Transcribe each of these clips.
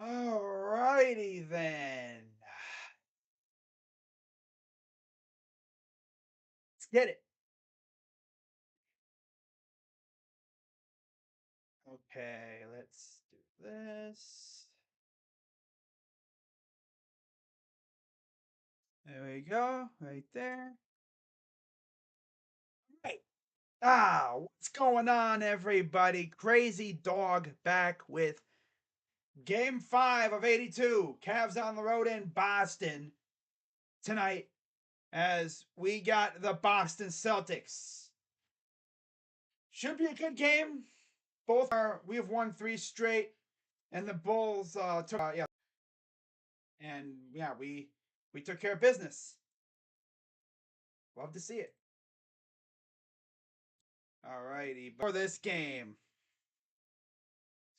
All righty then. Let's get it. Okay, let's do this. There we go, right there. Right. What's going on, everybody? Crazy Dog back with Game 5 of 82. Cavs on the road in Boston tonight as we got the Boston Celtics. Should be a good game. We have won 3 straight, and the Bulls took and yeah, we took care of business. Love to see it. All righty, for this game.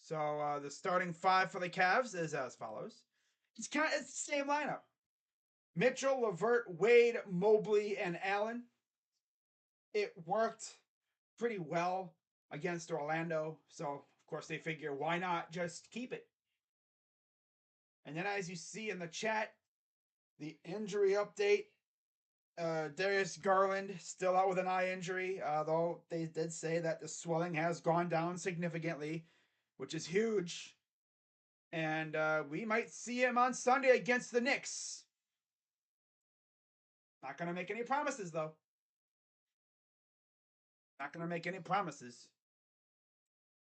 So the starting five for the Cavs is as follows. It's the same lineup: Mitchell, Levert, Wade, Mobley, and Allen. It worked pretty well against Orlando, so of course they figure why not just keep it. And then, as you see in the chat, the injury update. Darius Garland still out with an eye injury, though they did say that the swelling has gone down significantly, which is huge. And we might see him on Sunday against the Knicks. Not going to make any promises, though. Not going to make any promises.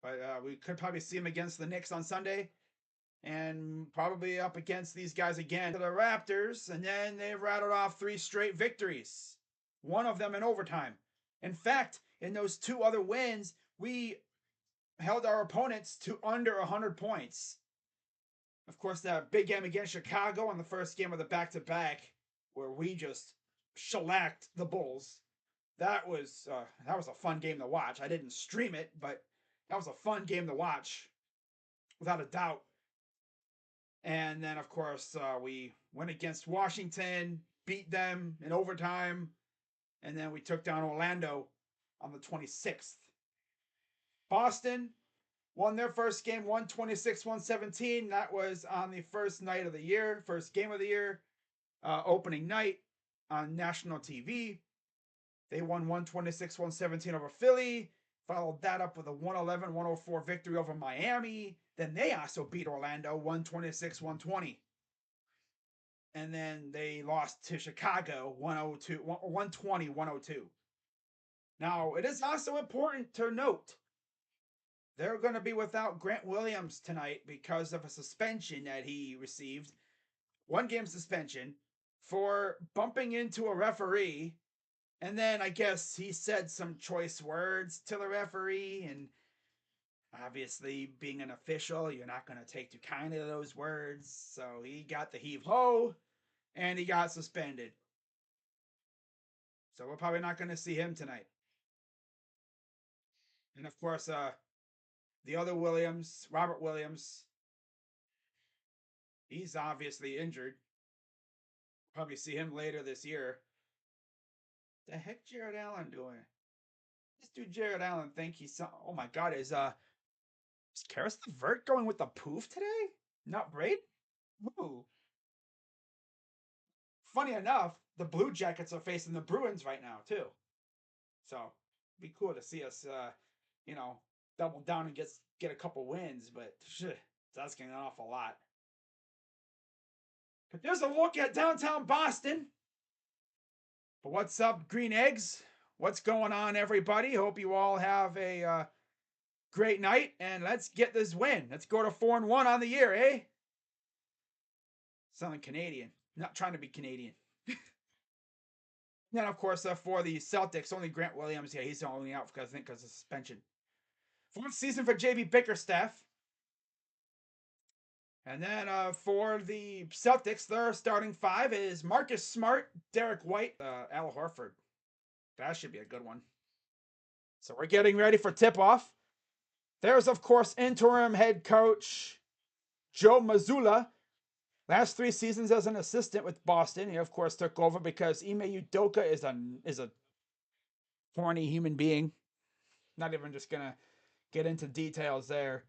But we could probably see him against the Knicks on Sunday. And probably up against these guys again. The Raptors. And then they rattled off 3 straight victories. One of them in overtime. In fact, in those 2 other wins, we held our opponents to under 100 points. Of course, that big game against Chicago on the first game of the back-to-back, where we just shellacked the Bulls. That was a fun game to watch. I didn't stream it, but that was a fun game to watch, without a doubt. And then, of course, we went against Washington, beat them in overtime, and then we took down Orlando on the 26th. Boston won their first game 126-117. That was on the first night of the year, first game of the year, opening night on national TV. They won 126-117 over Philly, followed that up with a 111-104 victory over Miami. Then they also beat Orlando 126-120. And then they lost to Chicago 120-102. Now, it is also important to note they're going to be without Grant Williams tonight because of a suspension that he received. 1-game suspension for bumping into a referee. And then I guess he said some choice words to the referee. And obviously, being an official, you're not going to take too kindly to those words. So he got the heave ho and he got suspended. So we're probably not going to see him tonight. And of course, the other Williams, Robert Williams, he's obviously injured. Probably see him later this year. The heck Jared Allen doing? This dude Jared Allen think he's oh my god, is Karis LeVert going with the poof today? Not Braid? Ooh. Funny enough, the Blue Jackets are facing the Bruins right now too. So it'd be cool to see us you know, double down and get a couple wins, but it's asking an awful lot. But there's a look at downtown Boston. But what's up, Green Eggs? What's going on, everybody? Hope you all have a great night, and let's get this win. Let's go to 4-1 on the year, eh? Sounding Canadian. Not trying to be Canadian. Then, of course, for the Celtics, only Grant Williams. Yeah, he's only out because of suspension. 4th season for JB Bickerstaff. And then for the Celtics, their starting 5 is Marcus Smart, Derek White, Al Horford. That should be a good one. So we're getting ready for tip-off. There's, of course, interim head coach Joe Mazzulla. Last 3 seasons as an assistant with Boston. He, of course, took over because Ime Udoka is a horny human being. Not even just going to get into details there.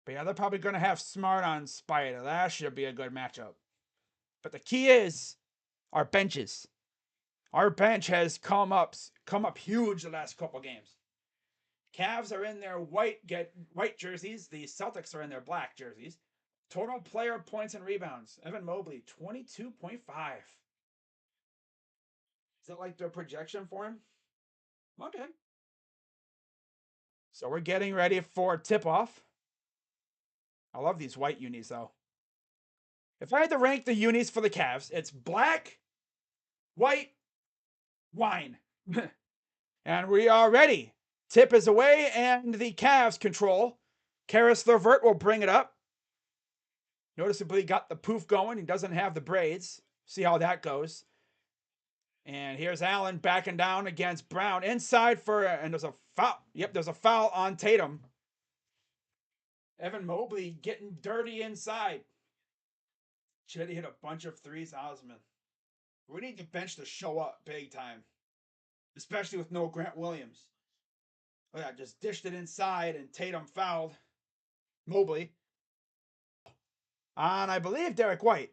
But yeah, they're probably going to have Smart on Spider. That should be a good matchup. But the key is our benches. Our bench has come up huge the last couple games. Cavs are in their white jerseys. The Celtics are in their black jerseys. Total player points and rebounds. Evan Mobley, 22.5. Is that like their projection for him? Okay. So we're getting ready for tip-off. I love these white unis, though. If I had to rank the unis for the Cavs, it's black, white, wine. And we are ready. Tip is away, and the Cavs control. Karis LeVert will bring it up. Noticeably got the poof going. He doesn't have the braids. See how that goes. And here's Allen backing down against Brown. Inside and there's a foul. Yep, there's a foul on Tatum. Evan Mobley getting dirty inside. Chetty hit a bunch of threes. Osman. We need the bench to show up big time. Especially with no Grant Williams. Oh yeah, just dished it inside and Tatum fouled Mobley. On, I believe, Derek White.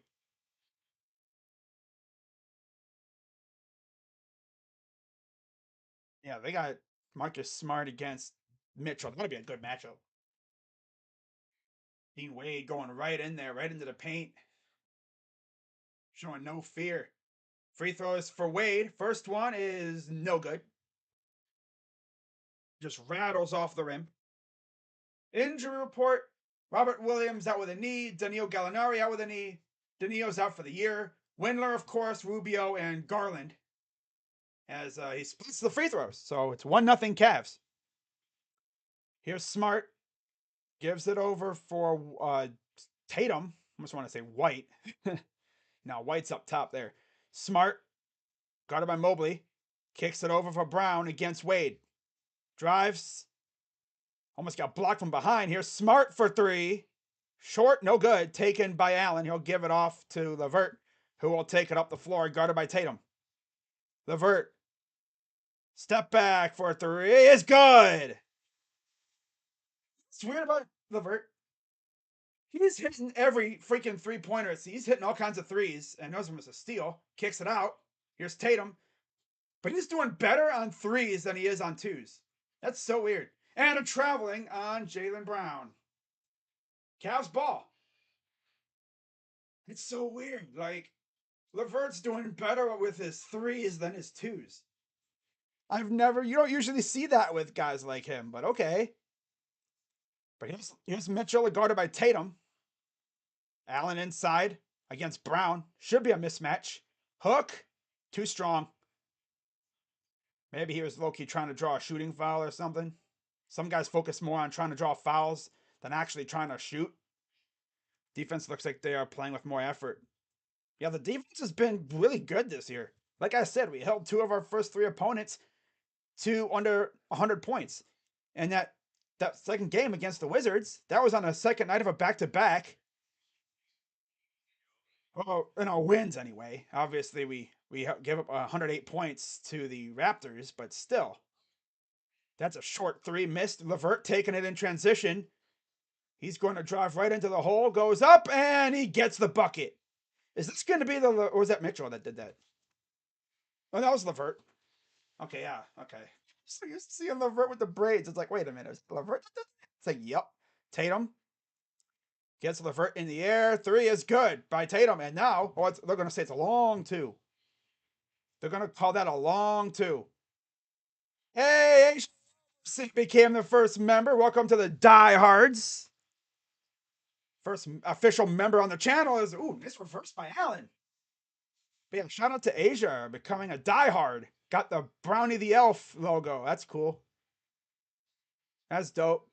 Yeah, they got Marcus Smart against Mitchell. That'll be a good matchup. Dean Wade going right in there, right into the paint. Showing no fear. Free throws for Wade. First one is no good. Just rattles off the rim. Injury report. Robert Williams out with a knee. Danilo Gallinari out with a knee. Danilo's out for the year. Windler, of course, Rubio, and Garland. As he splits the free throws. So it's 1-0 Cavs. Here's Smart. Gives it over for Tatum. I almost want to say White. Now White's up top there. Smart. Guarded by Mobley. Kicks it over for Brown against Wade. Drives. Almost got blocked from behind. Here's Smart for three. Short, no good. Taken by Allen. He'll give it off to LeVert, who will take it up the floor, guarded by Tatum. LeVert. Step back for three is good. It's weird about LeVert. He's hitting every freaking three-pointer. He's hitting all kinds of threes, and knows him as a steal. Kicks it out. Here's Tatum. But he's doing better on threes than he is on twos. That's so weird. And a traveling on Jaylen Brown. Cavs ball. It's so weird. Like, LeVert's doing better with his threes than his twos. You don't usually see that with guys like him, but okay. But here's Mitchell guarded by Tatum. Allen inside against Brown. Should be a mismatch. Hook. Too strong. Maybe he was low-key trying to draw a shooting foul or something. Some guys focus more on trying to draw fouls than actually trying to shoot. Defense looks like they are playing with more effort. Yeah, the defense has been really good this year. Like I said, we held two of our first three opponents to under 100 points. And that second game against the Wizards, that was on a second night of a back-to-back. Well, in our wins anyway. Obviously, we give up 108 points to the Raptors, but still. That's a short three missed. LeVert taking it in transition. He's going to drive right into the hole, goes up, and he gets the bucket. Is this going to be or was that Mitchell that did that? Oh, that was LeVert. Okay, yeah, okay. So you're seeing LeVert with the braids. It's like, wait a minute. LeVert? It's like, yep. Tatum gets LeVert in the air. Three is good by Tatum. And now, they're going to say it's a long two. They're going to call that a long two. Hey, became the first member. Welcome to the Diehards. First official member on the channel is, nice reverse by Allen. But yeah, shout out to Asia becoming a diehard. Got the Brownie the Elf logo. That's cool. That's dope.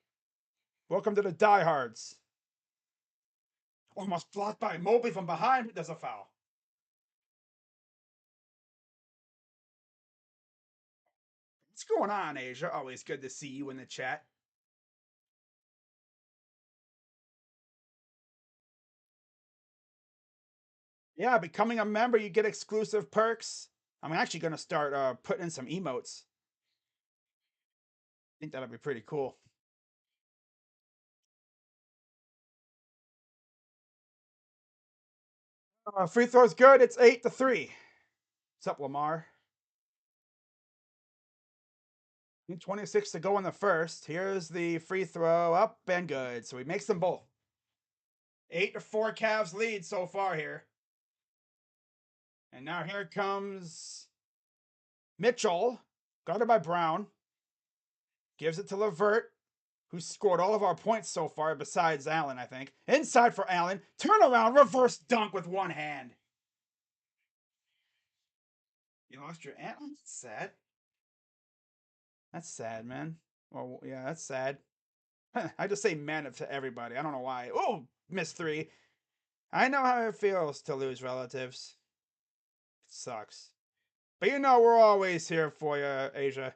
Welcome to the diehards. Almost blocked by Mobley from behind, but there's a foul. What's going on, Asia? Always good to see you in the chat. Yeah, becoming a member, you get exclusive perks. I'm actually going to start putting in some emotes. I think that'll be pretty cool. Free throw's good. It's 8-3. What's up, Lamar? 26 to go in the first. Here's the free throw up and good. So he makes them both. 8-4 Cavs lead so far here. And now here comes Mitchell, guarded by Brown. Gives it to LeVert, who scored all of our points so far besides Allen, I think. Inside for Allen. Turn around, reverse dunk with one hand. You lost your aunt? That's sad. That's sad, man. Well, yeah, that's sad. I just say man to everybody. I don't know why. Oh, missed three. I know how it feels to lose relatives. It sucks. But you know we're always here for you, Asia.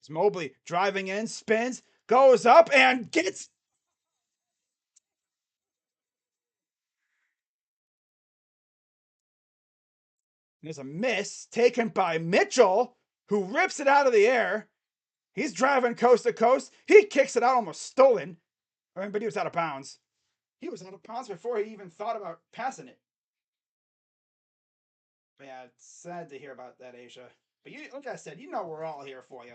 It's Mobley driving in, spins, goes up, and gets. There's a miss taken by Mitchell, who rips it out of the air. He's driving coast to coast. He kicks it out, almost stolen. But he was out of bounds. He was out of bounds before he even thought about passing it. But yeah, it's sad to hear about that, Asia. But you, like I said, you know we're all here for you.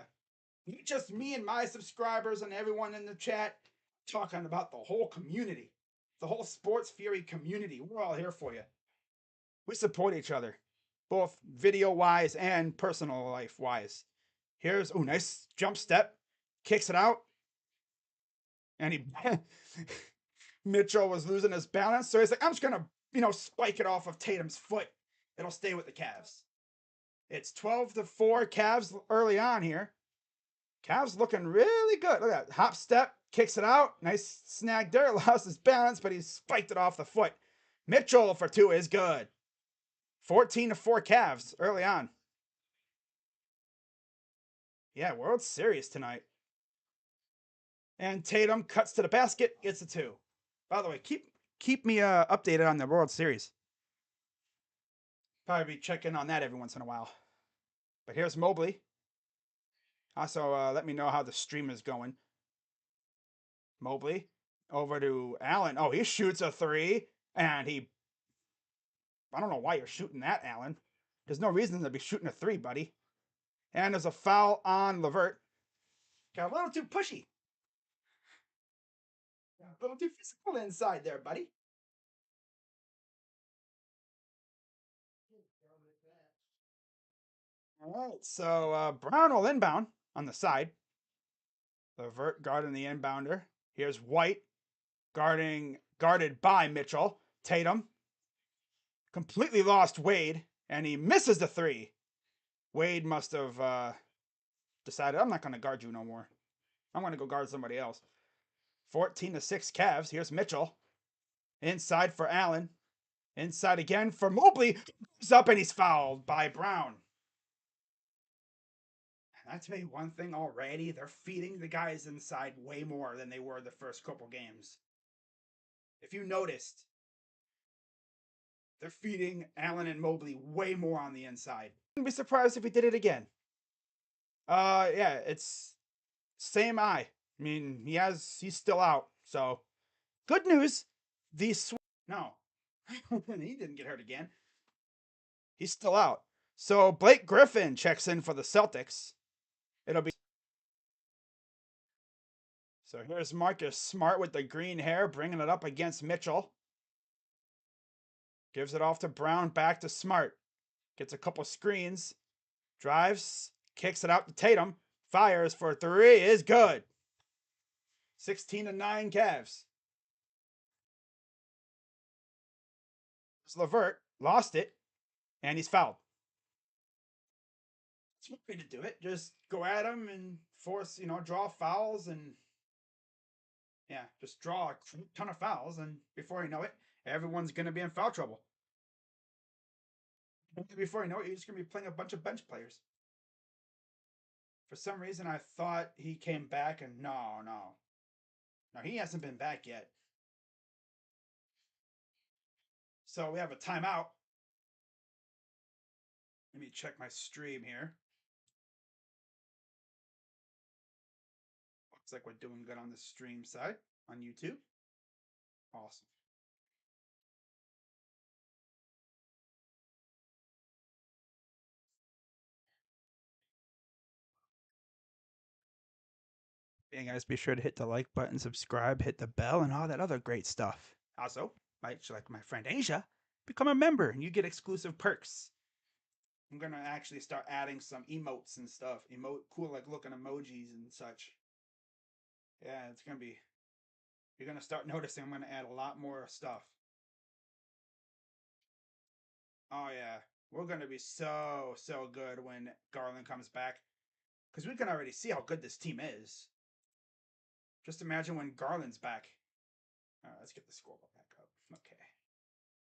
Not just me and my subscribers and everyone in the chat, talking about the whole community, the whole Sports Fury community. We're all here for you. We support each other, both video wise and personal life wise. Here's nice jump step, kicks it out, and he Mitchell was losing his balance, so he's like, I'm just gonna spike it off of Tatum's foot. It'll stay with the Cavs. It's 12-4 Cavs early on here. Cavs looking really good. Look at that. Hop step, kicks it out. Nice snag there. Lost his balance, but he spiked it off the foot. Mitchell for two is good. 14-4 Cavs early on. Yeah, World Series tonight. And Tatum cuts to the basket, gets a two. By the way, keep me updated on the World Series. Probably be checking on that every once in a while. But here's Mobley. Also, let me know how the stream is going. Mobley over to Allen. Oh, he shoots a three, and I don't know why you're shooting that, Allen. There's no reason to be shooting a three, buddy. And there's a foul on LeVert. Got a little too pushy. Got a little too physical inside there, buddy. All right, so Brown will inbound on the side. LeVert guarding the inbounder. Here's White guarded by Mitchell. Tatum completely lost Wade, and he misses the three. Wade must have decided, I'm not going to guard you no more. I'm going to go guard somebody else. 14-6 Cavs. Here's Mitchell. Inside for Allen. Inside again for Mobley. Goes up and he's fouled by Brown. And I tell you one thing already, they're feeding the guys inside way more than they were the first couple games. If you noticed, they're feeding Allen and Mobley way more on the inside. Wouldn't be surprised if he did it again. Yeah, it's same eye. I mean, he's still out. So, good news. No, he didn't get hurt again. He's still out. So Blake Griffin checks in for the Celtics. It'll be. So here's Marcus Smart with the green hair, bringing it up against Mitchell. Gives it off to Brown, back to Smart. Gets a couple screens. Drives, kicks it out to Tatum. Fires for three, is good. 16-9 Cavs. It's LeVert, lost it, and he's fouled. It's one way to do it. Just go at him and force, draw fouls and just draw a ton of fouls, and before you know it, everyone's going to be in foul trouble. Before you know it, you're just going to be playing a bunch of bench players. For some reason, I thought he came back, and no, he hasn't been back yet. So we have a timeout. Let me check my stream here. Looks like we're doing good on the stream side on YouTube. Awesome. And guys, be sure to hit the like button, subscribe, hit the bell, and all that other great stuff. Also, like my friend Asia, become a member and you get exclusive perks. I'm gonna actually start adding some emotes and stuff, cool like looking emojis and such. Yeah, it's gonna be. You're gonna start noticing I'm gonna add a lot more stuff. Oh yeah, we're gonna be so good when Garland comes back because we can already see how good this team is. Just imagine when Garland's back. All right, let's get the scoreboard back up. Okay.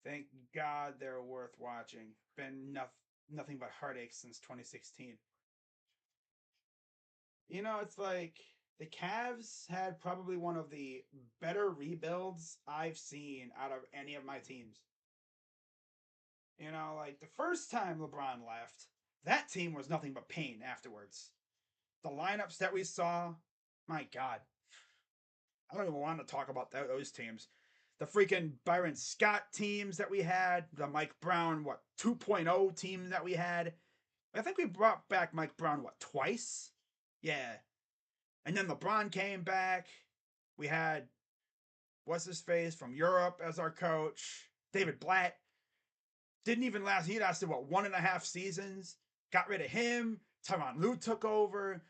Thank God they're worth watching. Been nothing but heartache since 2016. It's like the Cavs had probably one of the better rebuilds I've seen out of any of my teams. Like the first time LeBron left, that team was nothing but pain afterwards. The lineups that we saw, my God, I don't even want to talk about those teams. The freaking Byron Scott teams that we had, the Mike Brown, 2.0 team that we had. I think we brought back Mike Brown, twice? Yeah. And then LeBron came back. We had, what's his face, from Europe as our coach. David Blatt. Didn't even last. He lasted, 1.5 seasons. Got rid of him. Tyronn Lue took over.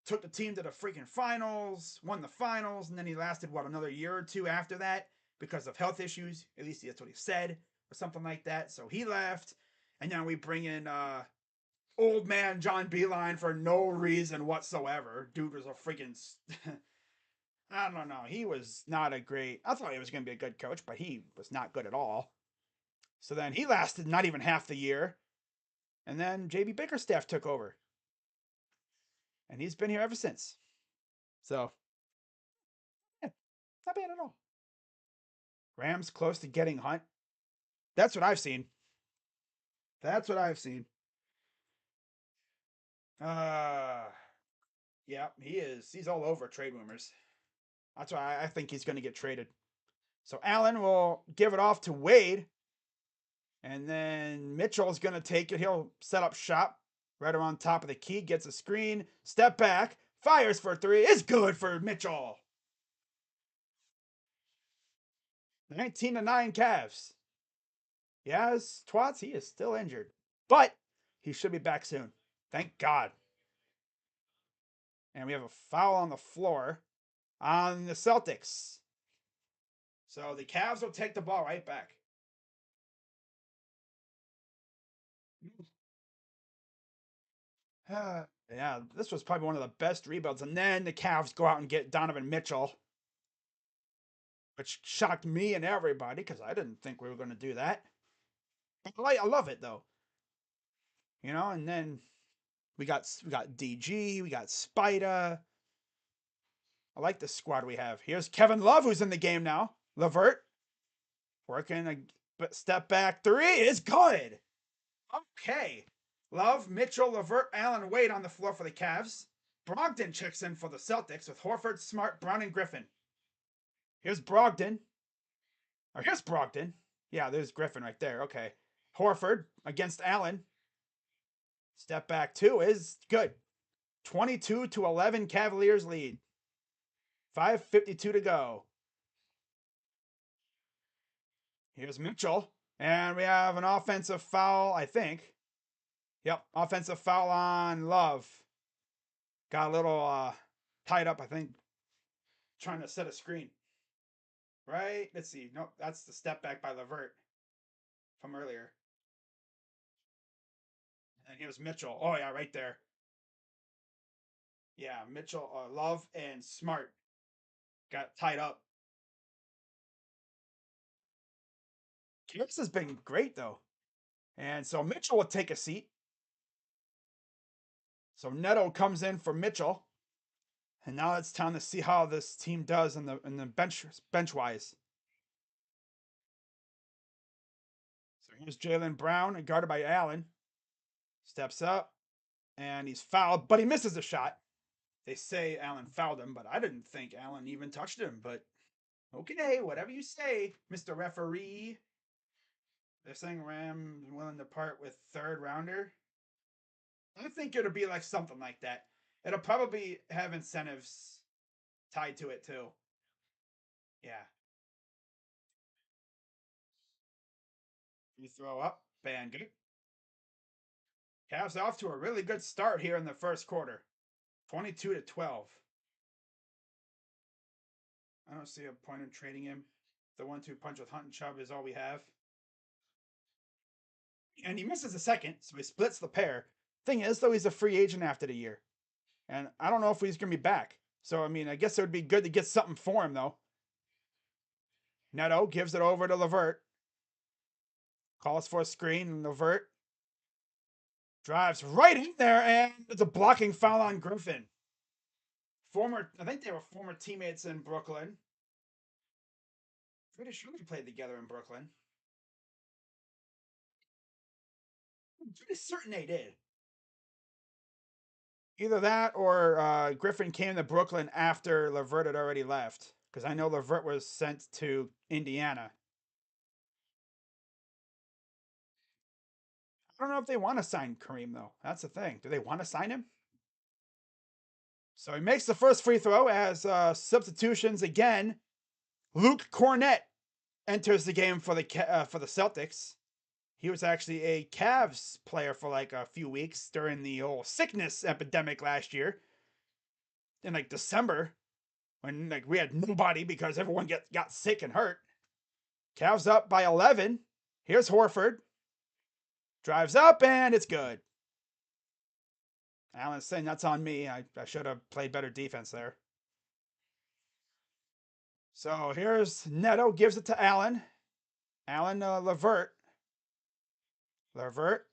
Took the team to the freaking finals, won the finals, and then he lasted another year or two after that because of health issues. At least that's what he said, or something like that. So he left, and now we bring in old man John Beeline for no reason whatsoever. Dude was a freaking I don't know. He was not a great. I thought he was going to be a good coach, but he was not good at all. So then he lasted not even half the year, and then JB Bickerstaff took over, and he's been here ever since. So yeah, not bad at all. Rams close to getting Hunt. That's what I've seen. That's what I've seen. Uh yeah, he is. He's all over trade rumors. That's why I think he's going to get traded. So Allen will give it off to Wade, and then Mitchell's going to take it. He'll set up shop right around top of the key, gets a screen, step back, fires for three. It's good for Mitchell. 19-9 Cavs. Yes, Twats, he is still injured, but he should be back soon. Thank God. And we have a foul on the floor on the Celtics. So the Cavs will take the ball right back. Yeah, this was probably one of the best rebuilds. And then the Cavs go out and get Donovan Mitchell, which shocked me and everybody because I didn't think we were going to do that. I love it though. And then we got DG, we got Spida. I like the squad we have. Here's Kevin Love, who's in the game now. Levert working a step back three is good. Okay. Love, Mitchell, Levert, Allen, Wade on the floor for the Cavs. Brogdon checks in for the Celtics with Horford, Smart, Brown, and Griffin. Here's Brogdon. Or here's Brogdon. Yeah, there's Griffin right there. Okay. Horford against Allen. Step back two is good. 22-11 Cavaliers lead. 5:52 to go. Here's Mitchell. And we have an offensive foul, I think. Yep, offensive foul on Love. Got a little tied up, I think, trying to set a screen. Right? Let's see. Nope, that's the step back by Levert from earlier. And here's Mitchell. Oh, yeah, right there. Yeah, Mitchell, Love, and Smart got tied up. Gibbs has been great, though. And so Mitchell will take a seat. So Neto comes in for Mitchell. And now it's time to see how this team does in the bench wise. So here's Jaylen Brown, guarded by Allen. Steps up, and he's fouled, but he misses a shot. They say Allen fouled him, but I didn't think Allen even touched him. But okay, whatever you say, Mr. Referee. They're saying Rams willing to part with third rounder. I think it'll be like something like that. It'll probably have incentives tied to it too. Yeah. You throw up, bang, good. Cavs off to a really good start here in the first quarter. 22-12. I don't see a point in trading him. The 1-2 punch with Hunt and Chubb is all we have. And he misses a second, so he splits the pair. Thing is, though, he's a free agent after the year. And I don't know if he's going to be back. So, I mean, I guess it would be good to get something for him, though. Neto gives it over to LeVert. Calls for a screen, and LeVert drives right in there, and it's a blocking foul on Griffin. I think they were former teammates in Brooklyn. Pretty sure they played together in Brooklyn. I'm pretty certain they did. Either that or Griffin came to Brooklyn after LeVert had already left. Because I know LeVert was sent to Indiana. I don't know if they want to sign Kareem, though. That's the thing. Do they want to sign him? So he makes the first free throw as substitutions again. Luke Cornett enters the game for the Celtics. He was actually a Cavs player for like a few weeks during the whole sickness epidemic last year. In like December, when like we had nobody because everyone got sick and hurt. Cavs up by 11. Here's Horford. Drives up and it's good. Allen's saying that's on me. I should have played better defense there. So here's Neto, gives it to Allen. Allen, LeVert. LeVert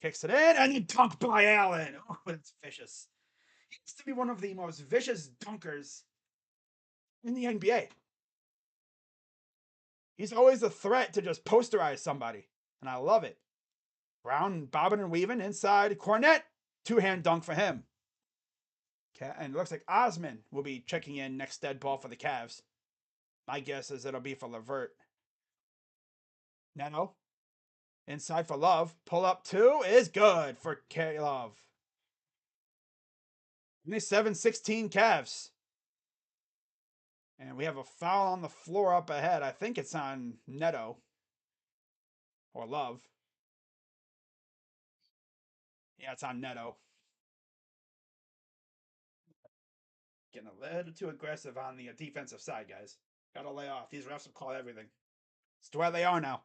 kicks it in and then dunked by Allen. Oh, it's vicious. He used to be one of the most vicious dunkers in the NBA. He's always a threat to just posterize somebody, and I love it. Brown bobbing and weaving inside. Cornett, two-hand dunk for him. And it looks like Osman will be checking in next dead ball for the Cavs. My guess is it'll be for LeVert. Neto, inside for Love. Pull up two is good for Love. 7-16 Cavs. And we have a foul on the floor up ahead. I think it's on Neto. Or Love. Yeah, it's on Neto. Getting a little too aggressive on the defensive side, guys. Gotta lay off. These refs will call everything. It's the way they are now.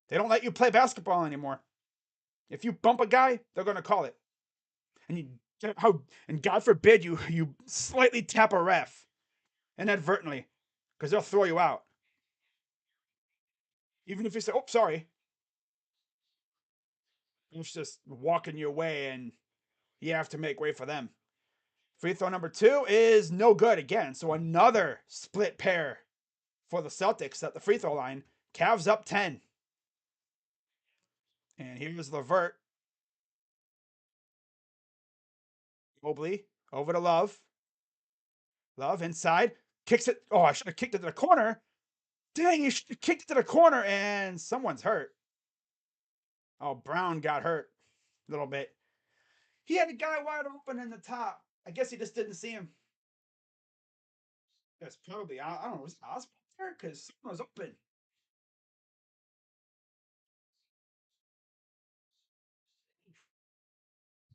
They don't let you play basketball anymore. If you bump a guy, they're gonna call it. And God forbid you slightly tap a ref inadvertently, because they'll throw you out. Even if you say, "Oh, sorry," it's just walking your way, and you have to make way for them. Free throw number 2 is no good again. So another split pair for the Celtics at the free throw line. Cavs up 10. And here's LeVert. Mobley over to Love. Love inside. Kicks it. Oh, I should have kicked it to the corner. Dang, you should have kicked it to the corner, and someone's hurt. Oh, Brown got hurt a little bit. He had a guy wide open in the top. I guess he just didn't see him. That's probably, I don't know, was Osborne there? Because someone was open.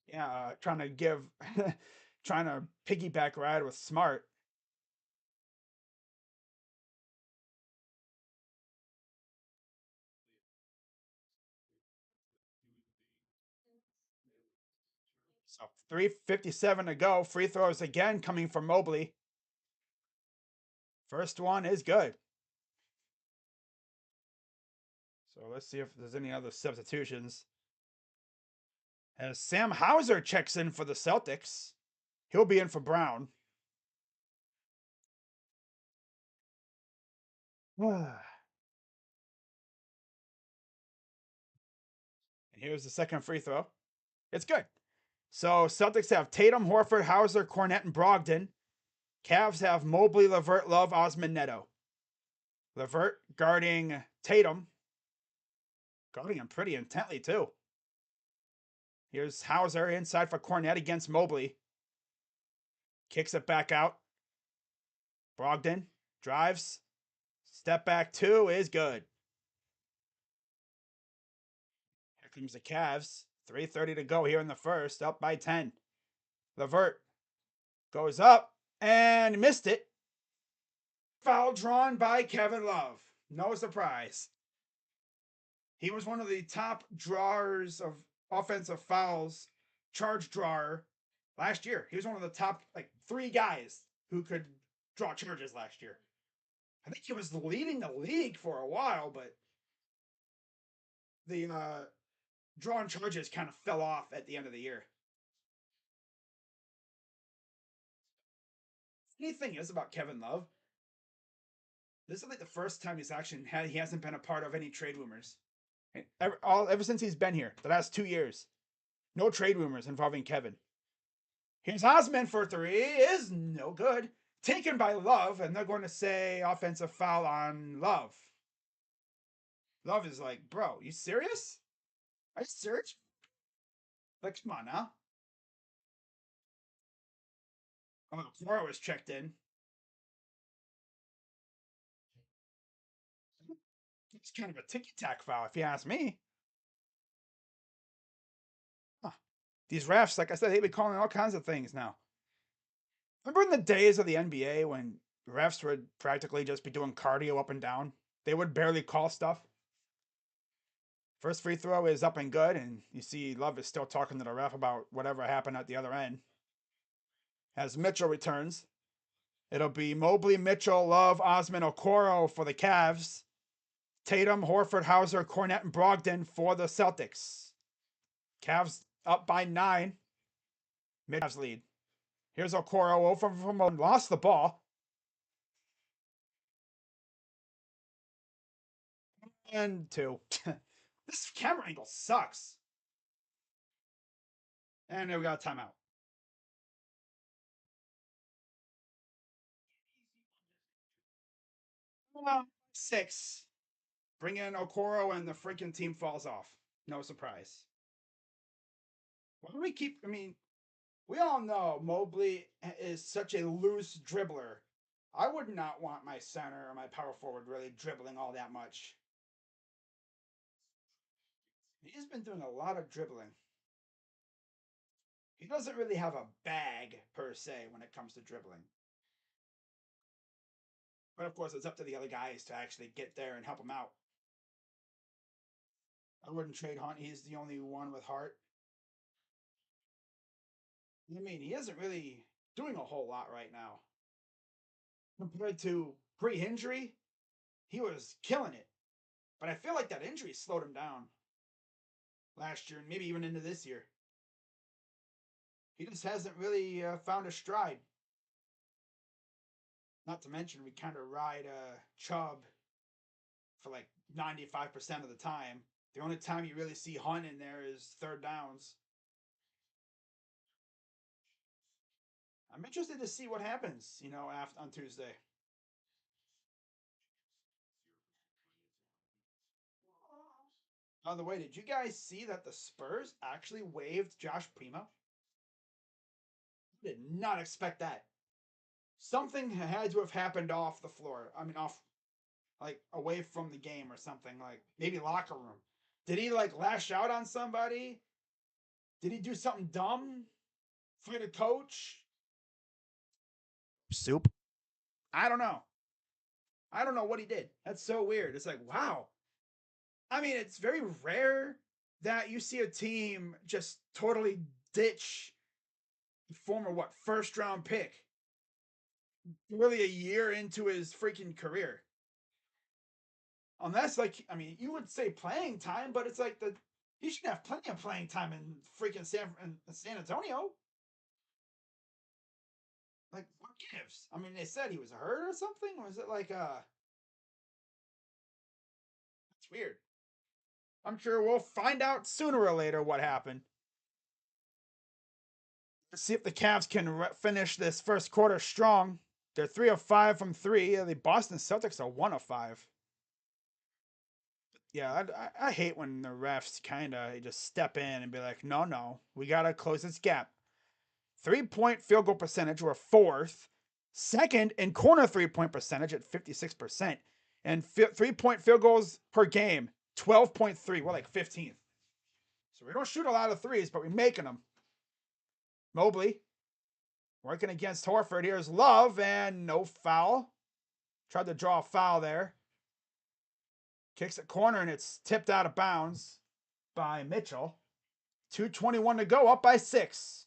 Yeah, trying to piggyback ride with Smart. So 3:57 to go. Free throws again coming from Mobley. First one is good. So let's see if there's any other substitutions. As Sam Hauser checks in for the Celtics, he'll be in for Brown. And here's the second free throw. It's good. So Celtics have Tatum, Horford, Hauser, Cornett, and Brogdon. Cavs have Mobley, LeVert, Love, Osman, Neto. LeVert guarding Tatum. Guarding him pretty intently, too. Here's Hauser inside for Cornett against Mobley. Kicks it back out. Brogdon drives. Step back 2 is good. Here comes the Cavs. 3:30 to go here in the first. Up by 10. LeVert goes up and missed it. Foul drawn by Kevin Love. No surprise. He was one of the top drawers of offensive fouls, charge drawer last year. He was one of the top 3 guys who could draw charges last year. I think he was leading the league for a while, but the drawing charges kind of fell off at the end of the year. Funny thing is about Kevin Love, this is like the first time he hasn't been a part of any trade rumors. Ever since he's been here, the last 2 years, no trade rumors involving Kevin. Here's Osman for 3, is no good. Taken by Love, and they're going to say offensive foul on Love. Love is like, bro, you serious? Are you serious? Like, come on now. Oh, Flora was checked in. It's kind of a ticky-tack foul, if you ask me. Huh. These refs, like I said, they've been calling all kinds of things now. Remember in the days of the NBA when refs would practically just be doing cardio up and down? They would barely call stuff. First free throw is up and good, and you see Love is still talking to the ref about whatever happened at the other end. As Mitchell returns, it'll be Mobley, Mitchell, Love, Osman, Okoro for the Cavs. Tatum, Horford, Hauser, Cornette, and Brogdon for the Celtics. Cavs up by 9. Cavs lead. Here's Okoro over from lost the ball. And 2. This camera angle sucks. And we got a timeout. Well, 6. Bring in Okoro and the freaking team falls off. No surprise. Why do we keep... I mean, we all know Mobley is such a loose dribbler. I would not want my center or my power forward really dribbling all that much. He's been doing a lot of dribbling. He doesn't really have a bag, per se, when it comes to dribbling. But of course, it's up to the other guys to actually get there and help him out. I wouldn't trade Hunt. He's the only one with heart. I mean, he isn't really doing a whole lot right now. Compared to pre-injury, he was killing it. But I feel like that injury slowed him down last year and maybe even into this year. He just hasn't really found a stride. Not to mention, we kind of ride Chubb for like 95% of the time. The only time you really see Hunt in there is third downs. I'm interested to see what happens, after on Tuesday. By the way, did you guys see that the Spurs actually waived Josh Primo? Did not expect that. Something had to have happened off the floor. I mean, away from the game or something. Like maybe locker room. Did he lash out on somebody? Did he do something dumb? Fight a coach? Soup. I don't know. I don't know what he did. That's so weird. It's like, wow. I mean, it's very rare that you see a team just totally ditch former first round pick really a year into his freaking career. Unless you would say playing time, but it's like he should have plenty of playing time in freaking San Antonio. Like, what gives? I mean, they said he was hurt or something. Was it it's weird. I'm sure we'll find out sooner or later what happened. Let's see if the Cavs can finish this first quarter strong. They're 3 of 5 from 3. The Boston Celtics are 1 of 5. Yeah, I hate when the refs kind of just step in and be like, no, we got to close this gap. 3-point field goal percentage, we're fourth. Second in corner 3-point percentage at 56%. And 3-point field goals per game, 12.3. We're like 15th. So we don't shoot a lot of threes, but we're making them. Mobley working against Horford. Here's Love, and no foul. Tried to draw a foul there. Kicks it corner, and it's tipped out of bounds by Mitchell. 2:21 to go, up by 6.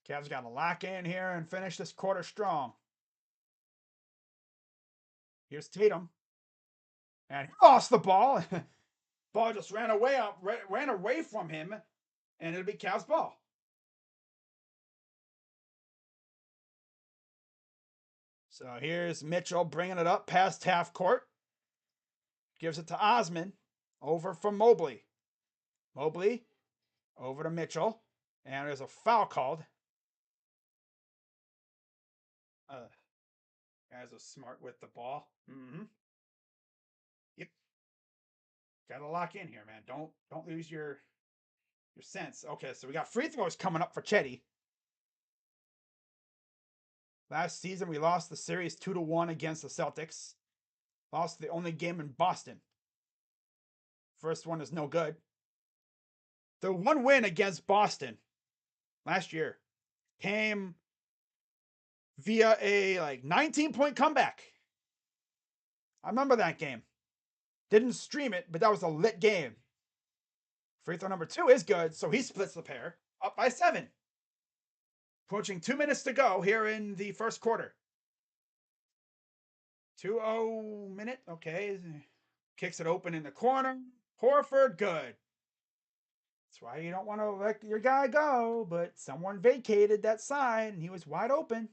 Cavs got to lock in here and finish this quarter strong. Here's Tatum. And he lost the ball. Ball just ran away from him, and it'll be Cavs ball. So here's Mitchell bringing it up past half court. Gives it to Osman. Over from Mobley. Mobley over to Mitchell. And there's a foul called. Guys are smart with the ball. Yep. Gotta lock in here, man. Don't lose your sense. Okay, so we got free throws coming up for Chetty. Last season, we lost the series 2-1 against the Celtics. Lost the only game in Boston. First one is no good. The one win against Boston last year came via a 19-point comeback. I remember that game. Didn't stream it, but that was a lit game. Free throw number 2 is good, so he splits the pair. Up by 7. Approaching 2 minutes to go here in the first quarter. 2-0 minute. Okay. Kicks it open in the corner. Horford, good. That's why you don't want to let your guy go, but someone vacated that side, and he was wide open.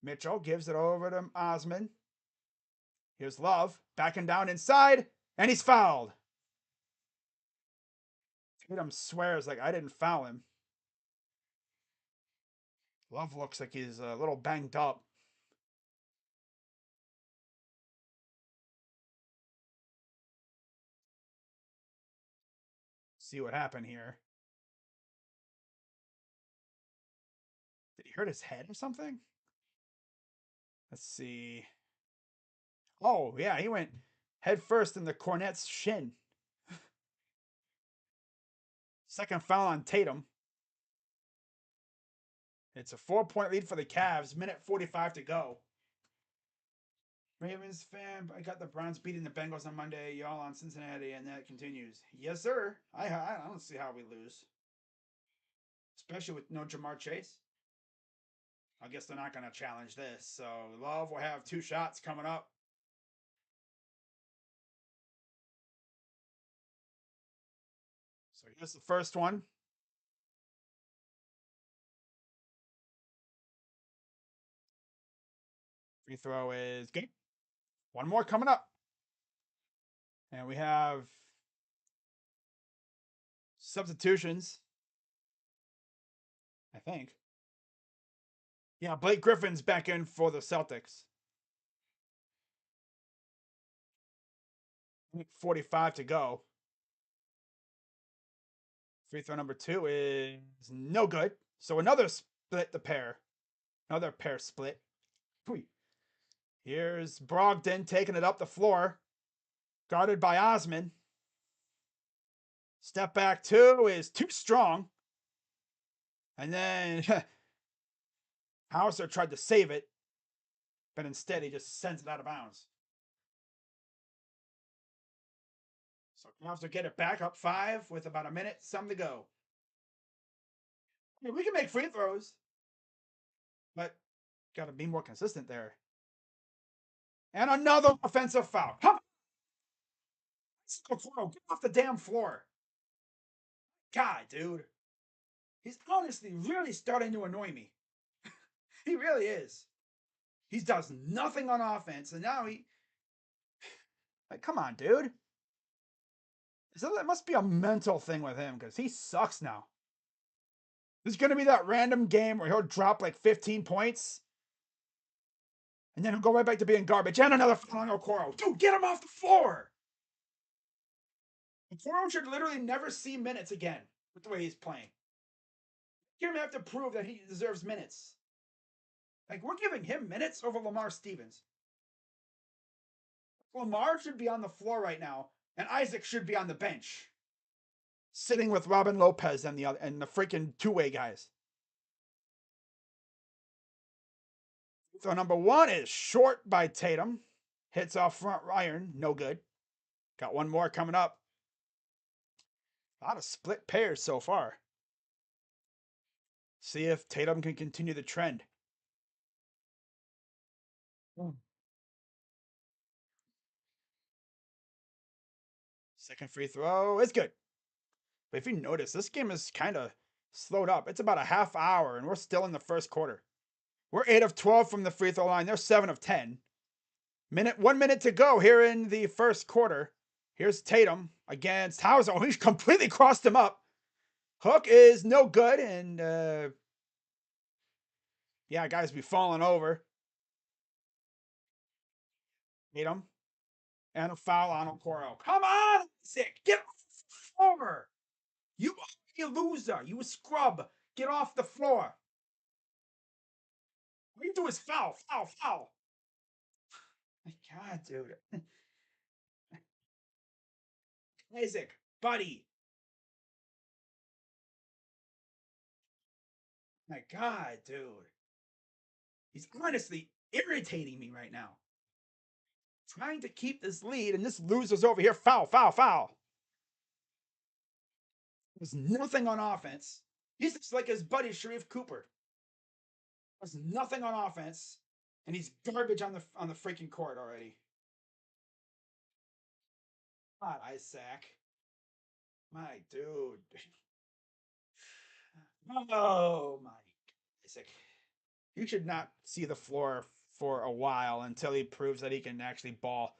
Mitchell gives it over to Osman. Here's Love, backing down inside, and he's fouled. Tatum swears like I didn't foul him. Love looks like he's a little banged up. See what happened here. Did he hurt his head or something? Let's see. Oh, yeah, he went head first in the Cornet's shin. Second foul on Tatum. It's a 4-point lead for the Cavs. Minute 45 to go. Ravens fan, I got the Browns beating the Bengals on Monday. Y'all on Cincinnati, and that continues. Yes, sir. I don't see how we lose. Especially with no Jamar Chase. I guess they're not going to challenge this. So Love will have 2 shots coming up. So here's the first one. Free throw is good. One more coming up. And we have substitutions. I think. Yeah, Blake Griffin's back in for the Celtics. 45 to go. Free throw number 2 is no good. So another split the pair. Another pair split. Here's Brogdon taking it up the floor. Guarded by Osman. Step back 2 is too strong. And then Hauser tried to save it. But instead he just sends it out of bounds. So Cavs will get it back up 5 with about a minute, some to go. I mean, we can make free throws, but got to be more consistent there. And another offensive foul. Come on, get off the damn floor. God, dude. He's honestly really starting to annoy me. He really is. He does nothing on offense, and now he... Like, come on, dude. So it must be a mental thing with him, because he sucks now. There's going to be that random game where he'll drop like 15 points, and then he'll go right back to being garbage. And another foul on Okoro. Dude, get him off the floor! Okoro should literally never see minutes again with the way he's playing. You're going to have to prove that he deserves minutes. Like, we're giving him minutes over Lamar Stevens. Lamar should be on the floor right now, and Isaac should be on the bench, sitting with Robin Lopez and the freaking two-way guys. So number one is short by Tatum. Hits off front iron, no good. Got one more coming up. A lot of split pairs so far. See if Tatum can continue the trend. Second free throw is good. But if you notice, this game is kind of slowed up. It's about a half hour, and we're still in the first quarter. We're 8 of 12 from the free throw line. They're 7 of 10. 1 minute to go here in the first quarter. Here's Tatum against Hauser. Oh, he's completely crossed him up. Hook is no good, and yeah, guys be falling over. Tatum and a foul on Okoro. Come on, Sick. Get off the floor. You loser. You a scrub. Get off the floor. What you do is foul. My God, dude. Isaac, buddy. My God, dude. He's honestly irritating me right now. Trying to keep this lead, and this loser's over here. Foul. There's nothing on offense. He's just like his buddy Sharif Cooper. There's nothing on offense, and he's garbage on the freaking court already. God, Isaac. My dude. Oh my Isaac. You should not see the floor for a while until he proves that he can actually ball.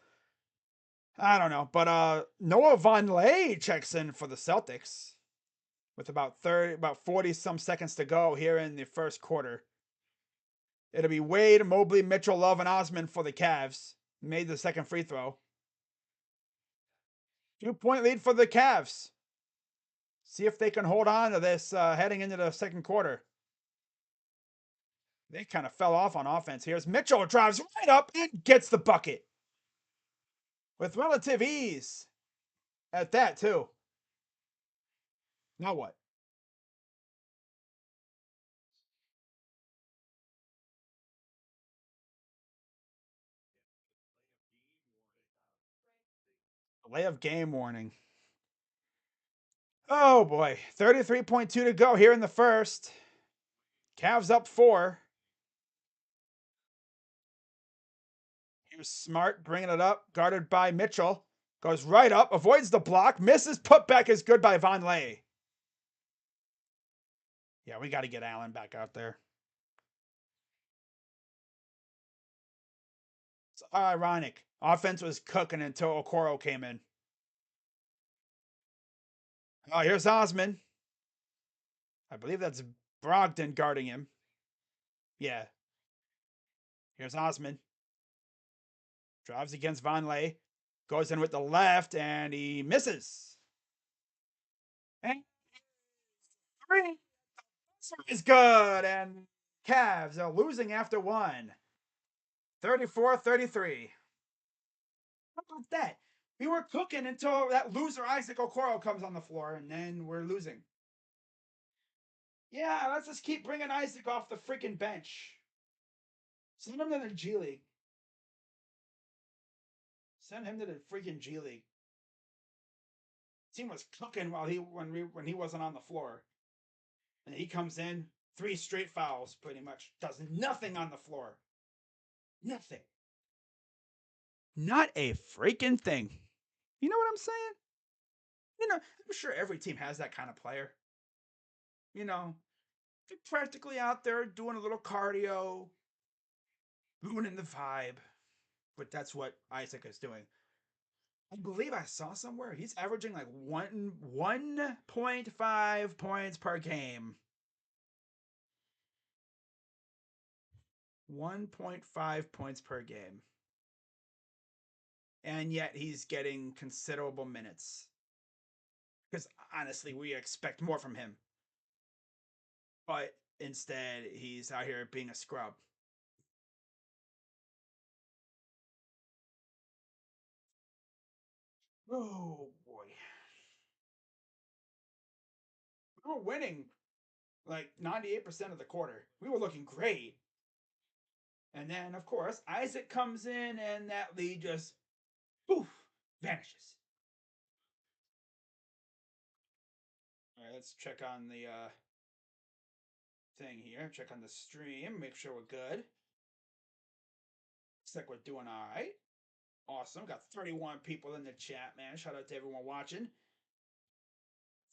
I don't know, but Noah Vonleh checks in for the Celtics with about 40 some seconds to go here in the first quarter. It'll be Wade, Mobley, Mitchell, Love, and Osman for the Cavs. Made the second free throw. 2-point lead for the Cavs. See if they can hold on to this heading into the second quarter. They kind of fell off on offense. Here's Mitchell, drives right up and gets the bucket. With relative ease. At that, too. Now what? Delay of game warning. Oh boy. 33.2 to go here in the first. Cavs up 4. Here's Smart bringing it up. Guarded by Mitchell. Goes right up. Avoids the block. Misses. Putback is good by Vonleh. Yeah, we got to get Allen back out there. It's ironic. Offense was cooking until Okoro came in. Oh, here's Osman. I believe that's Brogdon guarding him. Yeah. Here's Osman. Drives against Vonleh. Goes in with the left, and he misses. And 3 is good, and Cavs are losing after 1. 34-33. How about that? We were cooking until that loser Isaac Okoro comes on the floor, and then we're losing. Yeah, let's just keep bringing Isaac off the freaking bench. Send him to the G League. Send him to the freaking G League. Team was cooking while when he wasn't on the floor. And he comes in, 3 straight fouls, pretty much. Does nothing on the floor. Nothing. Not a freaking thing. You know what I'm saying? I'm sure every team has that kind of player. They're practically out there doing a little cardio, ruining the vibe. But that's what Isaac is doing. I believe I saw somewhere he's averaging like 1.5 points per game. 1.5 points per game. And yet he's getting considerable minutes. Because honestly, we expect more from him. but instead he's out here being a scrub. Oh boy. We were winning like 98% of the quarter. We were looking great. And then, of course, Isaac comes in and that lead just poof vanishes. All right, let's check on the thing here. Check on the stream. Make sure we're good. Looks like we're doing all right. Awesome. Got 31 people in the chat, man. Shout out to everyone watching.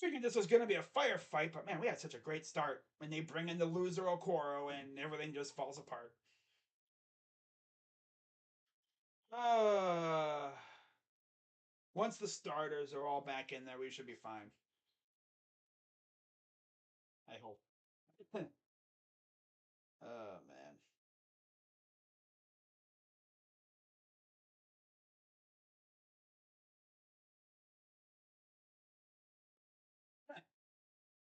Figured this was going to be a firefight, but man, we had such a great start. When they bring in the loser Okoro and everything just falls apart. Uh, once the starters are all back in there, we should be fine. I hope. Oh, man.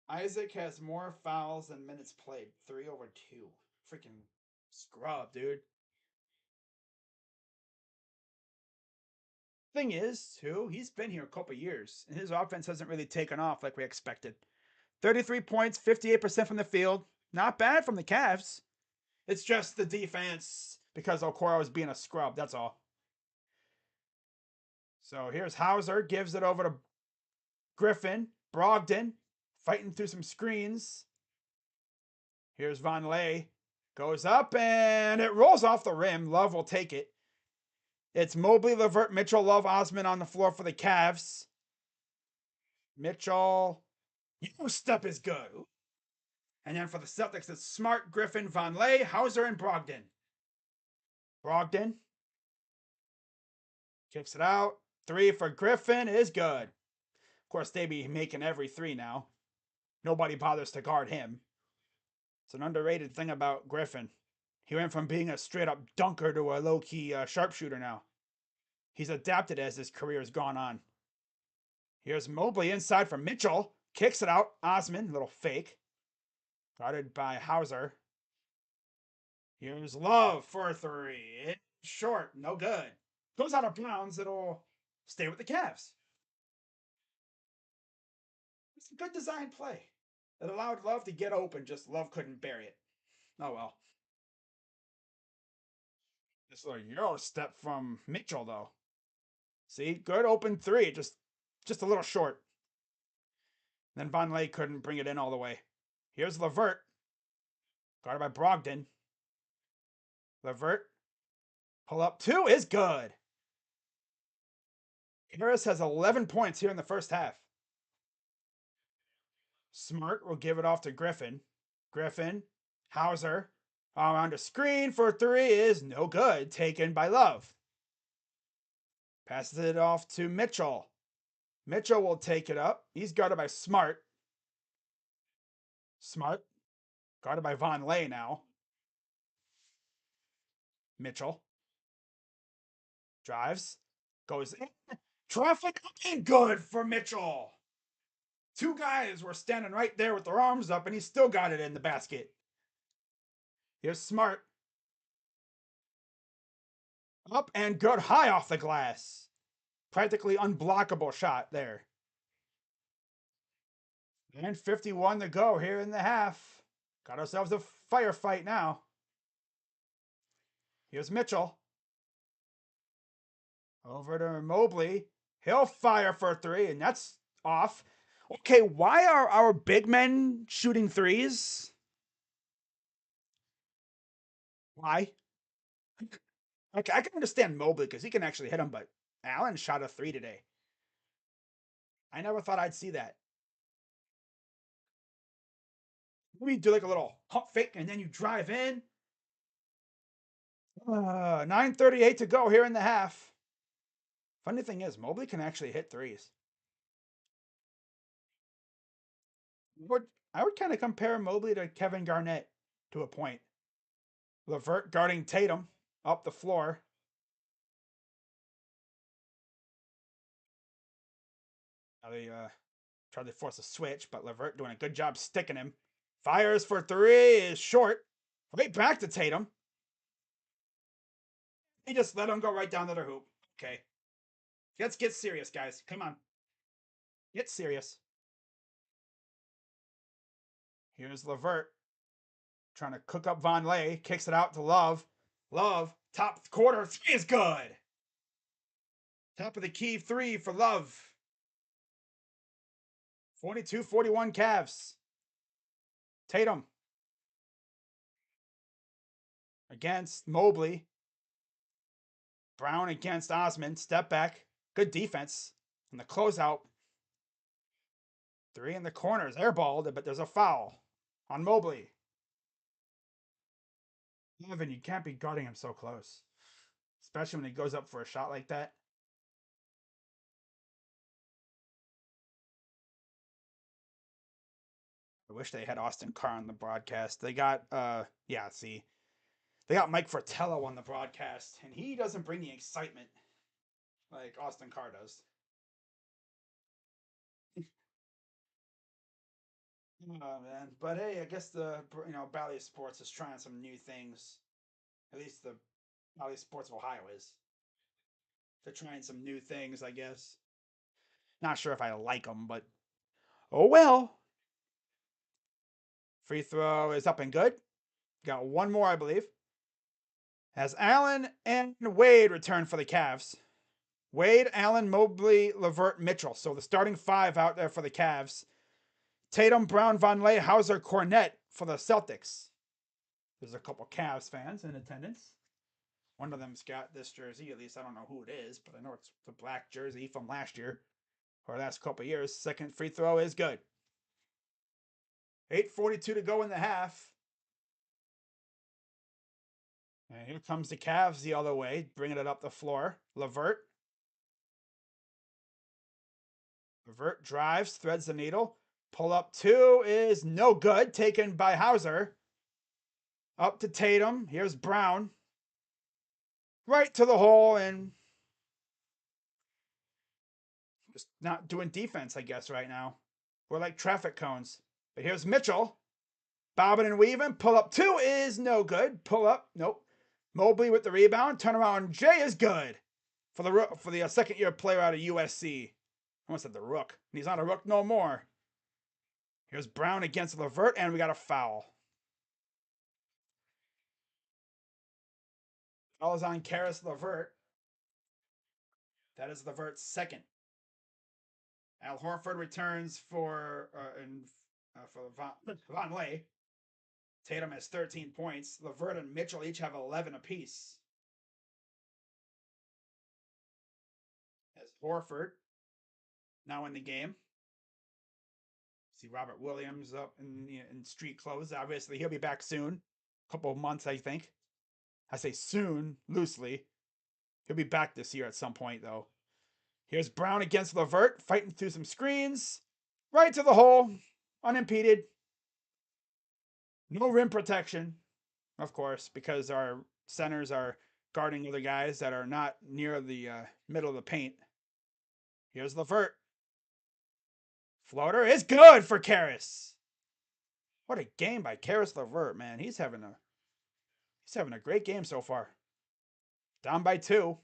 Isaac has more fouls than minutes played. 3/2. Freaking scrub, dude. Thing is, too, he's been here a couple years, and his offense hasn't really taken off like we expected. 33 points, 58% from the field. Not bad from the Cavs. It's just the defense because Okoro was being a scrub. That's all. So here's Hauser, gives it over to Griffin. Brogdon fighting through some screens. Here's Von Lay. Goes up and it rolls off the rim. Love will take it. It's Mobley, LeVert, Mitchell, Love, Osman on the floor for the Cavs. Mitchell. Your step is good. And then for the Celtics, it's Smart, Griffin, Von Lay, Hauser, and Brogdon. Brogdon kicks it out. 3 for Griffin is good. Of course, they be making every 3 now. Nobody bothers to guard him. It's an underrated thing about Griffin. He went from being a straight up dunker to a low key sharpshooter now. He's adapted as his career has gone on. Here's Mobley inside for Mitchell. Kicks it out. Osman, little fake. Guarded by Hauser. Here's Love for 3. It's short. No good. Goes out of bounds. It'll stay with the Cavs. It's a good design play. It allowed Love to get open, just Love couldn't bury it. Oh well. This little Euro step from Mitchell, though. See, good open 3, just a little short. Then Von Lay couldn't bring it in all the way. Here's LeVert, guarded by Brogdon. LeVert, pull up 2 is good. Harris has 11 points here in the first half. Smart will give it off to Griffin. Griffin, Hauser, around a screen for 3 is no good. Taken by Love. Passes it off to Mitchell. Mitchell will take it up. He's guarded by Smart. Smart, guarded by Von Lay now. Mitchell drives, goes in. Traffic and good for Mitchell. 2 guys were standing right there with their arms up, and he still got it in the basket. Here's Smart. Up and good, high off the glass. Practically unblockable shot there. And 51 to go here in the half. Got ourselves a firefight now. Here's Mitchell. Over to Mobley. He'll fire for 3, and that's off. Okay, why are our big men shooting 3s? Why? Okay, I can understand Mobley because he can actually hit him, but Allen shot a 3 today. I never thought I'd see that. Maybe do like a little pump fake and then you drive in. 9:38 to go here in the half. Funny thing is, Mobley can actually hit 3s. I would kind of compare Mobley to Kevin Garnett to a point. LeVert guarding Tatum up the floor. Now they tried to force a switch, but LeVert doing a good job sticking him. Fires for three is short. Right back to Tatum. He just let him go right down to the hoop. Okay. Let's get serious, guys. Come on. Get serious. Here's Levert trying to cook up Von Lay. Kicks it out to Love. Love, top quarter. Three is good. Top of the key three for Love. 42-41 Cavs. Tatum against Mobley. Brown against Osman. Step back. Good defense. And the closeout. Three in the corners. Airballed, but there's a foul on Mobley. Evan, you can't be guarding him so close. Especially when he goes up for a shot like that. I wish they had Austin Carr on the broadcast. They got, see. They got Mike Fratello on the broadcast, and he doesn't bring the excitement like Austin Carr does. Oh, man. But hey, I guess the Bally Sports is trying some new things. At least the Bally Sports of Ohio is. They're trying some new things, I guess. Not sure if I like them, but oh well. Free throw is up and good. Got one more, I believe. As Allen and Wade return for the Cavs. Wade, Allen, Mobley, Levert, Mitchell. So the starting five out there for the Cavs. Tatum, Brown, Von Lay, Hauser, Cornette for the Celtics. There's a couple Cavs fans in attendance. One of them's got this jersey. At least I don't know who it is, but I know it's the black jersey from last year or last couple years. Second free throw is good. 8:42 to go in the half. And here comes the Cavs the other way, bringing it up the floor. Levert drives, threads the needle. Pull up two is no good. Taken by Hauser. Up to Tatum. Here's Brown. Right to the hole and just not doing defense, I guess, right now. We're like traffic cones. But here's Mitchell. Bobbing and weaving. Pull up two is no good. Pull up. Nope. Mobley with the rebound. Turnaround Jay is good. For the second year player out of USC. I almost said the Rook. He's not a Rook no more. Here's Brown against Levert, and we got a foul. Foul is on Karis Levert. That is Levert's second. Al Horford returns for Von Lay. Tatum has 13 points. Levert and Mitchell each have 11 apiece. As Horford now in the game. See Robert Williams up in street clothes. Obviously, he'll be back soon. A couple of months, I think. I say soon, loosely. He'll be back this year at some point, though. Here's Brown against Levert, fighting through some screens. Right to the hole, unimpeded. No rim protection, of course, because our centers are guarding other guys that are not near the middle of the paint. Here's Levert. Floater is good for Karis. What a game by Karis Levert, man. He's having a great game so far. Down by 2.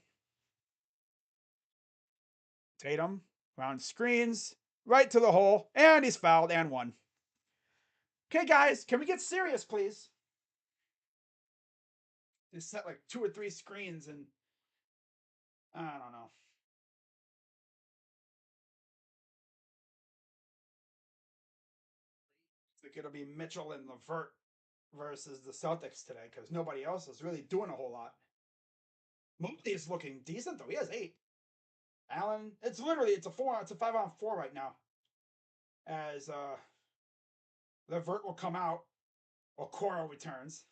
Tatum round screens, right to the hole, and he's fouled and won. Okay, guys, can we get serious, please? They set like 2 or 3 screens, and I don't know. I think it'll be Mitchell and Levert versus the Celtics today because nobody else is really doing a whole lot. Mobley is looking decent though. He has 8. Allen, it's a 5-on-4 right now. As Levert will come out, Okoro returns.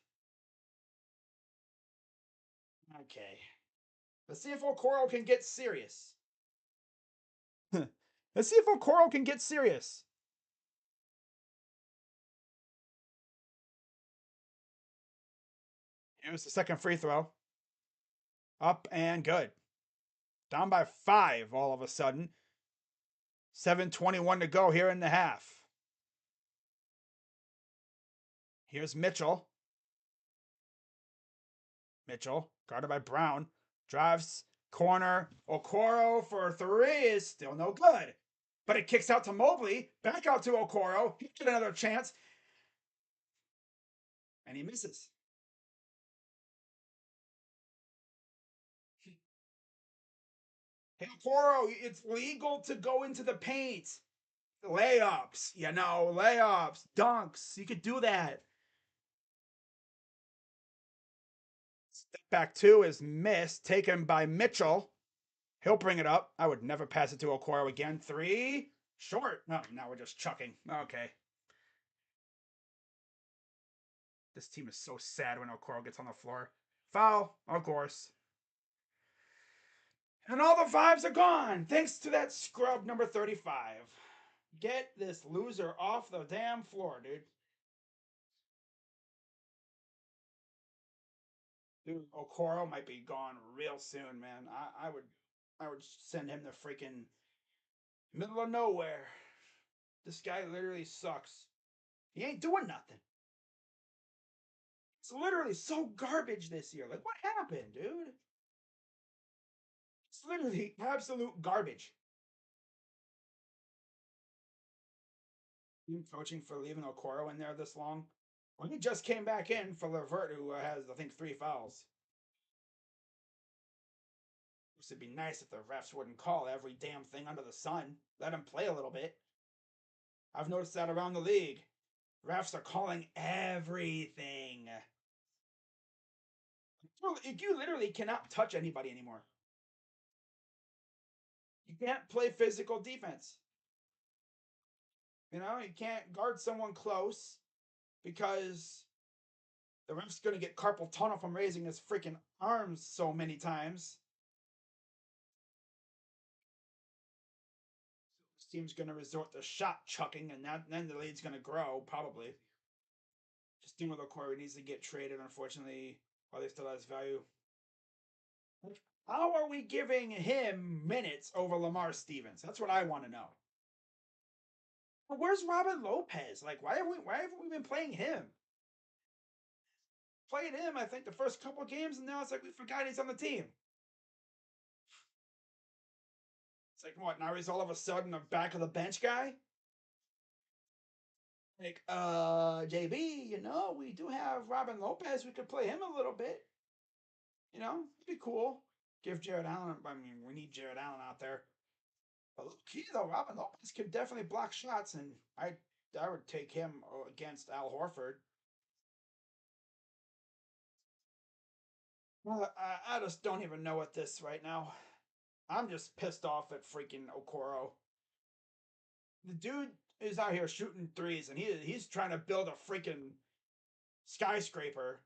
Okay. Let's see if Okoro can get serious. Let's see if Okoro can get serious. Here's the second free throw. Up and good. Down by 5 all of a sudden. 7:21 to go here in the half. Here's Mitchell. Mitchell, guarded by Brown, drives corner. Okoro for three is still no good. But it kicks out to Mobley, back out to Okoro. He get another chance. And he misses. Hey, Okoro, it's legal to go into the paint. Layups, layups, dunks. You could do that. Step back two is missed, taken by Mitchell. He'll bring it up. I would never pass it to Okoro again. Three, short. No, now we're just chucking. Okay. This team is so sad when Okoro gets on the floor. Foul, of course. And all the vibes are gone, thanks to that scrub number 35. Get this loser off the damn floor, dude. Dude, Okoro might be gone real soon, man. I would send him to freaking middle of nowhere. This guy literally sucks. He ain't doing nothing. It's literally so garbage this year. Like, what happened, dude? It's literally absolute garbage. Coaching for leaving Okoro in there this long. Well, he just came back in for Levert, who has, I think, 3 fouls. It'd be nice if the refs wouldn't call every damn thing under the sun. Let him play a little bit. I've noticed that around the league. Refs are calling everything. You literally cannot touch anybody anymore. You can't play physical defense. You can't guard someone close because the ref's going to get carpal tunnel from raising his freaking arms so many times. This team's going to resort to shot chucking, and then the lead's going to grow, probably. Just dealing with Okoro needs to get traded, unfortunately, while he still has value. How are we giving him minutes over Lamar Stevens? That's what I want to know. But where's Robin Lopez? Like, why haven't we been playing him? Played him, I think, the first couple games, and now it's like we forgot he's on the team. It's like, what, now he's all of a sudden a back of the bench guy? Like, JB, we do have Robin Lopez. We could play him a little bit. It'd be cool. Give Jared Allen, we need Jared Allen out there. But look, key though, Robin Lopez could definitely block shots, and I would take him against Al Horford. Well, I just don't even know what this right now. I'm just pissed off at freaking Okoro. The dude is out here shooting threes, and he's trying to build a freaking skyscraper.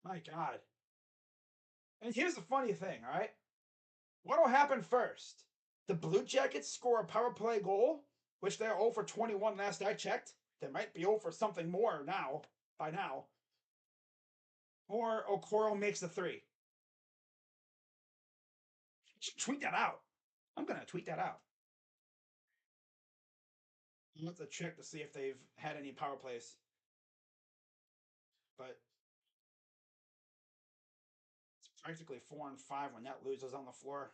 My God. And here's the funny thing, all right? What'll happen first? The Blue Jackets score a power play goal, which they're 0 for 21 last I checked. They might be 0 for something more by now. Or Okoro makes a three. You should tweet that out. I'm going to tweet that out. I'll have to check to see if they've had any power plays. But it's practically 4 and 5 when that loses on the floor.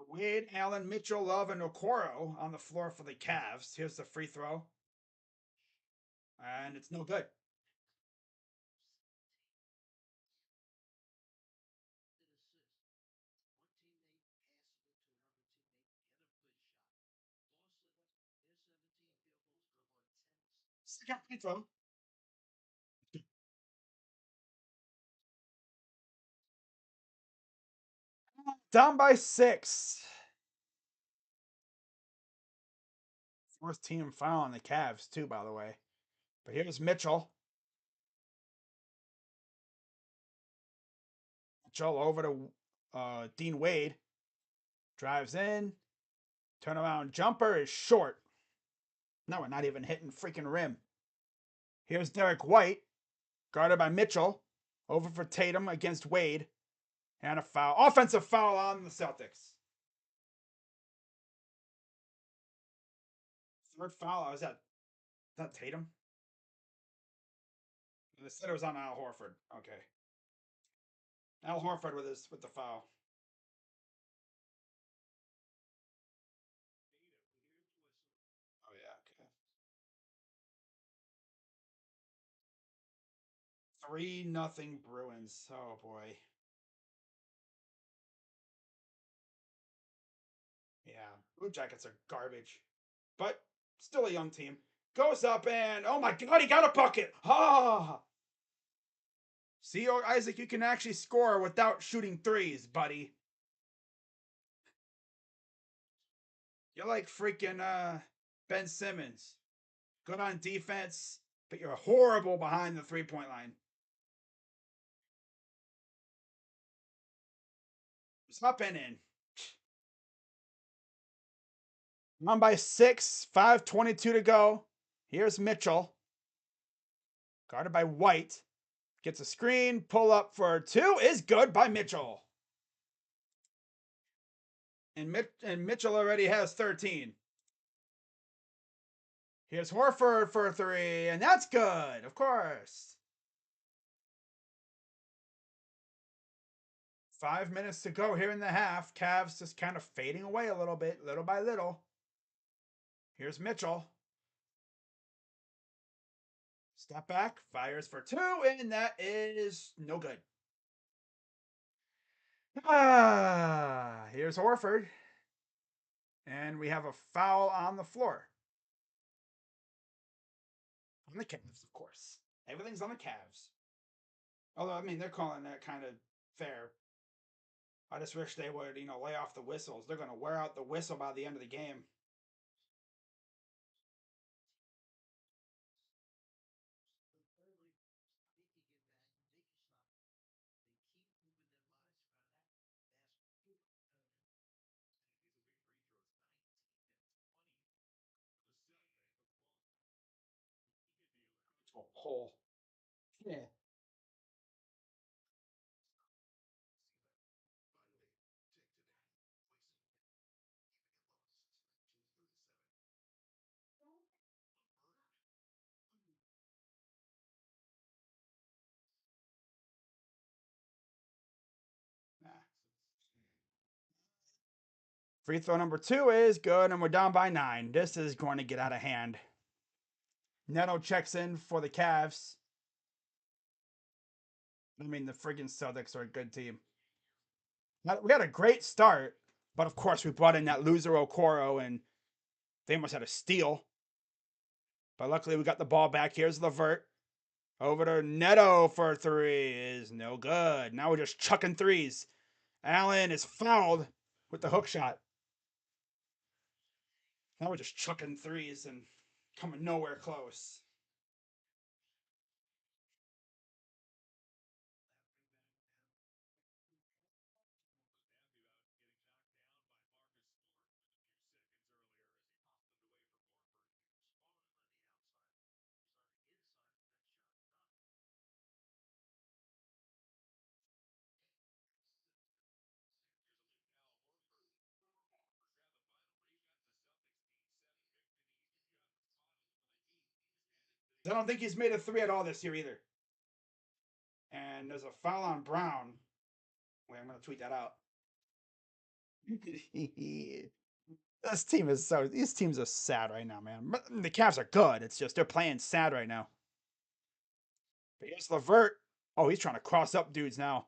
Wade, Allen, Mitchell, Love, and Okoro on the floor for the Cavs. Here's the free throw. And it's no good. Second free throw. Down by 6. Fourth team foul on the Cavs, too, by the way. But here's Mitchell. Mitchell over to Dean Wade. Drives in. Turnaround jumper is short. No, we're not even hitting freaking rim. Here's Derek White, guarded by Mitchell. Over for Tatum against Wade. And a foul. Offensive foul on the Celtics. Third foul. Was that Tatum? They said it was on Al Horford. Okay. Al Horford with the foul. Oh yeah, okay. 3-0 Bruins. Oh boy. Yeah. Blue Jackets are garbage. But still a young team. Goes up and oh my god, he got a bucket. Ah. See, Isaac, you can actually score without shooting threes, buddy. You're like freaking Ben Simmons. Good on defense, but you're horrible behind the 3-point line. It's up and in. On by 6, 5:22 to go. Here's Mitchell. Guarded by White. Gets a screen. Pull up for 2 is good by Mitchell. And Mitchell already has 13. Here's Horford for 3, and that's good, of course. 5 minutes to go here in the half. Cavs just kind of fading away a little bit, little by little. Here's Mitchell. Step back, fires for 2, and that is no good. Here's Horford. And we have a foul on the floor. On the Cavs, of course. Everything's on the Cavs. Although, I mean, they're calling that kind of fair. I just wish they would, lay off the whistles. They're going to wear out the whistle by the end of the game. Hole. Yeah. Nah. Free throw number 2 is good, and we're down by 9. This is going to get out of hand. Neto checks in for the Cavs. I mean, the friggin' Celtics are a good team. We had a great start, but of course we brought in that loser Okoro, and they almost had a steal. But luckily we got the ball back. Here's Levert. Over to Neto for 3 is no good. Now we're just chucking threes. Allen is fouled with the hook shot. Now we're just chucking threes and coming nowhere close. I don't think he's made a 3 at all this year either. And there's a foul on Brown. Wait, I'm going to tweet that out. These teams are sad right now, man. The Cavs are good. It's just they're playing sad right now. But here's Levert. Oh, he's trying to cross up dudes now.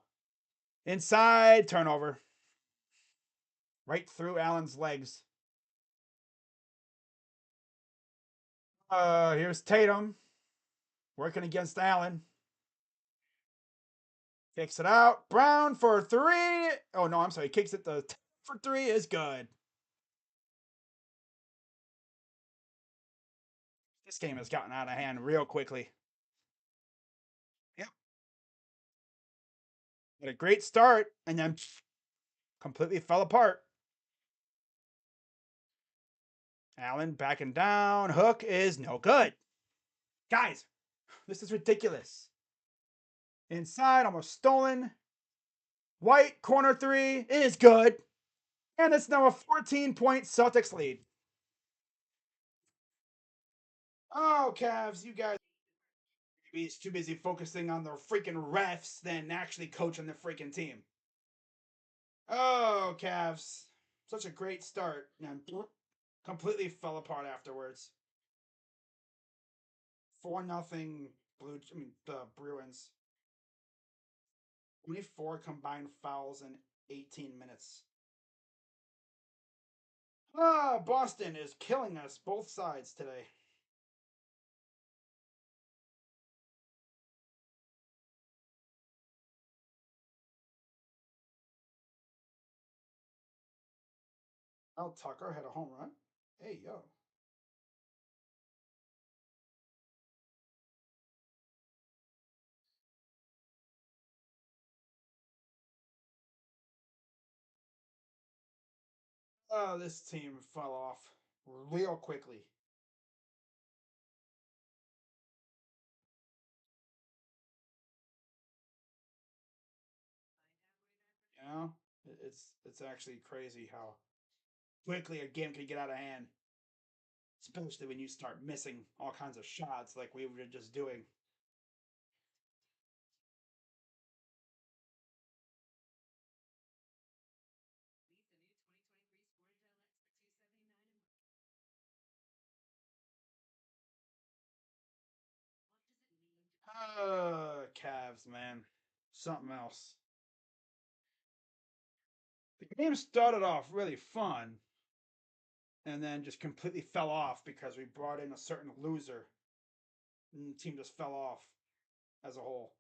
Inside, turnover. Right through Allen's legs. Here's Tatum. Working against Allen. Kicks it out. Brown for 3. Oh, no, I'm sorry. He kicks it for 3 is good. This game has gotten out of hand real quickly. Yep. Had a great start and then completely fell apart. Allen backing down. Hook is no good. Guys, this is ridiculous. Inside, almost stolen. White corner three is good. And it's now a 14-point Celtics lead. Oh, Cavs, you guys be too busy focusing on the freaking refs than actually coaching the freaking team. Oh, Cavs. Such a great start. And completely fell apart afterwards. 4-0 the Bruins. 24 combined fouls in 18 minutes. Boston is killing us both sides today. Oh, Tucker had a home run. Hey, yo. Oh, this team fell off real quickly. You know, it's actually crazy how quickly a game can get out of hand, especially when you start missing all kinds of shots like we were just doing. Cavs, man, something else. The game started off really fun, and then just completely fell off because we brought in a certain loser, and the team just fell off as a whole.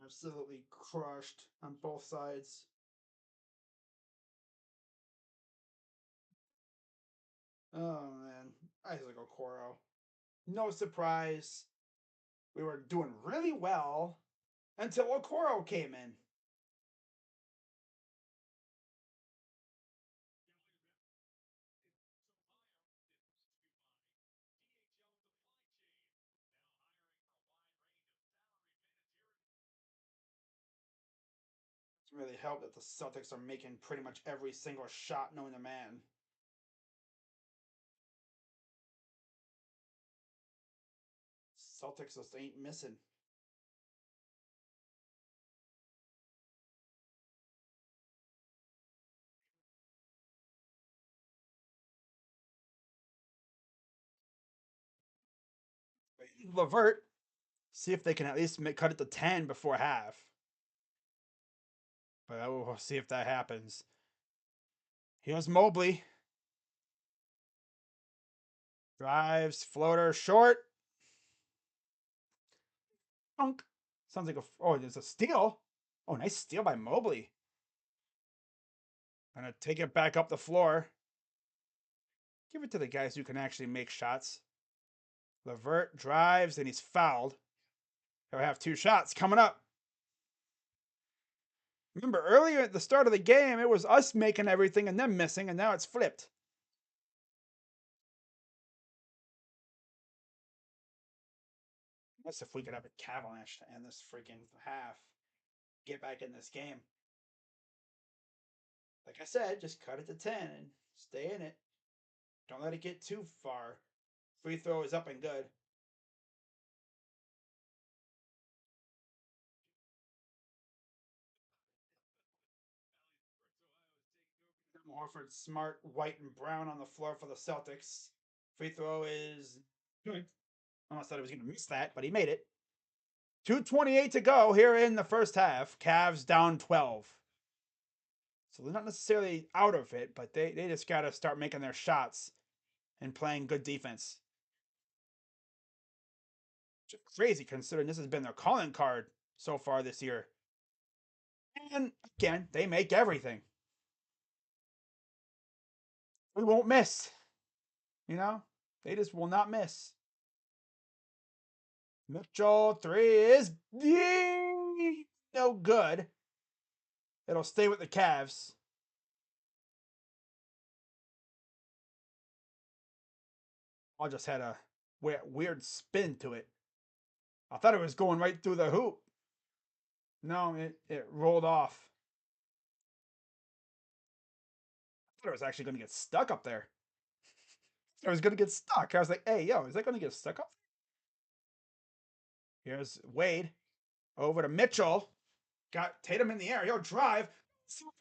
Absolutely crushed on both sides. Oh man, Isaac Okoro. No surprise. We were doing really well until Okoro came in. It's really helped that the Celtics are making pretty much every single shot known to man. Celtics just ain't missing. Levert, see if they can at least cut it to 10 before half. But we'll see if that happens. Here's Mobley. Drives, floater, short. Dunk. Sounds like there's a steal. Oh, nice steal by Mobley. Gonna take it back up the floor. Give it to the guys who can actually make shots. Levert drives and he's fouled. He'll have 2 shots coming up. Remember, earlier at the start of the game, it was us making everything and them missing, and now it's flipped. Guess if we could have a Cavaliers to end this freaking half, get back in this game. Like I said, just cut it to 10 and stay in it. Don't let it get too far. Free throw is up and good. Horford, Smart, White, and Brown on the floor for the Celtics. Free throw is good. I almost thought he was going to miss that, but he made it. 2:28 to go here in the first half. Cavs down 12. So they're not necessarily out of it, but they just got to start making their shots and playing good defense. Which is crazy considering this has been their calling card so far this year. And again, they make everything. We won't miss. You know, they just will not miss. Mitchell, 3 is no good. It'll stay with the Cavs. I just had a weird spin to it. I thought it was going right through the hoop. No, it rolled off. I thought it was actually going to get stuck up there. It was going to get stuck. I was like, hey, yo, is that going to get stuck up? Here's Wade over to Mitchell. Got Tatum in the air. He'll drive.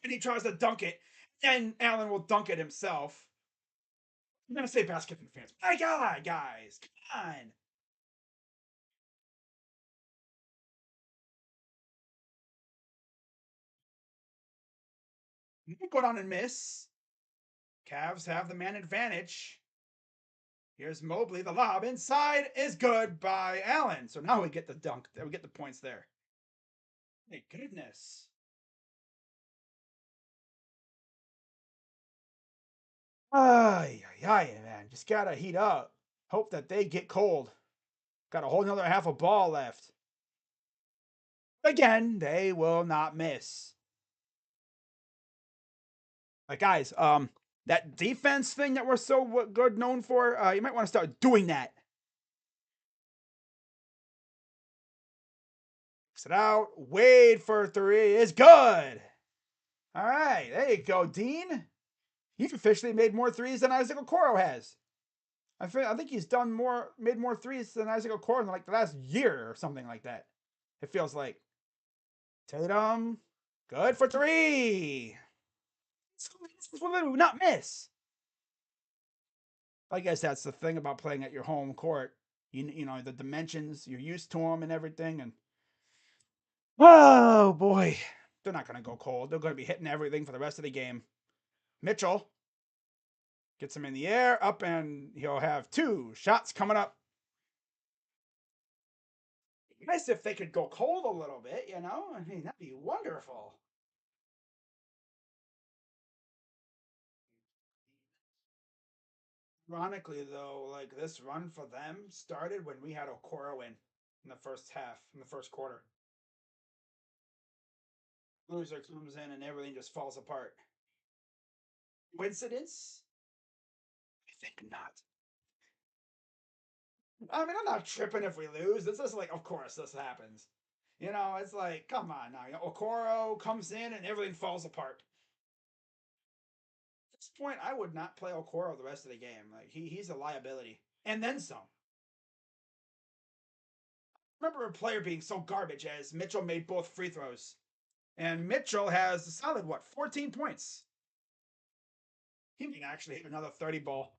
And he tries to dunk it. And Allen will dunk it himself. I'm going to say basketball fans. My God, guys. Come on. Go down and miss. Cavs have the man advantage. Here's Mobley. The lob inside is good by Allen. So now we get the dunk. We get the points there. Thank goodness. Ay, man. Just got to heat up. Hope that they get cold. Got a whole nother half a ball left. Again, they will not miss. Like, guys, that defense thing that we're so good known for, you might want to start doing that. It out. Wade for three is good. All right, there you go, Dean. You've officially made more threes than Isaac Okoro has. I think he's made more threes than Isaac Okoro in like the last year or something like that. It feels like. Tatum, good for three. This will not miss. I guess that's the thing about playing at your home court. You know the dimensions. You're used to them and everything. And oh boy, they're not going to go cold. They're going to be hitting everything for the rest of the game. Mitchell gets him in the air, up, and he'll have two shots coming up. Nice if they could go cold a little bit, you know? I mean, that'd be wonderful. Ironically, though, like this run for them started when we had Okoro in the first half, in the first quarter. Loser comes in and everything just falls apart. Coincidence? I think not. I mean, I'm not tripping if we lose. It's just like, of course, this happens. You know, it's like, come on now. You know, Okoro comes in and everything falls apart. At this point, I would not play Okoro the rest of the game. Like he's a liability, and then some. Remember a player being so garbage as Mitchell made both free throws, and Mitchell has a solid 14 points. He can actually hit another 30 ball.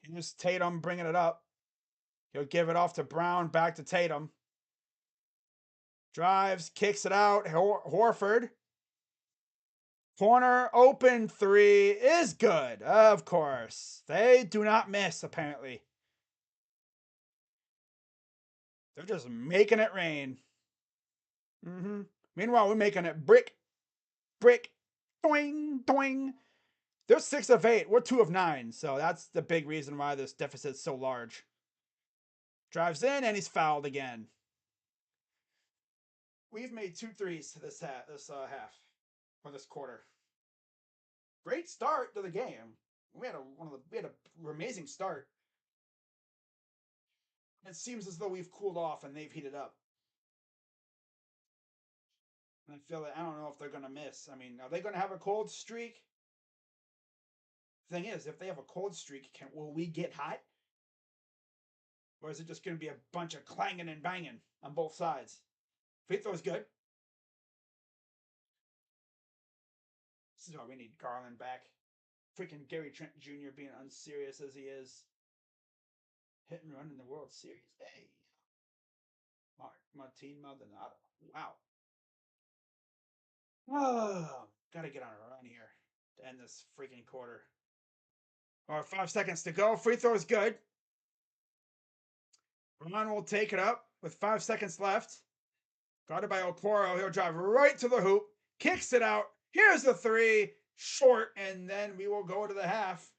Here's Tatum bringing it up. He'll give it off to Brown, back to Tatum. Drives, kicks it out. Horford. Corner open three is good. Of course. They do not miss, apparently. They're just making it rain. Meanwhile, we're making it brick, doing, doing. They're 6 of 8. We're 2 of 9. So that's the big reason why this deficit's so large. Drives in and he's fouled again. We've made 2 threes to this half or this quarter. Great start to the game. We had a amazing start. It seems as though we've cooled off and they've heated up. And I feel that I don't know if they're going to miss. I mean, are they going to have a cold streak? Thing is, if they have a cold streak, will we get hot? Or is it just going to be a bunch of clanging and banging on both sides? Free throw's good. This is why we need Garland back. Freaking Gary Trent Jr. being unserious as he is. Hit and run in the World Series. Hey. Martin Maldonado. Wow. Oh, gotta get on a run here to end this freaking quarter. Or 5 seconds to go. Free throw is good. Ron will take it up with 5 seconds left. Guarded by Okoro. He'll drive right to the hoop. Kicks it out. Here's the three. Short. And then we will go to the half.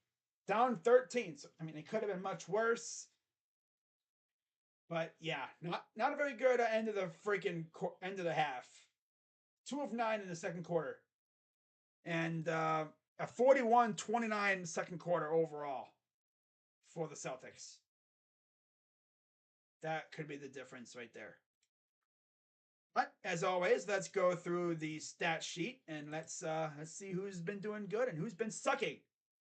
Down 13. So, I mean, it could have been much worse. But yeah, not a very good end of the freaking end of the half. 2 of 9 in the second quarter. And a 41-29 second quarter overall. for the Celtics. That could be the difference right there. But as always, let's go through the stat sheet and let's see who's been doing good and who's been sucking.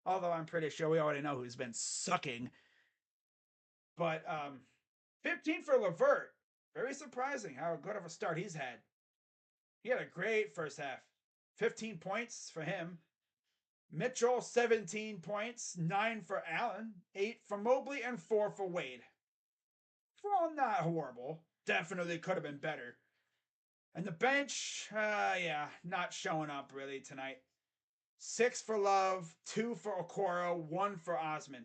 Although I'm pretty sure we already know who's been sucking. But 15 for LeVert. Very surprising how good of a start he's had. He had a great first half. 15 points for him. Mitchell, 17 points, 9 for Allen, 8 for Mobley, and 4 for Wade. Well, not horrible. Definitely could have been better. And the bench, yeah, not showing up really tonight. 6 for Love, 2 for Okoro, 1 for Osman.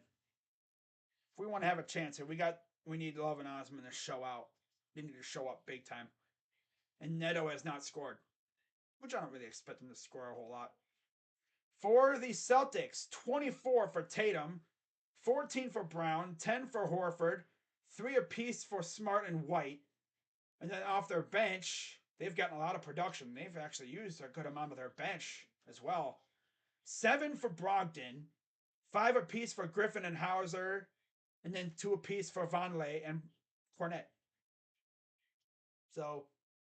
If we want to have a chance here, we need Love and Osman to show out. They need to show up big time. And Neto has not scored, which I don't really expect him to score a whole lot. For the Celtics, 24 for Tatum, 14 for Brown, 10 for Horford, 3 apiece for Smart and White. And then off their bench, they've gotten a lot of production. They've actually used a good amount of their bench as well. 7 for Brogdon, 5 apiece for Griffin and Hauser, and then 2 apiece for Vonleh and Cornette. So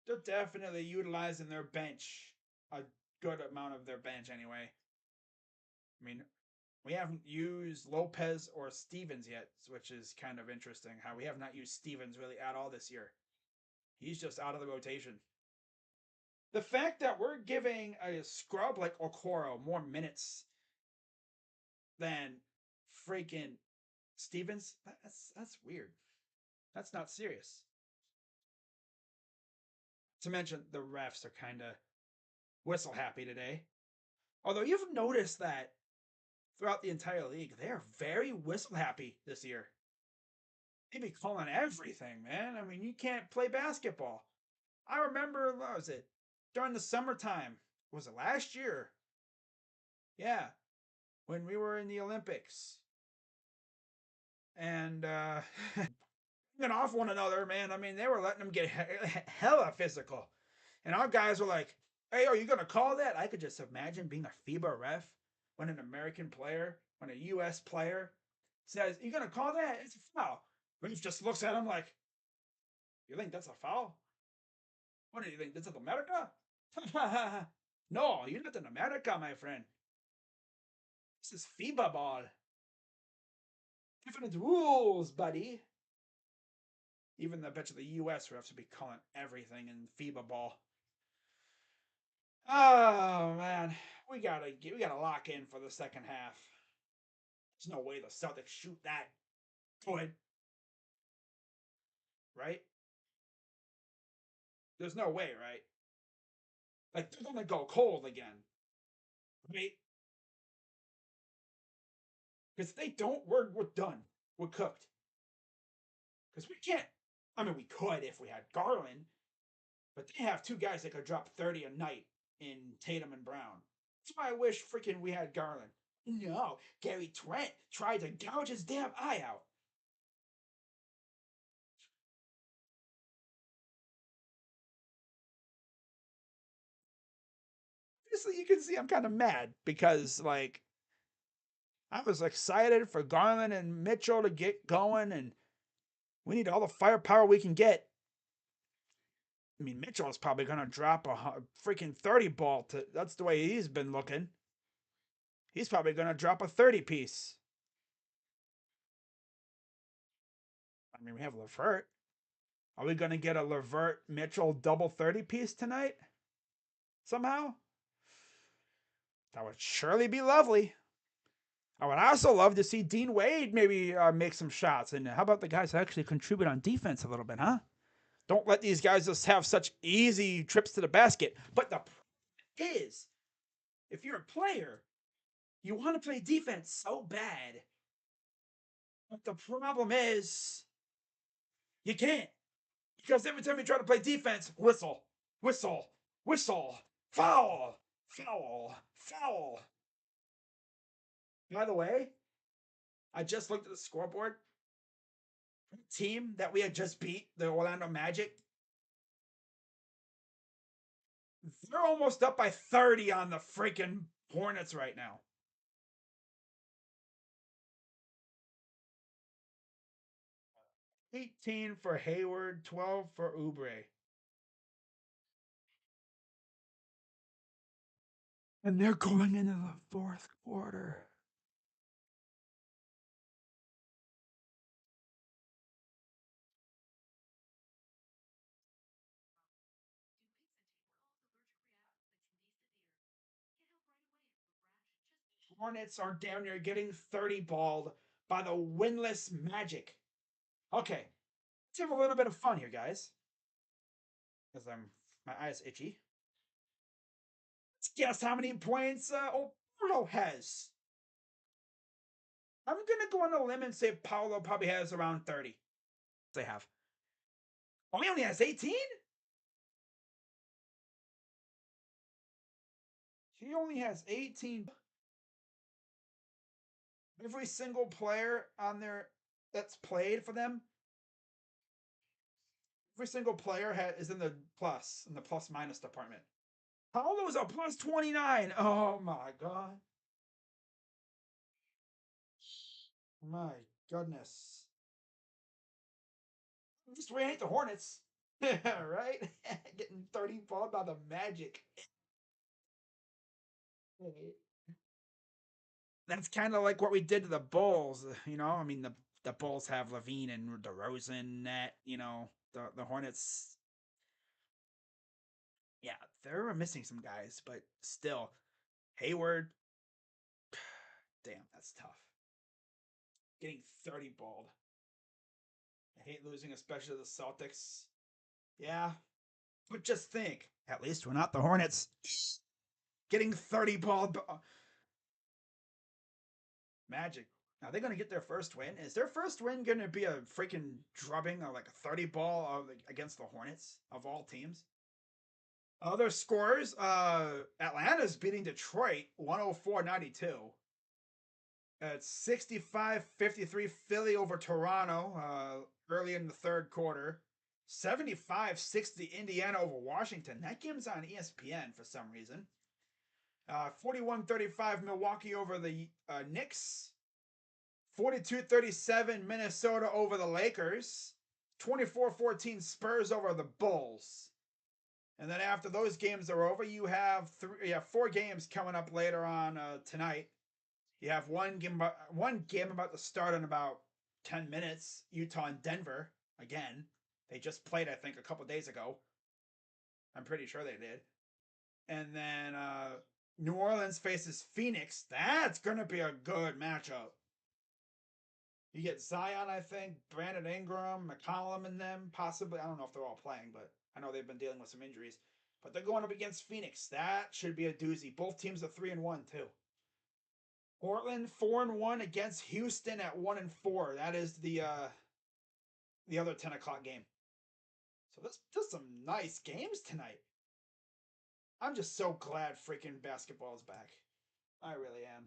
they're definitely utilizing their bench, a good amount of their bench anyway. I mean, we haven't used Lopez or Stevens yet, which is kind of interesting how we have not used Stevens really at all this year. He's just out of the rotation. The fact that we're giving a scrub like Okoro more minutes than freaking Stevens, that's weird. That's not serious. To mention, the refs are kind of whistle happy today. Although you've noticed that throughout the entire league, they are very whistle happy this year. They be calling everything, man. I mean, you can't play basketball. I remember, what was it? During the summertime. Was it last year? Yeah. When we were in the Olympics. And hanging off one another, man. I mean, they were letting them get hella physical. And our guys were like, hey, are you going to call that? I could just imagine being a FIBA ref when an American player, when a U.S. player says, you going to call that? It's a foul. Ref just looks at him like, you think that's a foul? What do you think? This is America? No, you're not in America, my friend. This is FIBA ball. Different rules, buddy. Even I bet you the U.S. refs would be calling everything in FIBA ball. Oh man, we gotta lock in for the second half. There's no way the Celtics shoot that good, right? There's no way, right? Like they're gonna go cold again, right? Because if they don't, we're done. We're cooked. Because we can't. I mean, we could if we had Garland, but they have 2 guys that could drop 30 a night in Tatum and Brown. That's why I wish freaking we had Garland. No, Gary Trent tried to gouge his damn eye out. Obviously, you can see I'm kind of mad because, like, I was excited for Garland and Mitchell to get going, and we need all the firepower we can get. I mean, Mitchell is probably going to drop a freaking 30 ball. That's the way he's been looking. He's probably going to drop a 30 piece. I mean, we have LeVert. Are we going to get a LeVert Mitchell double 30 piece tonight? Somehow? That would surely be lovely. I would also love to see Dean Wade maybe make some shots. And how about the guys who actually contribute on defense a little bit, huh? Don't let these guys just have such easy trips to the basket. But the problem is, if you're a player, you want to play defense so bad. But the problem is, you can't. Because every time you try to play defense, whistle, whistle, whistle, foul, foul, foul. By the way, I just looked at the scoreboard. The team that we had just beat, the Orlando Magic, they're almost up by 30 on the freaking Hornets right now. 18 for Hayward, 12 for Oubre. And they're going into the fourth quarter. Hornets are down there getting 30 balled by the winless Magic. Okay, let's have a little bit of fun here, guys. Because my eyes itchy. Let's guess how many points Oporto has. I'm gonna go on a limb and say Paolo probably has around 30. They have. Oh, he only has 18? He only has 18. Every single player on there that's played for them, every single player is in the plus minus department. Paolo's a plus 29. Oh my god. My goodness. Just we hate the Hornets. Right? Getting 30 balled by the Magic. That's kind of like what we did to the Bulls, you know? I mean, the Bulls have Levine and DeRozan net, you know. The Hornets, yeah, they're missing some guys, but still, Hayward, damn, that's tough. Getting 30 balled. I hate losing, especially the Celtics. Yeah, but just think, at least we're not the Hornets. Getting 30 balled. Magic. Are they going to get their first win? Is their first win going to be a freaking drubbing of like a 30 ball against the Hornets of all teams? Other scores, Atlanta's beating Detroit 104-92. It's 65-53 Philly over Toronto early in the third quarter. 75-60 Indiana over Washington. That game's on ESPN for some reason. 41-35 Milwaukee over the Knicks. 42-37 Minnesota over the Lakers. 24-14 Spurs over the Bulls. And then after those games are over, you have four games coming up later on tonight. You have one game about to start in about 10 minutes. Utah and Denver again. They just played, I think, a couple days ago. I'm pretty sure they did. And then New Orleans faces Phoenix. That's gonna be a good matchup. You get Zion, I think, Brandon Ingram, McCollum, and them possibly. I don't know if they're all playing, but I know they've been dealing with some injuries. But they're going up against Phoenix. That should be a doozy. Both teams are 3-1 too. Portland 4-1 against Houston at 1-4. That is the other 10 o'clock game. So there's some nice games tonight. I'm just so glad freaking basketball is back. I really am.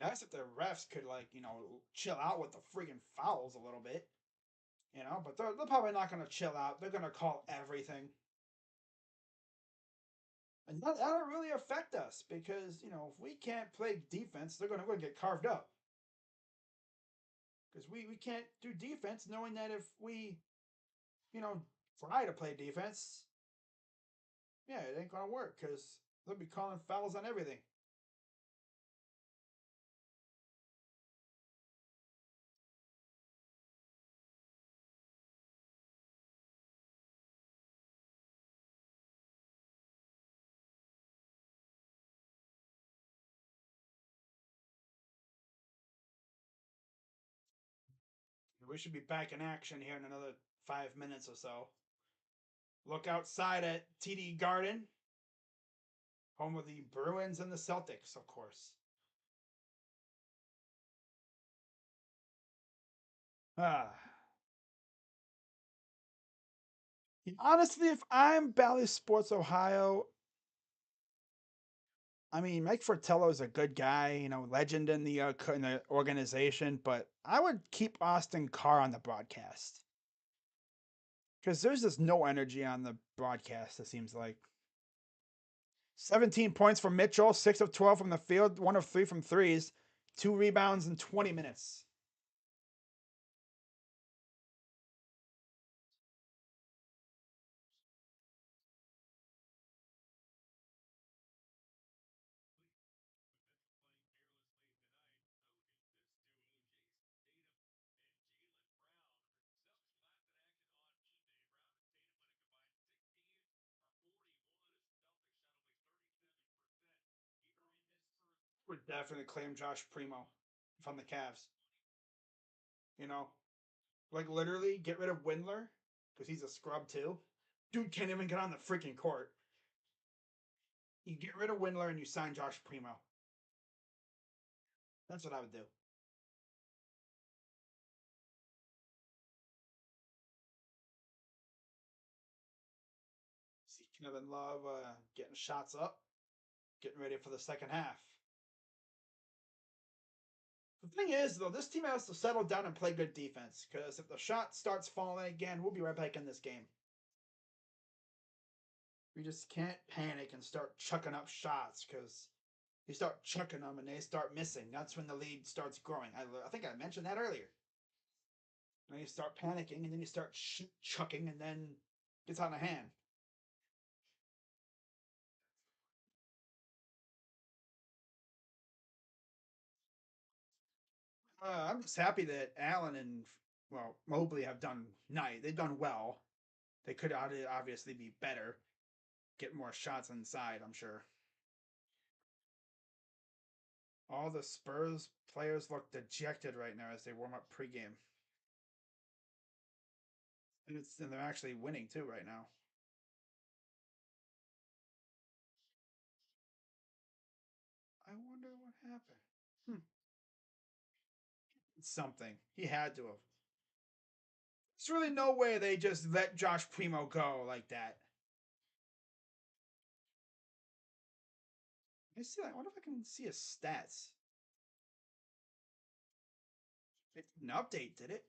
Nice if the refs could chill out with the freaking fouls a little bit. But they're probably not going to chill out. They're going to call everything. And that'll really affect us because, if we can't play defense, they're going to get carved up. Because we can't do defense knowing that if we, try to play defense, yeah, it ain't going to work because they'll be calling fouls on everything. We should be back in action here in another 5 minutes or so. Look outside at TD Garden, home of the Bruins and the Celtics, of course. Ah. Honestly, if I'm Bally Sports Ohio, I mean, Mike Fratello is a good guy, legend in the organization, but I would keep Austin Carr on the broadcast. Because there's just no energy on the broadcast, it seems like. 17 points from Mitchell, 6 of 12 from the field, 1 of 3 from threes, 2 rebounds in 20 minutes. Would definitely claim Josh Primo from the Cavs. You know, like literally get rid of Windler because he's a scrub too. Dude can't even get on the freaking court. You get rid of Windler and you sign Josh Primo. That's what I would do. See Kevin Love getting shots up, getting ready for the second half. The thing is, though, this team has to settle down and play good defense because if the shot starts falling again, we'll be right back in this game. We just can't panic and start chucking up shots because you start chucking them and they start missing. That's when the lead starts growing. I think I mentioned that earlier. And you start panicking and then you start chucking and then it gets out of hand. I'm just happy that Allen and Mobley have done night. They've done well. They could obviously be better, get more shots inside. I'm sure. All the Spurs players look dejected right now as they warm up pregame, and they're actually winning too right now. I wonder what happened. Hmm. Something he had to have. There's really no way they just let Josh Primo go like that. I see. I wonder if I can see his stats. It didn't update, did it?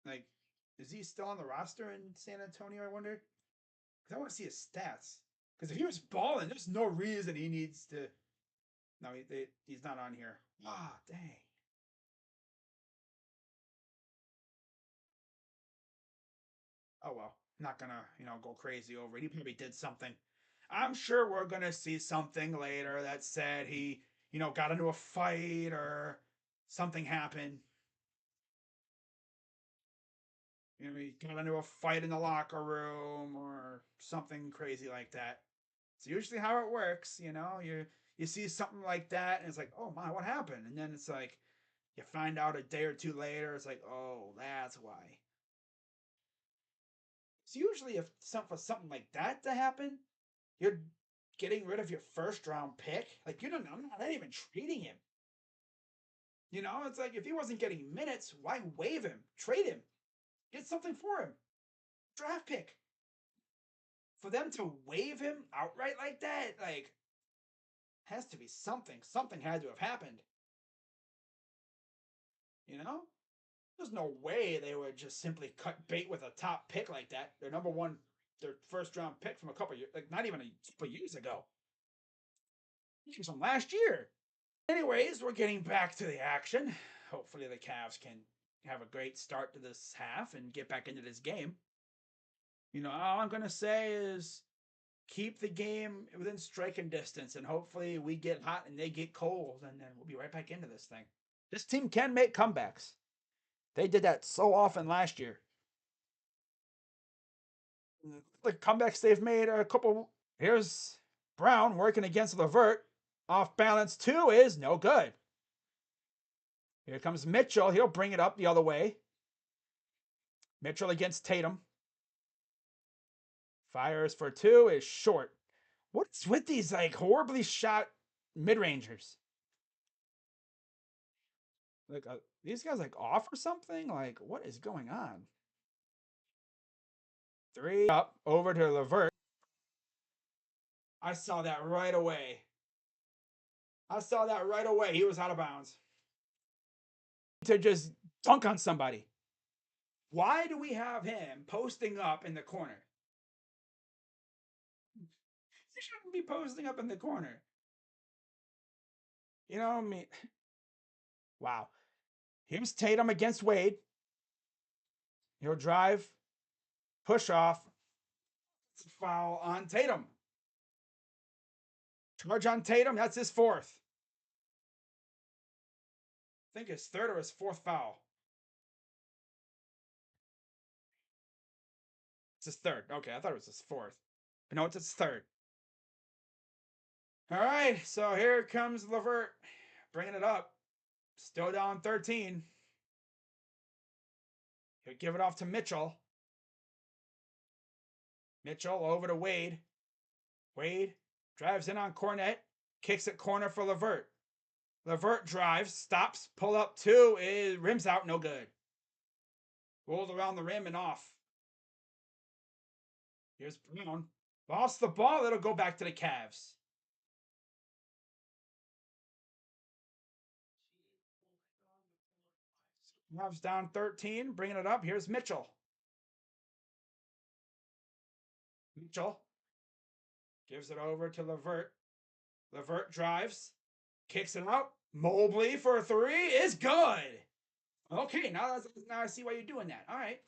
Like, is he still on the roster in San Antonio? I wonder. Because I want to see his stats. Because if he was balling, there's no reason he needs to. No, he's not on here. Ah, dang. Oh well, not gonna go crazy over it. He probably did something. I'm sure we're gonna see something later that said he got into a fight or something happened. He got into a fight in the locker room or something crazy like that. It's usually how it works. You see something like that and it's like, oh my, what happened? And then it's like you find out a day or two later. It's like, oh, that's why. It's usually if for something like that to happen, you're getting rid of your first round pick. Like you don't, I'm not even trading him. It's like if he wasn't getting minutes, why waive him? Trade him. Get something for him. Draft pick. For them to waive him outright like that, like has to be something. Something had to have happened. You know? There's no way they would just simply cut bait with a top pick like that. Their number one, their first round pick from a couple years, like not even a couple years ago. It was from last year. Anyways, we're getting back to the action. Hopefully, the Cavs can have a great start to this half and get back into this game. All I'm going to say is keep the game within striking distance, and hopefully, we get hot and they get cold, and then we'll be right back into this thing. This team can make comebacks. They did that so often last year. The comebacks they've made are a couple. Here's Brown working against Levert. Off balance two is no good. Here comes Mitchell. He'll bring it up the other way. Mitchell against Tatum. Fires for two is short. What's with these like horribly shot mid-rangers? Like these guys like off or something? Like what is going on? Three up over to Levert. I saw that right away. He was out of bounds. To just dunk on somebody. Why do we have him posting up in the corner? He shouldn't be posting up in the corner. You know, I mean, wow. Here's Tatum against Wade. He'll drive, push off. It's a foul on Tatum. Charge on Tatum. That's his fourth. I think his third or his fourth foul. It's his third. Okay, I thought it was his fourth. But no, it's his third. All right, so here comes LeVert bringing it up. Still down 13. He'll give it off to Mitchell. Mitchell over to Wade. Wade drives in on Cornet. Kicks it corner for LeVert. LeVert drives, stops, pull up two, is rims out, no good. Rolled around the rim and off. Here's Brown. Lost the ball, it'll go back to the Cavs. Cavs down 13, bringing it up. Here's Mitchell. Mitchell gives it over to LeVert. LeVert drives, kicks it out. Mobley for a three is good. Okay, now I see why you're doing that. All right.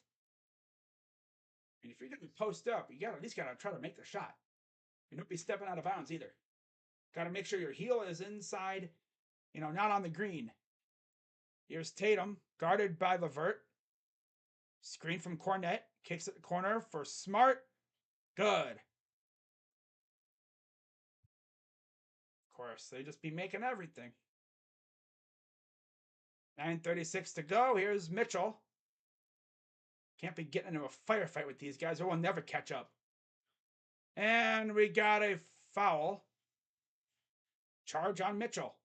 And if you're going to post up, you got at least got to try to make the shot. You don't be stepping out of bounds either. Got to make sure your heel is inside, not on the green. Here's Tatum, guarded by LeVert. Screen from Cornet, kicks it corner for Smart. Good. Of course, they just be making everything. 9:36 to go. Here's Mitchell. Can't be getting into a firefight with these guys, or we'll never catch up. And we got a foul. Charge on Mitchell.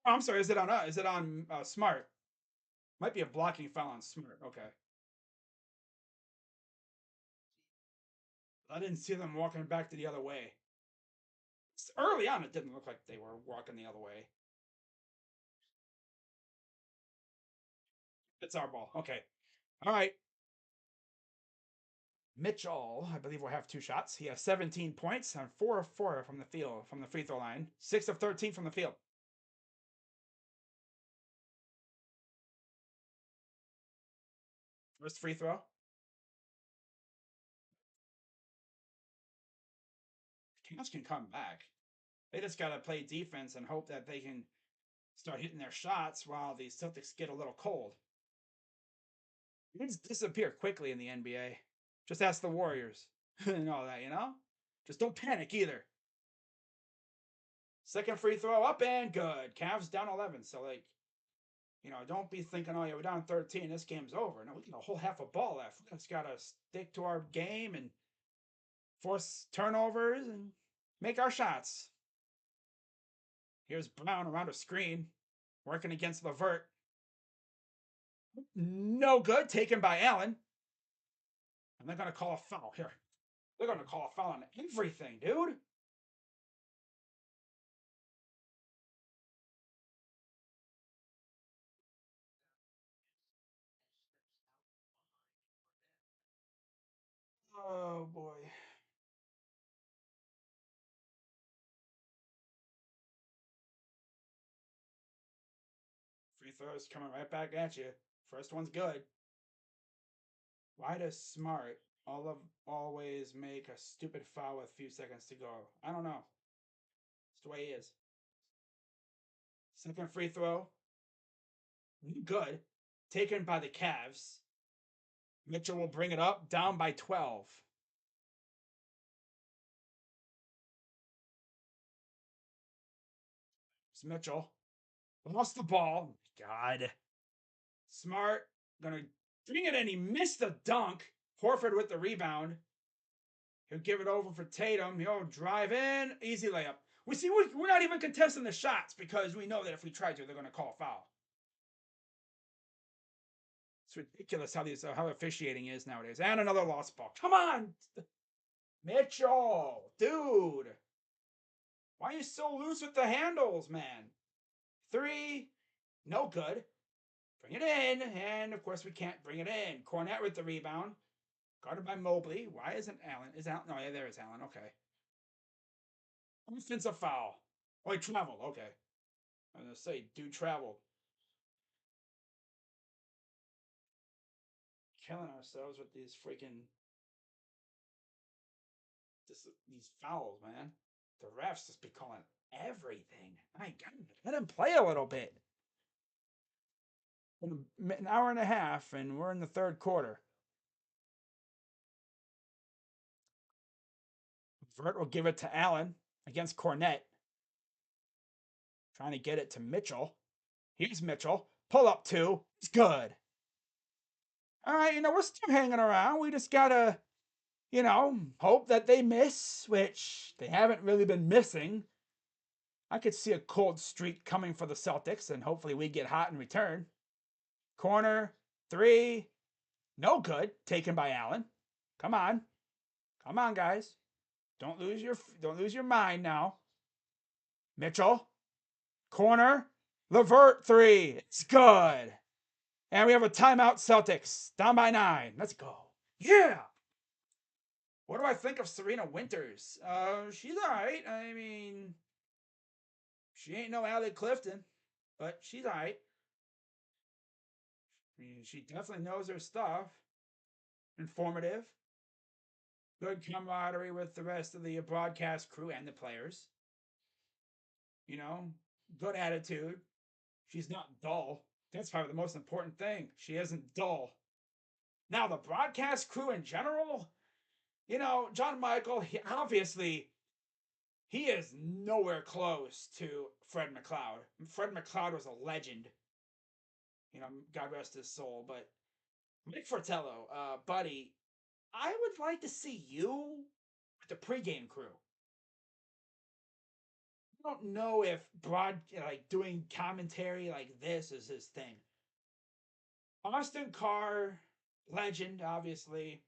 Oh, I'm sorry. Is it on Smart? Might be a blocking foul on Smart. Okay. I didn't see them walking back to the other way. Early on, it didn't look like they were walking the other way. It's our ball. Okay. All right. Mitchell, I believe, will have two shots. He has 17 points and 4 of 4 from the field, from the free throw line. 6 of 13 from the field. First free throw. Cavs can come back. They just got to play defense and hope that they can start hitting their shots while the Celtics get a little cold. Things disappear quickly in the NBA. Just ask the Warriors and all that, Just don't panic either. Second free throw up and good. Cavs down 11. So, don't be thinking, oh, yeah, we're down 13. This game's over. No, we got a whole half a ball left. We just got to stick to our game and force turnovers and make our shots. Here's Brown around a screen, working against LeVert. No good, taken by Allen. And they're going to call a foul here. They're going to call a foul on everything, dude. Oh, boy. Free throws coming right back at you. First one's good. Why does Smart always make a stupid foul with a few seconds to go? I don't know. It's the way he is. Second free throw. Good. Taken by the Cavs. Mitchell will bring it up, down by 12. It's Mitchell. Lost the ball. God. Smart. Gonna bring it in. He missed the dunk. Horford with the rebound. He'll give it over for Tatum. He'll drive in. Easy layup. We're not even contesting the shots because we know that if we try to, they're going to call a foul. It's ridiculous how officiating is nowadays. And another lost ball. Come on, Mitchell, dude. Why are you so loose with the handles, man? 3, no good. Bring it in, and of course we can't bring it in. Cornette with the rebound. Guarded by Mobley. Why isn't Allen? Is Allen? No, yeah, there is Allen. Okay. Offensive foul. Oh, he traveled. Okay. I was going to say, dude traveled. Killing ourselves with these freaking these fouls, man. The refs just be calling everything. My God, let him play a little bit. An hour and a half, and we're in the third quarter. Vert will give it to Allen against Cornette. Trying to get it to Mitchell. Here's Mitchell. Pull up two. It's good. All right, we're still hanging around. We just gotta, hope that they miss, which they haven't really been missing. I could see a cold streak coming for the Celtics, and hopefully we get hot in return. Corner, three, no good. Taken by Allen. Come on. Come on, guys. Don't lose your mind now. Mitchell. Corner. Levert, three. It's good. And we have a timeout, Celtics. Down by 9. Let's go. Yeah. What do I think of Serena Winters? She's all right. I mean, she ain't no Allie Clifton, but she's all right. I mean, she definitely knows her stuff. Informative. Good camaraderie with the rest of the broadcast crew and the players. Good attitude. She's not dull. That's probably the most important thing. She isn't dull. Now, the broadcast crew in general, John Michael, he is nowhere close to Fred McLeod. Fred McLeod was a legend. God rest his soul. But Nick Fratello, buddy, I would like to see you with the pregame crew. I don't know if doing commentary like this is his thing. Austin Carr, legend, obviously.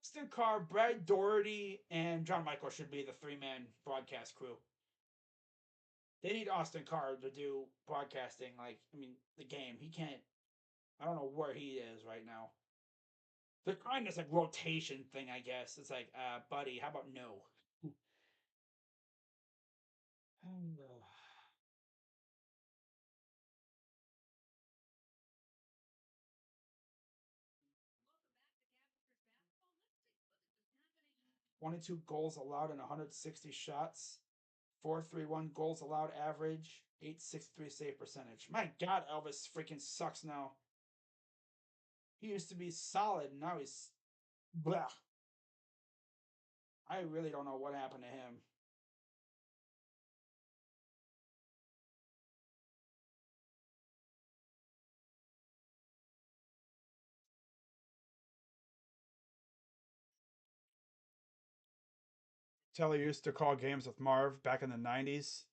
Austin Carr, Brad Doherty, and John Michael should be the 3-man broadcast crew. They need Austin Carr to do broadcasting, the game. He can't. I don't know where he is right now. They're trying this rotation thing, I guess. It's like, buddy, how about no? 22 goals allowed in 160 shots. 4.31 goals allowed average. 8.63 save percentage. My God, Elvis freaking sucks now. He used to be solid, and now he's blah. I really don't know what happened to him. Taylor used to call games with Marv back in the 90s.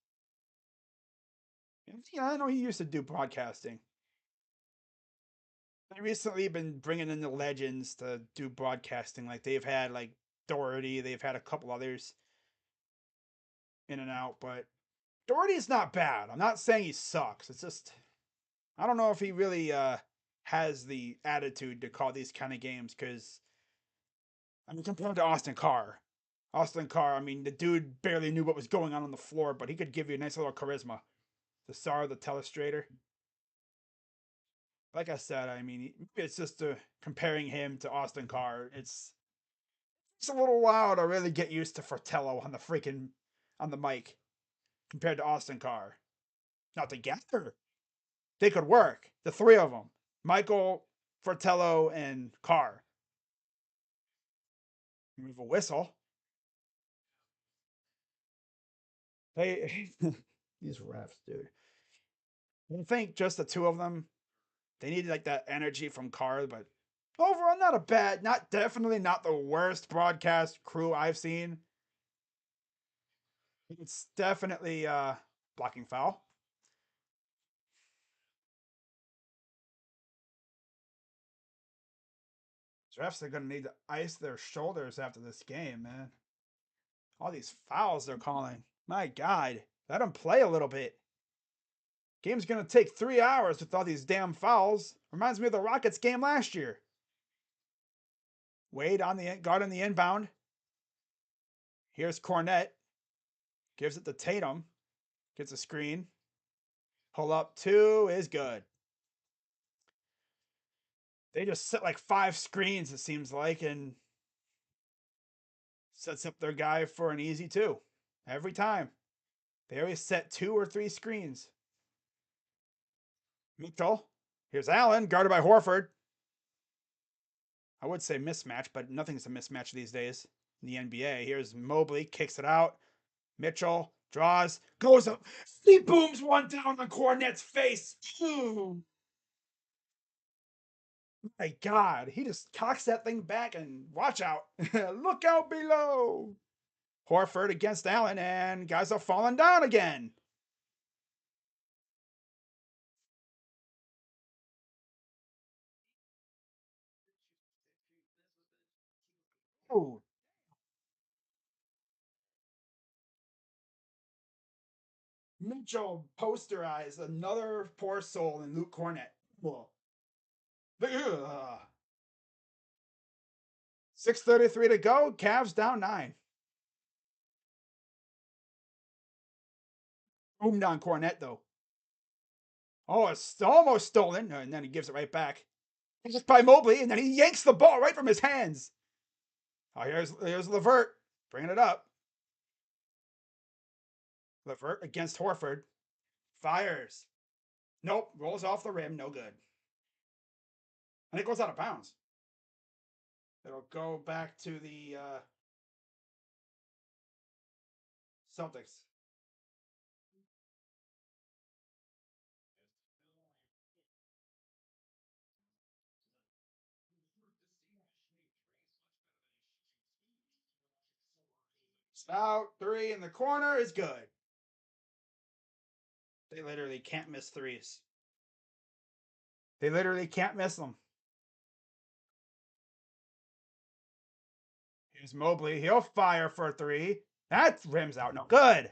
Yeah, I know he used to do broadcasting. They recently been bringing in the legends to do broadcasting. Like they've had Doherty, they've had a couple others in and out, but Doherty's not bad. I'm not saying he sucks. It's just I don't know if he really has the attitude to call these kind of games because compared to Austin Carr. Austin Carr, the dude barely knew what was going on the floor, but he could give you a nice little charisma. The star, the telestrator. Like I said, it's just comparing him to Austin Carr. It's a little while to really get used to Fratello on the mic compared to Austin Carr. Now together, they could work. The three of them, Michael, Fratello, and Carr. We have a whistle. They these refs, dude. I think just the two of them. They needed that energy from Carr, but overall, definitely not the worst broadcast crew I've seen. It's definitely blocking foul. These refs are going to need to ice their shoulders after this game, man. All these fouls they're calling. My God. Let them play a little bit. Game's going to take 3 hours with all these damn fouls. Reminds me of the Rockets game last year. Wade on the guard on the inbound. Here's Cornette. Gives it to Tatum. Gets a screen. Pull up 2 is good. They just set like 5 screens, it seems like, and sets up their guy for an easy 2. Every time. They always set 2 or 3 screens. Mitchell. Here's Allen, guarded by Horford. I would say mismatch, but nothing's a mismatch these days in the NBA. Here's Mobley, kicks it out. Mitchell draws, goes up. He booms one down on Cornette's face. Ooh. My God, he just cocks that thing back and watch out. Look out below. Horford against Allen, and guys are falling down again. Ooh. Mitchell posterized another poor soul in Luke Cornette. Ugh. 6:33 to go. Cavs down 9. Boomed on Cornette, though. Oh, it's almost stolen. And then he gives it right back. It's just by Mobley, and then he yanks the ball right from his hands. Oh, here's LeVert bringing it up. LeVert against Horford. Fires. Nope. Rolls off the rim. No good. And it goes out of bounds. It'll go back to the Celtics. Out 3 in the corner is good. They literally can't miss threes. They literally can't miss them. Here's Mobley. He'll fire for 3. That rims out. No good.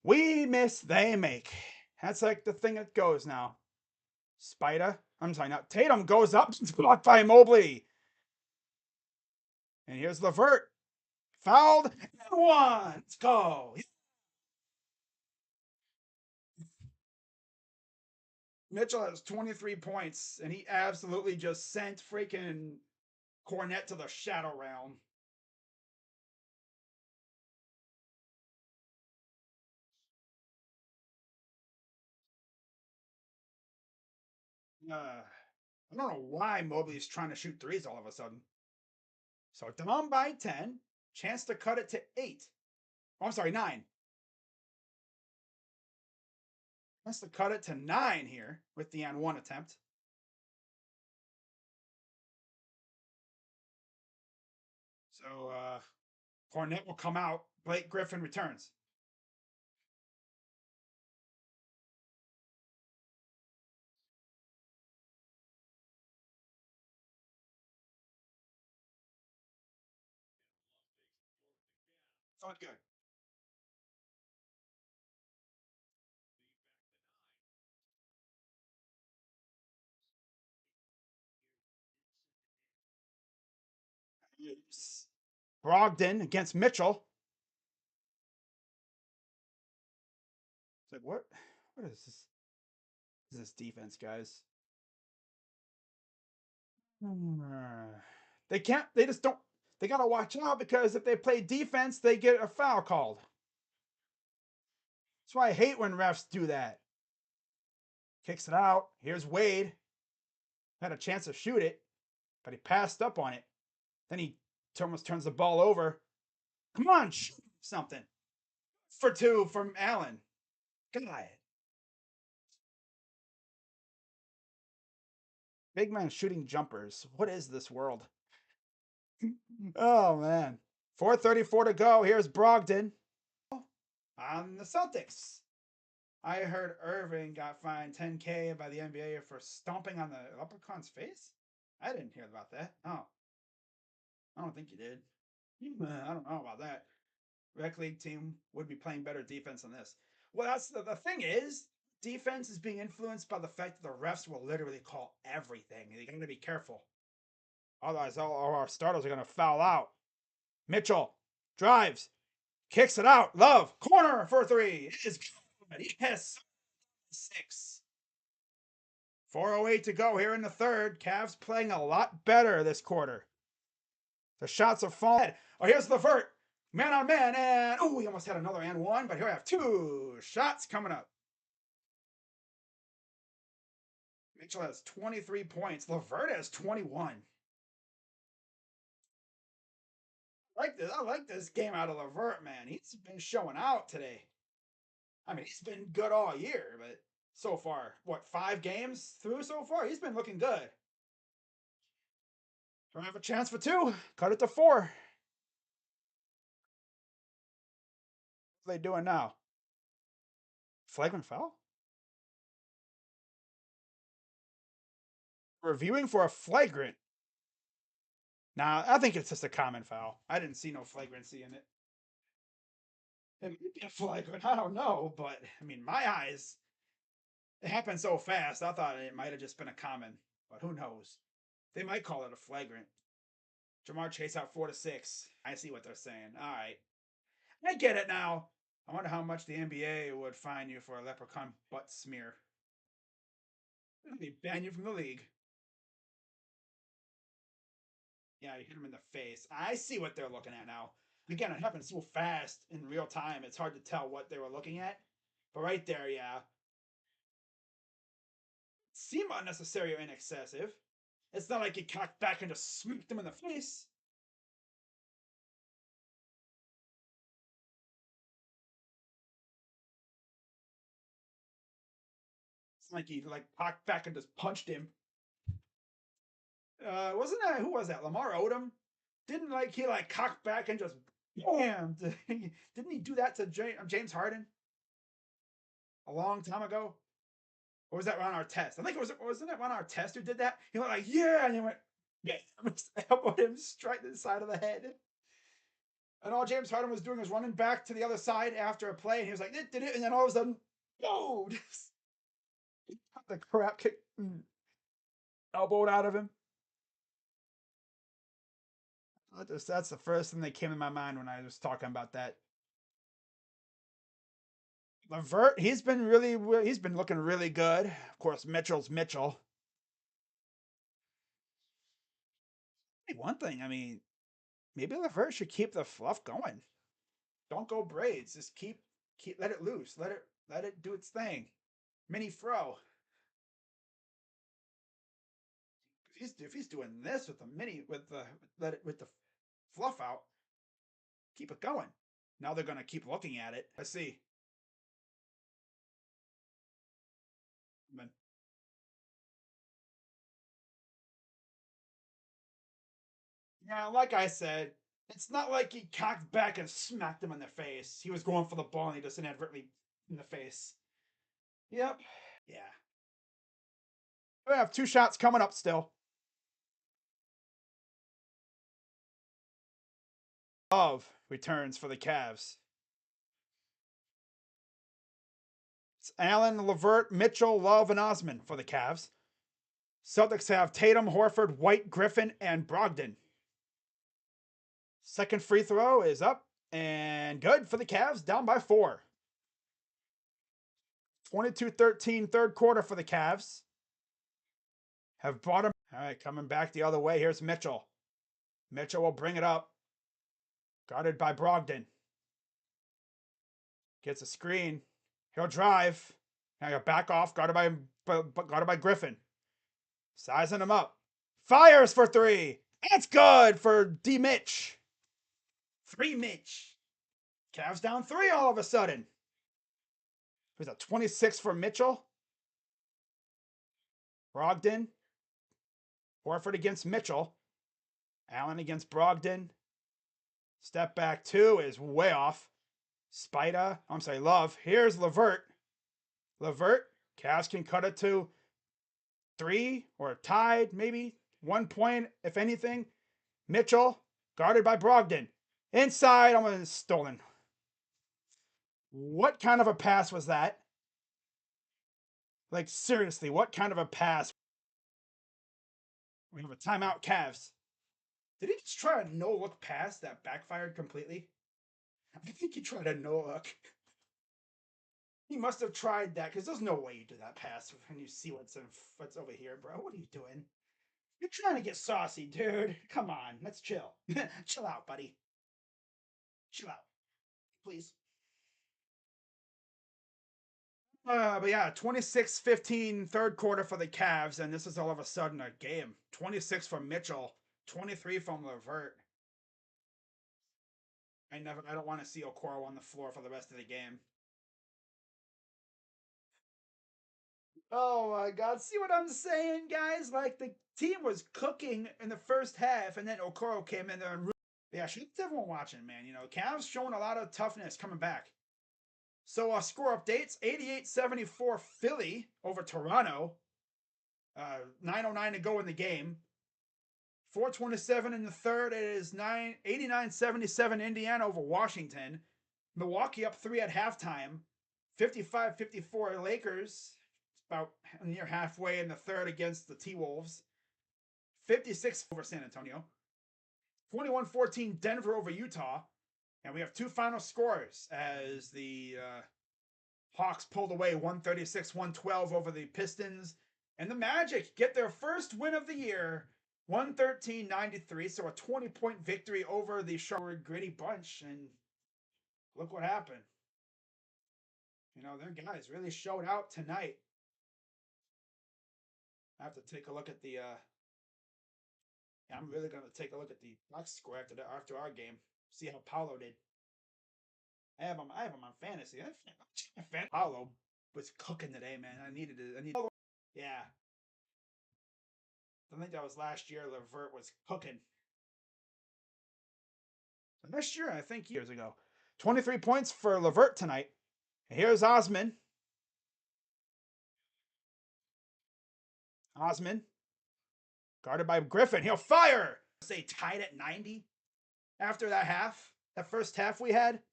We miss, they make. That's like the thing that goes now. Spida. I'm sorry, not Tatum goes up. Blocked by Mobley. And here's LeVert. Fouled. And 1. Let's go. Mitchell has 23 points, and he absolutely just sent freaking Cornette to the shadow realm. I don't know why Mobley's trying to shoot threes all of a sudden. So down by 10. Chance to cut it to 8. Oh, I'm sorry, 9. Chance to cut it to 9 here with the N1 attempt. So Cornette will come out. Blake Griffin returns. Sounds good. Brogdon against Mitchell. It's like, what is this? Is this defense, guys? They can't, they just don't, they got to watch out because if they play defense, they get a foul called. That's why I hate when refs do that. Kicks it out. Here's Wade. Had a chance to shoot it, but he passed up on it. Then he almost turns the ball over. Come on, shoot something. For 2 from Allen. God. Big man shooting jumpers. What is this world? Oh, man. 4:34 to go. Here's Brogdon on the Celtics. I heard Irving got fined $10K by the NBA for stomping on the leprechaun's face. I didn't hear about that. Oh, I don't think you did. I don't know about that. Rec league team would be playing better defense than this. Well, that's the thing is, defense is being influenced by the fact that the refs will literally call everything. You got to be careful. Otherwise, all our starters are going to foul out. Mitchell drives, kicks it out. Love, corner for three. It is good. Yes, 6. 4:08 to go here in the third. Cavs playing a lot better this quarter. The shots are falling. Oh, here's LeVert. Man on man. And, oh, he almost had another and one, but here we have 2 shots coming up. Mitchell has 23 points. LeVert has 21. I like this game out of LeVert, man. He's been showing out today. I mean, he's been good all year, but so far, what, 5 games through so far? He's been looking good. Don't have a chance for 2. Cut it to 4. What are they doing now? Flagrant foul? Reviewing for a flagrant. Nah, I think it's just a common foul. I didn't see no flagrancy in it. It might be a flagrant. I don't know, but I mean, my eyes. It happened so fast. I thought it might have just been a common, but who knows? They might call it a flagrant. Jamar Chase out 4-6. I see what they're saying. All right, I get it now. I wonder how much the NBA would fine you for a leprechaun butt smear. Maybe ban you from the league. Yeah, you hit him in the face. I see what they're looking at now. Again, it happens so fast in real time. It's hard to tell what they were looking at. But right there, yeah. Seem unnecessary or excessive. It's not like he cocked back and just smacked him in the face. It's like he cocked back and just punched him. Wasn't that, who was that? Lamar Odom? Didn't he cocked back and just bam? Didn't he do that to James Harden a long time ago? Or was that Ron Artest? I think wasn't it Ron Artest who did that? He went like, yeah, and he went, yeah, elbowed him straight to the side of the head. And all James Harden was doing was running back to the other side after a play, and he was like, did it, and then all of a sudden, no, the crap kick elbowed out of him. That's the first thing that came to my mind when I was talking about that. LeVert, he's been looking really good. Of course, Mitchell's Mitchell. Hey, one thing, I mean, maybe LeVert should keep the fluff going. Don't go braids. Just keep let it loose. Let it do its thing. Mini fro. If he's doing this with the with the fluff out, keep it going. Now they're gonna keep looking at it. Let's see. Yeah, like I said, it's not like he cocked back and smacked him in the face. He was going for the ball and he just inadvertently in the face. Yep. Yeah. We have 2 shots coming up still. Love returns for the Cavs. It's Allen, LeVert, Mitchell, Love, and Osman for the Cavs. Celtics have Tatum, Horford, White, Griffin, and Brogdon. Second free throw is up and good for the Cavs, down by 4. 22-13 third quarter for the Cavs. Have brought him. All right, coming back the other way. Here's Mitchell. Mitchell will bring it up. Guarded by Brogdon. Gets a screen. He'll drive. Now got back off. Guarded by Griffin. Sizing him up. Fires for 3. That's good for D. Mitch. 3 Mitch. Cavs down 3 all of a sudden. Who's that? 26 for Mitchell. Brogdon. Horford against Mitchell. Allen against Brogdon. Step back 2 is way off. Love. Here's LeVert. LeVert. Cavs can cut it to 3 or tied, maybe 1 point, if anything. Mitchell, guarded by Brogdon. Inside, almost stolen. What kind of a pass was that? Like, seriously, what kind of a pass? We have a timeout, Cavs. Did he just try a no-look pass that backfired completely? I think he tried a no-look. He must have tried that, because there's no way you do that pass when you see what's over here, bro. What are you doing? You're trying to get saucy, dude. Come on, let's chill. Chill out, buddy. Chill out, please. But yeah, 26-15 third quarter for the Cavs, and this is all of a sudden a game. 26 from Mitchell, 23 from LeVert. I don't want to see Okoro on the floor for the rest of the game. Oh my God! See what I'm saying, guys? Like, the team was cooking in the first half, and then Okoro came in there and yeah, should everyone watching, man. You know, Cavs showing a lot of toughness coming back. So score updates: 88-74 Philly over Toronto. 9:09 to go in the game. 4:27 in the third. It is 89-77 Indiana over Washington. Milwaukee up 3 at halftime. 55-54 Lakers. About near halfway in the third against the T-Wolves. 56 over San Antonio. 21-14 Denver over Utah. And we have two final scores as the Hawks pulled away 136-112 over the Pistons. And the Magic get their first win of the year, 113-93. So a 20-point victory over the Charlotte Gritty Bunch. And look what happened. You know, their guys really showed out tonight. I have to take a look at the yeah, I'm really gonna take a look at the box score after our game. See how Paolo did. I have him on fantasy. Paolo was cooking today, man. I needed. Yeah. I think that was last year. LeVert was cooking. Last year, I think years ago. 23 points for LeVert tonight. And here's Osman. Osman. Guarded by Griffin. He'll fire. Say tied at 90 after that half. That first half we had.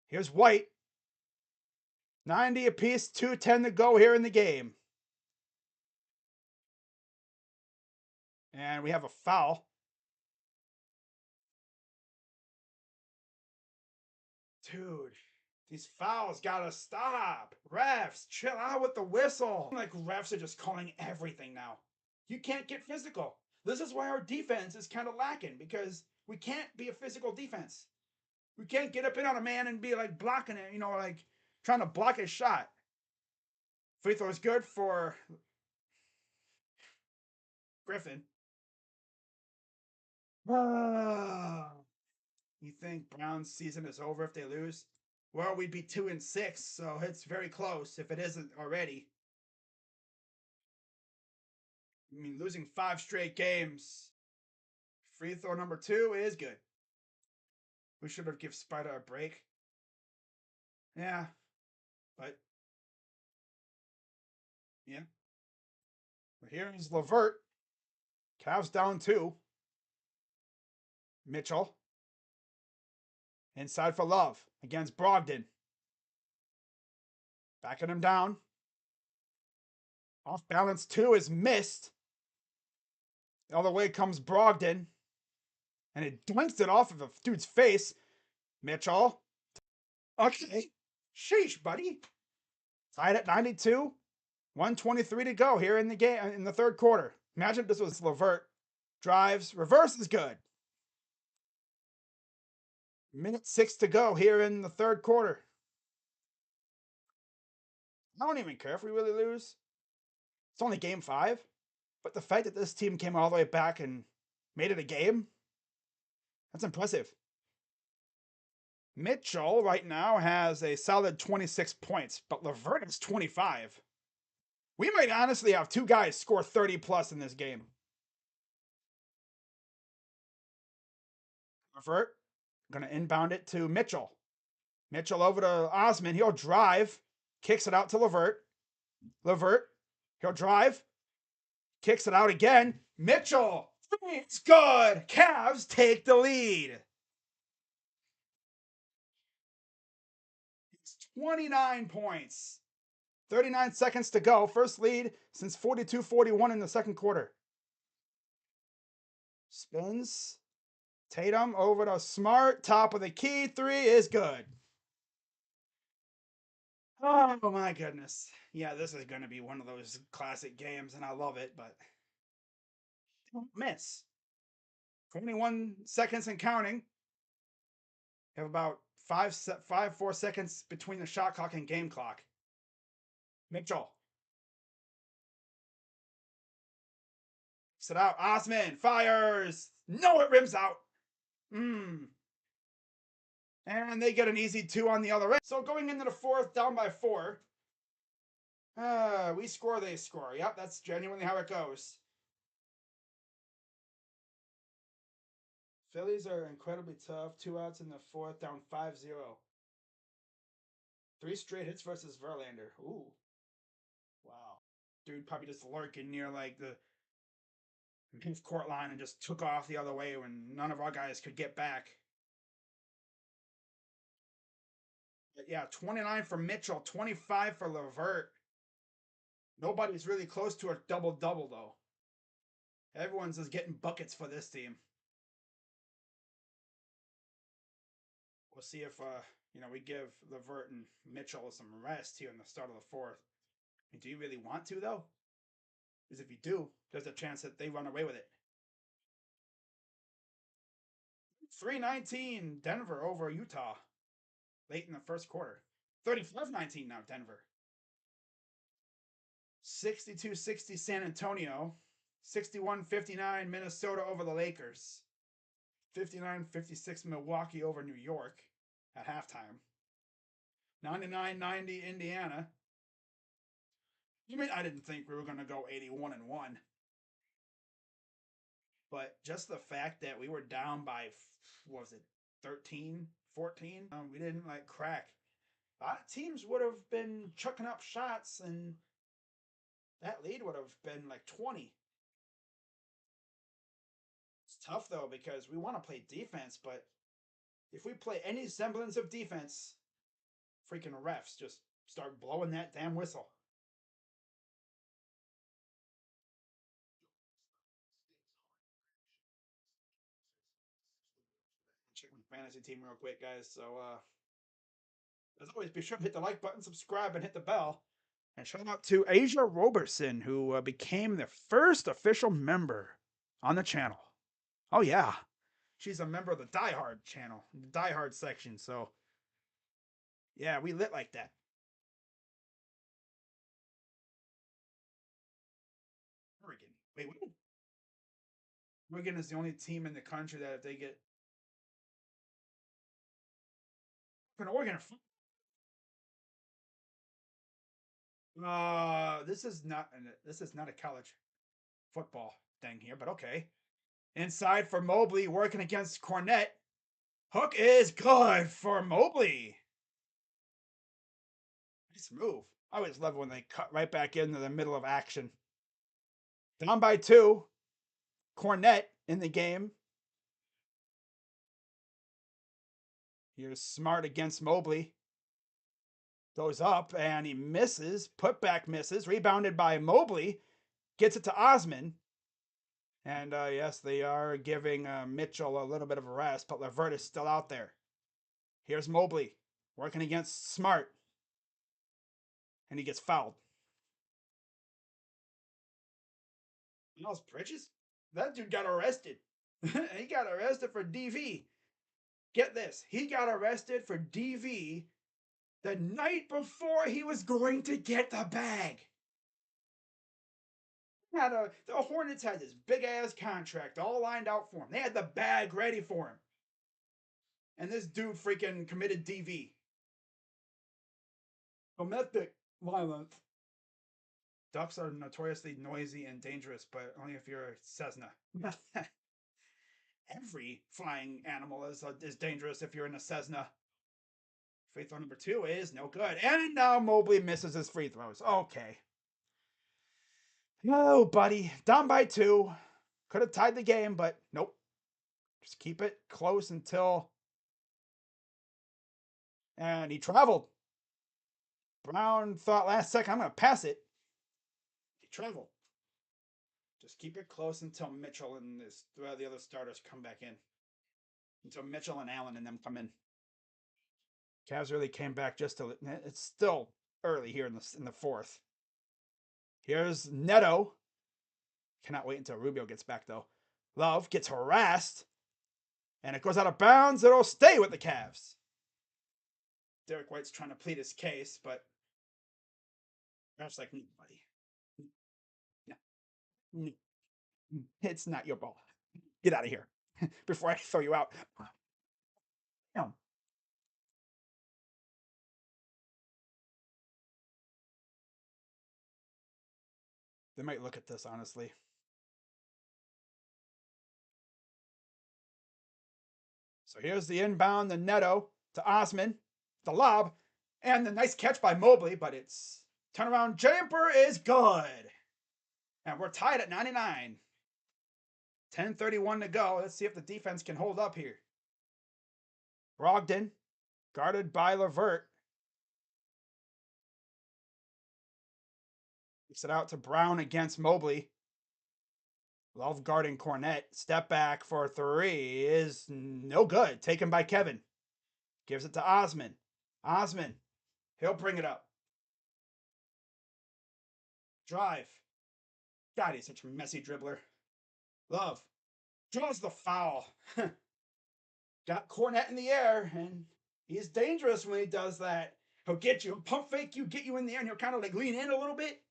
Here's White. 90 apiece, 2:10 to go here in the game. And we have a foul. Dude, these fouls gotta stop. Refs, chill out with the whistle. Like, refs are just calling everything now. You can't get physical. This is why our defense is kind of lacking, because we can't be a physical defense. We can't get up in on a man and be like blocking it, you know, like trying to block his shot. Free throw is good for Griffin. You think Brown's season is over if they lose? Well, we'd be 2-6, so it's very close if it isn't already. I mean, losing 5 straight games. Free throw number 2 is good. We should have given Spider a break. Yeah, but yeah. But here's LeVert. Cavs down 2. Mitchell. Inside for Love against Brogdon. Backing him down. Off balance 2 is missed. The other way comes Brogdon. And it dunks it off of a dude's face. Mitchell. Okay. Sheesh, buddy. Tied at 92. 1:23 to go here in the game in the third quarter. Imagine if this was LeVert. Drives. Reverse is good. Minute 6 to go here in the third quarter. I don't even care if we really lose. It's only game 5. But the fact that this team came all the way back and made it a game, that's impressive. Mitchell right now has a solid 26 points, but LeVert has 25. We might honestly have 2 guys score 30 plus in this game. LeVert going to inbound it to Mitchell. Mitchell over to Osman. He'll drive. Kicks it out to LeVert. LeVert. He'll drive. Kicks it out again. Mitchell. It's good. Cavs take the lead. It's 29 points. 39 seconds to go. First lead since 42-41 in the second quarter. Spins. Tatum over to Smart. Top of the key. Three is good. Oh my goodness. Yeah, this is going to be one of those classic games, and I love it, but don't miss. 21 seconds and counting. You have about 4 seconds between the shot clock and game clock. Mitchell. Sit out. Osman fires. No, it rims out. And they get an easy 2 on the other end. So going into the fourth, down by 4. We score, they score. Yep, that's genuinely how it goes. Phillies are incredibly tough. 2 outs in the fourth, down 5-0. 3 straight hits versus Verlander. Ooh. Wow. Dude probably just lurking near like the half court line and just took off the other way when none of our guys could get back. But yeah, 29 for Mitchell, 25 for Levert. Nobody's really close to a double-double, though. Everyone's just getting buckets for this team. We'll see if we give Levert and Mitchell some rest here in the start of the fourth. Do you really want to, though? Because if you do, there's a chance that they run away with it. 3-19 Denver over Utah late in the first quarter. 35-19 now Denver. 62-60 San Antonio. 61-59 Minnesota over the Lakers. 59-56 Milwaukee over New York at halftime. 99-90 Indiana. I mean, I didn't think we were going to go 81-1. But just the fact that we were down by, what was it, 13, 14? We didn't like crack. A lot of teams would have been chucking up shots, and that lead would have been like 20. It's tough, though, because we want to play defense, but if we play any semblance of defense, freaking refs just start blowing that damn whistle. Check my fantasy team real quick, guys. So, as always, be sure to hit the like button, subscribe, and hit the bell. And shout out to Asia Robertson, who became the first official member on the channel. Oh, yeah. She's a member of the Die Hard channel, the Die Hard section. So, yeah, we lit like that. Oregon. Wait, what? Oregon is the only team in the country that if they get an Oregon. This is not a college football thing here, but okay. Inside for Mobley, working against Cornette. Hook is good for Mobley. Nice move. I always love when they cut right back into the middle of action. Down by 2. Cornette in the game. Here's Smart against Mobley. Goes up and he misses. Putback misses. Rebounded by Mobley. Gets it to Osman. And yes, they are giving Mitchell a little bit of a rest, but Levert is still out there. Here's Mobley working against Smart. And he gets fouled. Miles Bridges? That dude got arrested. He got arrested for DV. Get this. He got arrested for DV the night before he was going to get the bag. The Hornets had this big-ass contract all lined out for him. They had the bag ready for him. And this dude freaking committed DV. Domestic violence. Ducks are notoriously noisy and dangerous, but only if you're a Cessna. Every flying animal is dangerous if you're in a Cessna. Free throw number 2 is no good. And now Mobley misses his free throws. Okay. No, buddy. Down by 2. Could have tied the game, but nope. Just keep it close until... And he traveled. Brown thought last second, I'm going to pass it. He traveled. Just keep it close until Mitchell and the other starters come back in. Until Mitchell and Allen and them come in. Cavs really came back just to. It's still early here in the fourth. Here's Neto. Cannot wait until Rubio gets back though. Love gets harassed, and it goes out of bounds. It'll stay with the Cavs. Derek White's trying to plead his case, but Raf's like, buddy, no, it's not your ball. Get out of here before I throw you out. No. They might look at this honestly. So here's the inbound, the Neto to Osman, the lob, and the nice catch by Mobley, but it's turnaround jumper is good. And we're tied at 99. 10:31 to go. Let's see if the defense can hold up here. Brogdon, guarded by Levert. Kicks it out to Brown against Mobley. Love guarding Cornette. Step back for three is no good. Taken by Kevin. Gives it to Osman. Osman. He'll bring it up. Drive. God, he's such a messy dribbler. Love. Draws the foul. Got Cornette in the air, and he's dangerous when he does that. He'll get you, pump fake you, get you in the air, and he'll kind of like lean in a little bit.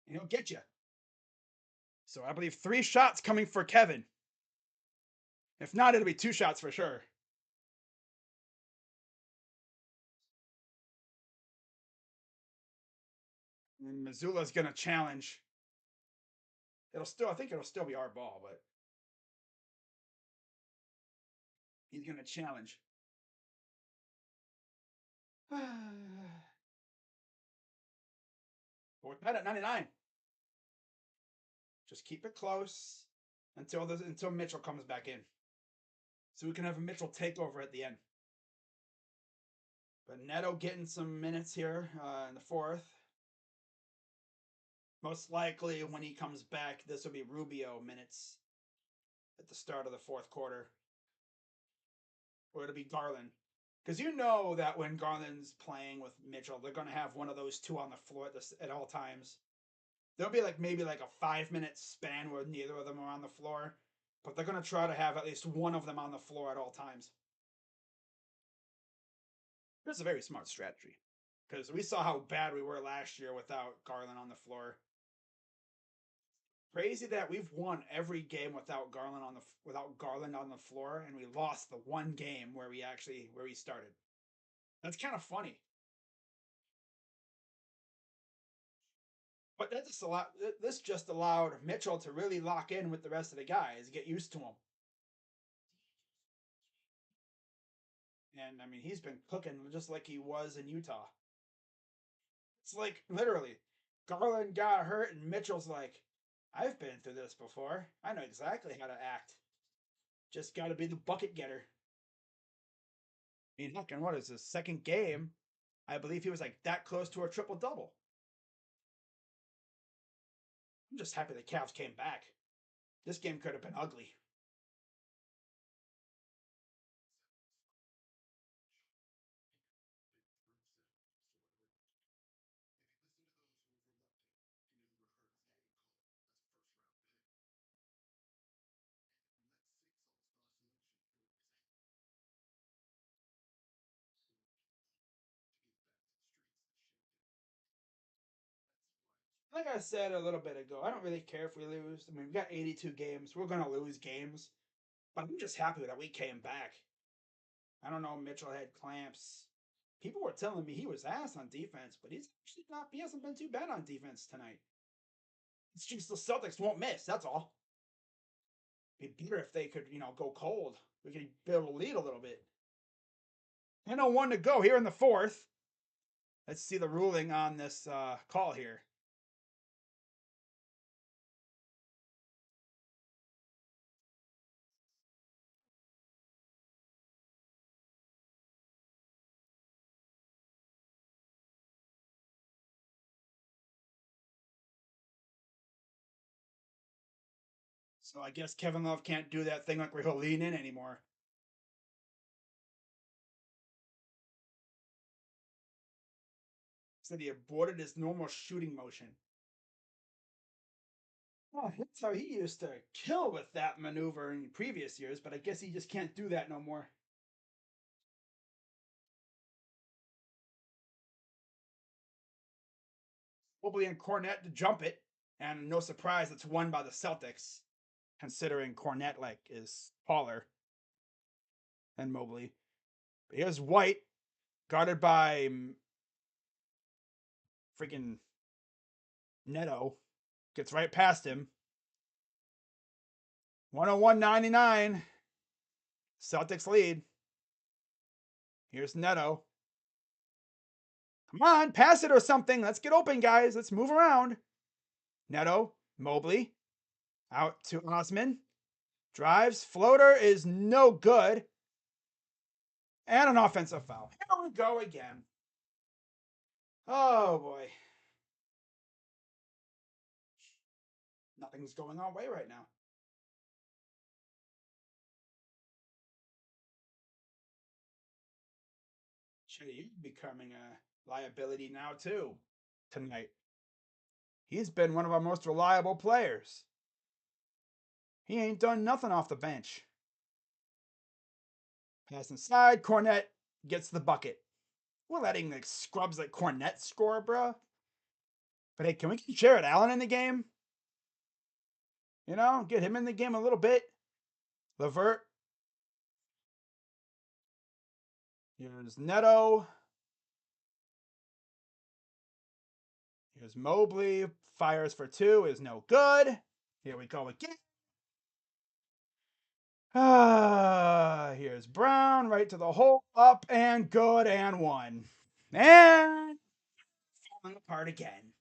And he'll get you. So I believe 3 shots coming for Kevin. If not, it'll be 2 shots for sure. And Missoula's gonna challenge. I think it'll still be our ball, but he's gonna challenge. We're tied at 99. Just keep it close until Mitchell comes back in, so we can have a Mitchell takeover at the end. But Neto getting some minutes here in the fourth. Most likely, when he comes back, this will be Rubio minutes at the start of the fourth quarter. Or it'll be Garland. Because you know that when Garland's playing with Mitchell, they're going to have one of those two on the floor at all times. There'll be maybe a 5-minute span where neither of them are on the floor. But they're going to try to have at least one of them on the floor at all times. It's a very smart strategy. Because we saw how bad we were last year without Garland on the floor. Crazy that we've won every game without Garland on the floor, and we lost the one game where we started. That's kind of funny. But this just allowed Mitchell to really lock in with the rest of the guys, get used to him. And I mean, he's been cooking just like he was in Utah. It's like literally, Garland got hurt, and Mitchell's like, I've been through this before. I know exactly how to act. Just got to be the bucket getter. I mean, heck, and what is his second game? I believe he was that close to a triple double. I'm just happy the Cavs came back. This game could have been ugly. Like I said a little bit ago, I don't really care if we lose. I mean, we've got 82 games. We're going to lose games. But I'm just happy that we came back. I don't know, Mitchell had clamps. People were telling me he was ass on defense, but he's actually not. He hasn't been too bad on defense tonight. It's just the Celtics won't miss. That's all. It'd be better if they could, go cold. We could build a lead a little bit. 10:01 to go here in the fourth. Let's see the ruling on this call here. So I guess Kevin Love can't do that thing like where he'll lean in anymore. Said he aborted his normal shooting motion. Well, that's how he used to kill with that maneuver in previous years, but I guess he just can't do that no more. Mobley and Cornette to jump it, and no surprise, it's won by the Celtics, considering Cornette like is taller than Mobley. But here's White, guarded by freaking Neto, gets right past him. 101.99. Celtics lead. Here's Neto. Come on, pass it or something. Let's get open, guys. Let's move around. Neto, Mobley, out to Osman. Drives. Floater is no good. And an offensive foul. Here we go again. Oh, boy. Nothing's going our way right now. Chetty becoming a liability now, too, tonight. He's been one of our most reliable players. He ain't done nothing off the bench. Pass inside. Cornette gets the bucket. We're letting like scrubs like Cornette score, bro. But hey, can we get Jared Allen in the game? You know, get him in the game a little bit. Levert. Here's Neto. Here's Mobley. Fires for two is no good. Here we go again. Here's Brown right to the hole, up and good and one. And falling apart again.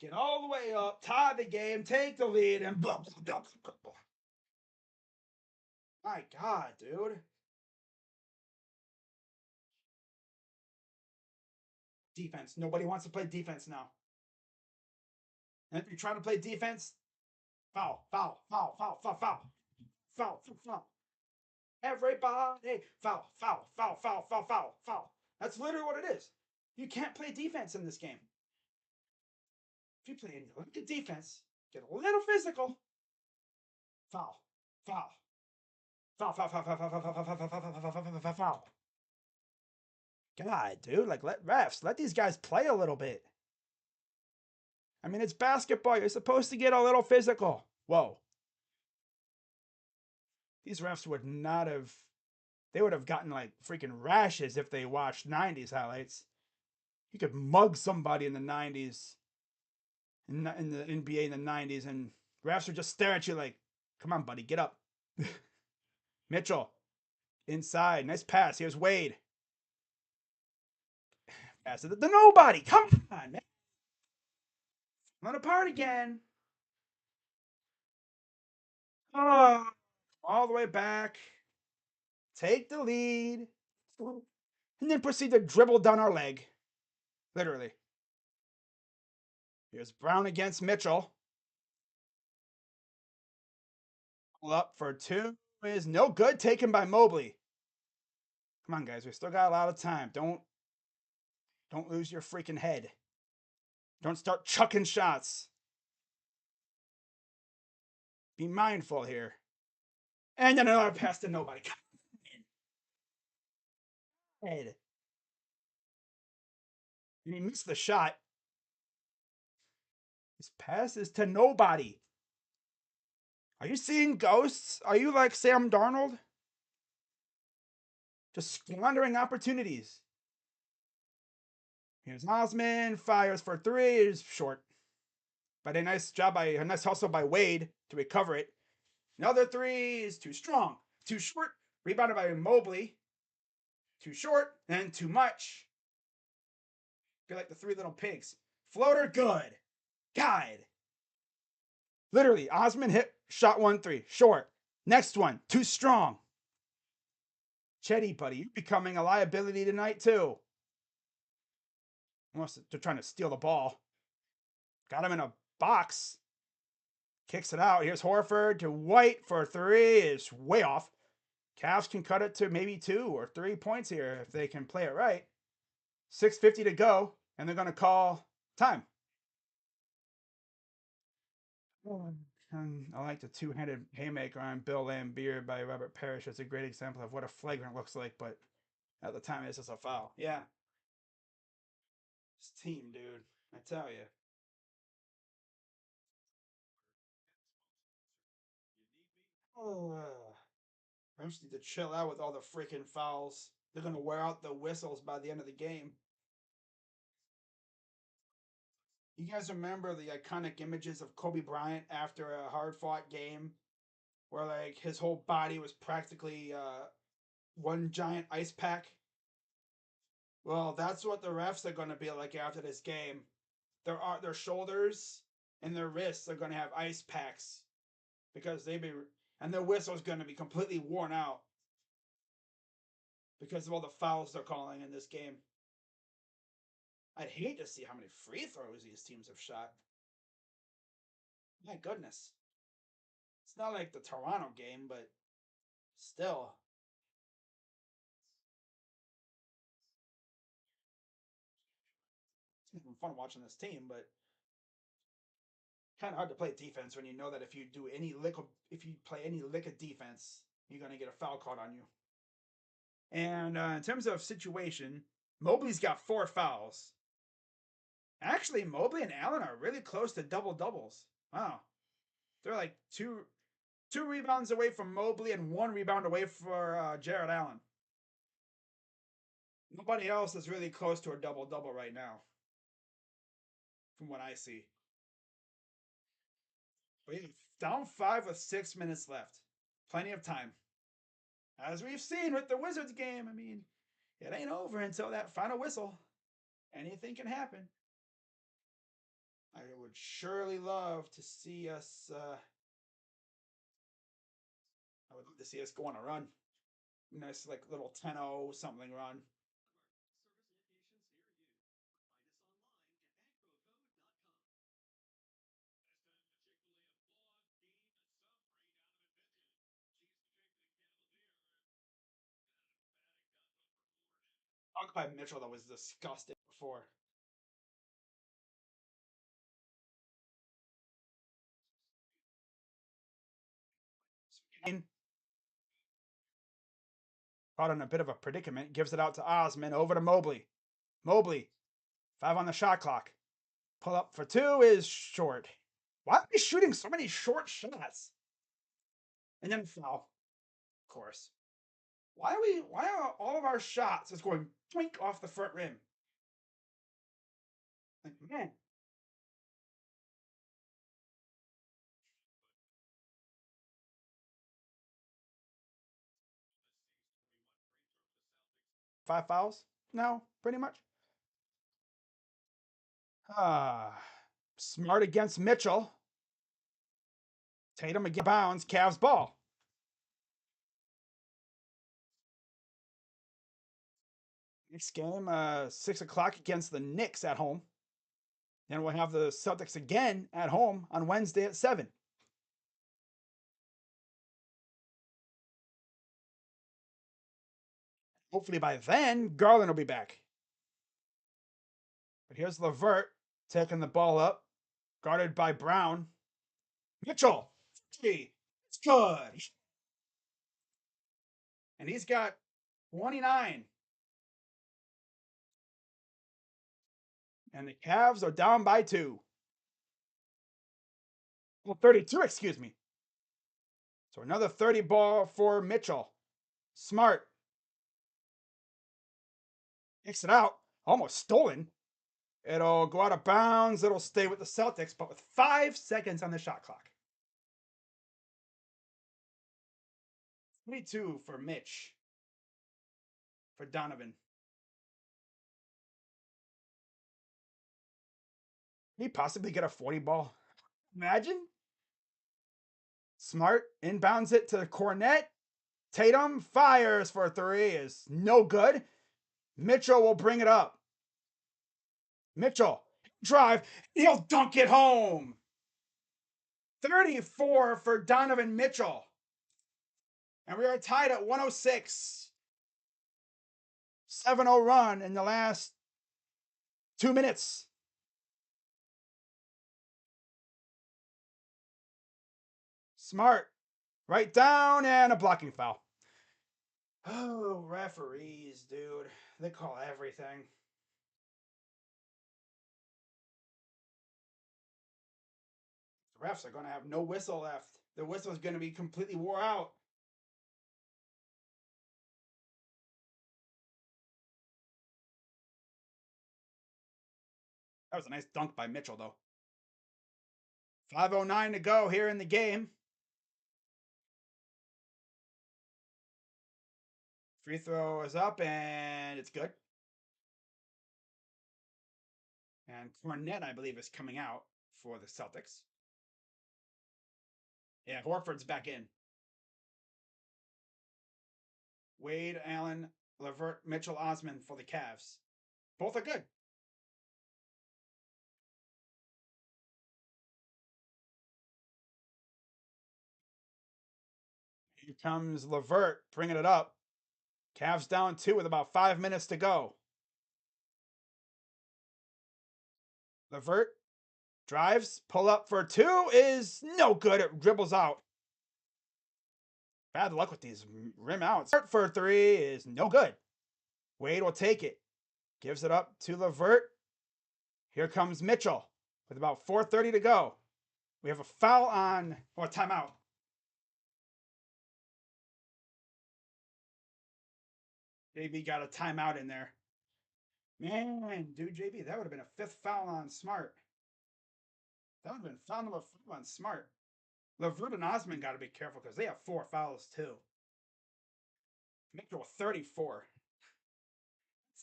Get all the way up, tie the game, take the lead, and blah, blah, blah, blah, blah. My God, dude. Defense. Nobody wants to play defense now. And if you're trying to play defense, foul, foul, foul, foul, foul, foul, foul, foul, foul. Everybody, foul, foul, foul, foul, foul, foul, foul. That's literally what it is. You can't play defense in this game. If you play any good defense, get a little physical. Foul, foul, foul, foul, foul, foul, foul, foul, foul, foul, foul, foul, foul, foul, foul. God, dude, like let refs, let these guys play a little bit. I mean, it's basketball. You're supposed to get a little physical. Whoa. These refs would not have, they would have gotten like freaking rashes if they watched 90s highlights. You could mug somebody in the 90s, in the NBA in the 90s, and refs would just stare at you like, come on, buddy, get up. Mitchell, inside. Nice pass. Here's Wade. Pass it to nobody. Come on, man. Run apart again. Oh, all the way back. Take the lead. And then proceed to dribble down our leg. Literally. Here's Brown against Mitchell. Up for two is no good. Taken by Mobley. Come on, guys. We still got a lot of time. Don't lose your freaking head. Don't start chucking shots. Be mindful here. And then another pass to nobody. Come on. Head. And he missed the shot. His pass is to nobody. Are you seeing ghosts? Are you like Sam Darnold? Just squandering opportunities. Here's Osman. Fires for three. Is short. But a nice hustle by Wade to recover it. Another three is too strong. Too short. Rebounded by Mobley. Too short and too much. Feel like the three little pigs. Floater, good. Guide. Literally, Osman hit shot 1-3. Short. Next one, too strong. Chetty, buddy, you're becoming a liability tonight, too. Almost they're trying to steal the ball. Got him in a box. Kicks it out. Here's Horford to White for 3. Is way off. Cavs can cut it to maybe 2 or 3 points here if they can play it right. 6:50 to go, and they're going to call time. I like the two-handed haymaker on Bill Laimbeer by Robert Parrish. It's a great example of what a flagrant looks like, but at the time, it's just a foul. Yeah. This team, dude. I tell you. Oh, I just need to chill out with all the freaking fouls. They're going to wear out the whistles by the end of the game. You guys remember the iconic images of Kobe Bryant after a hard fought game where like his whole body was practically one giant ice pack? Well, that's what the refs are going to be like after this game. Their shoulders and their wrists are going to have ice packs because and their whistle's going to be completely worn out because of all the fouls they're calling in this game. I'd hate to see how many free throws these teams have shot. My goodness. It's not like the Toronto game, but still. It's been fun watching this team, but kind of hard to play defense when you know that if you play any lick of defense, you're gonna get a foul called on you. And in terms of situation, Mobley's got 4 fouls. Actually, Mobley and Allen are really close to double doubles. Wow, they're like two rebounds away from Mobley and 1 rebound away for Jared Allen. Nobody else is really close to a double double right now, from what I see. But yeah, down 5 with 6 minutes left. Plenty of time. As we've seen with the Wizards game, I mean, it ain't over until that final whistle. Anything can happen. I would surely love to see us. I would love to see us go on a run. Nice, like little 10-0 something run. Talk by Mitchell that was disgusting before. Caught in a bit of a predicament, gives it out to Osman, over to Mobley. Mobley, 5 on the shot clock. Pull up for 2 is short. Why are we shooting so many short shots? And then foul, of course. Why are all of our shots just going twink off the front rim? Like, man. Five fouls? No, pretty much. Smart against Mitchell. Tatum against bounds. Cavs ball. Next game, 6 o'clock against the Knicks at home. Then we'll have the Celtics again at home on Wednesday at 7. Hopefully by then, Garland will be back. But here's Levert taking the ball up, guarded by Brown. Mitchell, it's good. And he's got 29. And the Cavs are down by 2. Well, 32, excuse me. So another 30 ball for Mitchell. Smart. Kicks it out. Almost stolen. It'll go out of bounds. It'll stay with the Celtics, but with 5 seconds on the shot clock. 22 for Mitch. For Donovan. Can he possibly get a 40 ball? Imagine. Smart inbounds it to Cornette. Tatum fires for 3 is no good. Mitchell will bring it up. Mitchell, drive, he'll dunk it home. 34 for Donovan Mitchell. And we are tied at 106. 7-0 run in the last 2 minutes. Smart. Right down and a blocking foul. Oh, referees, dude. They call everything. The refs are going to have no whistle left. The whistle is going to be completely wore out. That was a nice dunk by Mitchell, though. 5:09 to go here in the game. Free throw is up, and it's good. And Cornette, I believe, is coming out for the Celtics. Yeah, Horford's back in. Wade, Allen, LeVert, Mitchell, Osman for the Cavs. Both are good. Here comes LeVert bringing it up. Cavs down 2 with about 5 minutes to go. LeVert drives, pull up for 2 is no good. It dribbles out. Bad luck with these rim outs. For 3 is no good. Wade will take it. Gives it up to LeVert. Here comes Mitchell with about 4:30 to go. We have a foul on, or timeout. JB got a timeout in there. Man, dude, JB, that would have been a 5th foul on Smart. That would have been foul number 5 on Smart. LeVert and Osman got to be careful because they have 4 fouls too. Mitchell 34.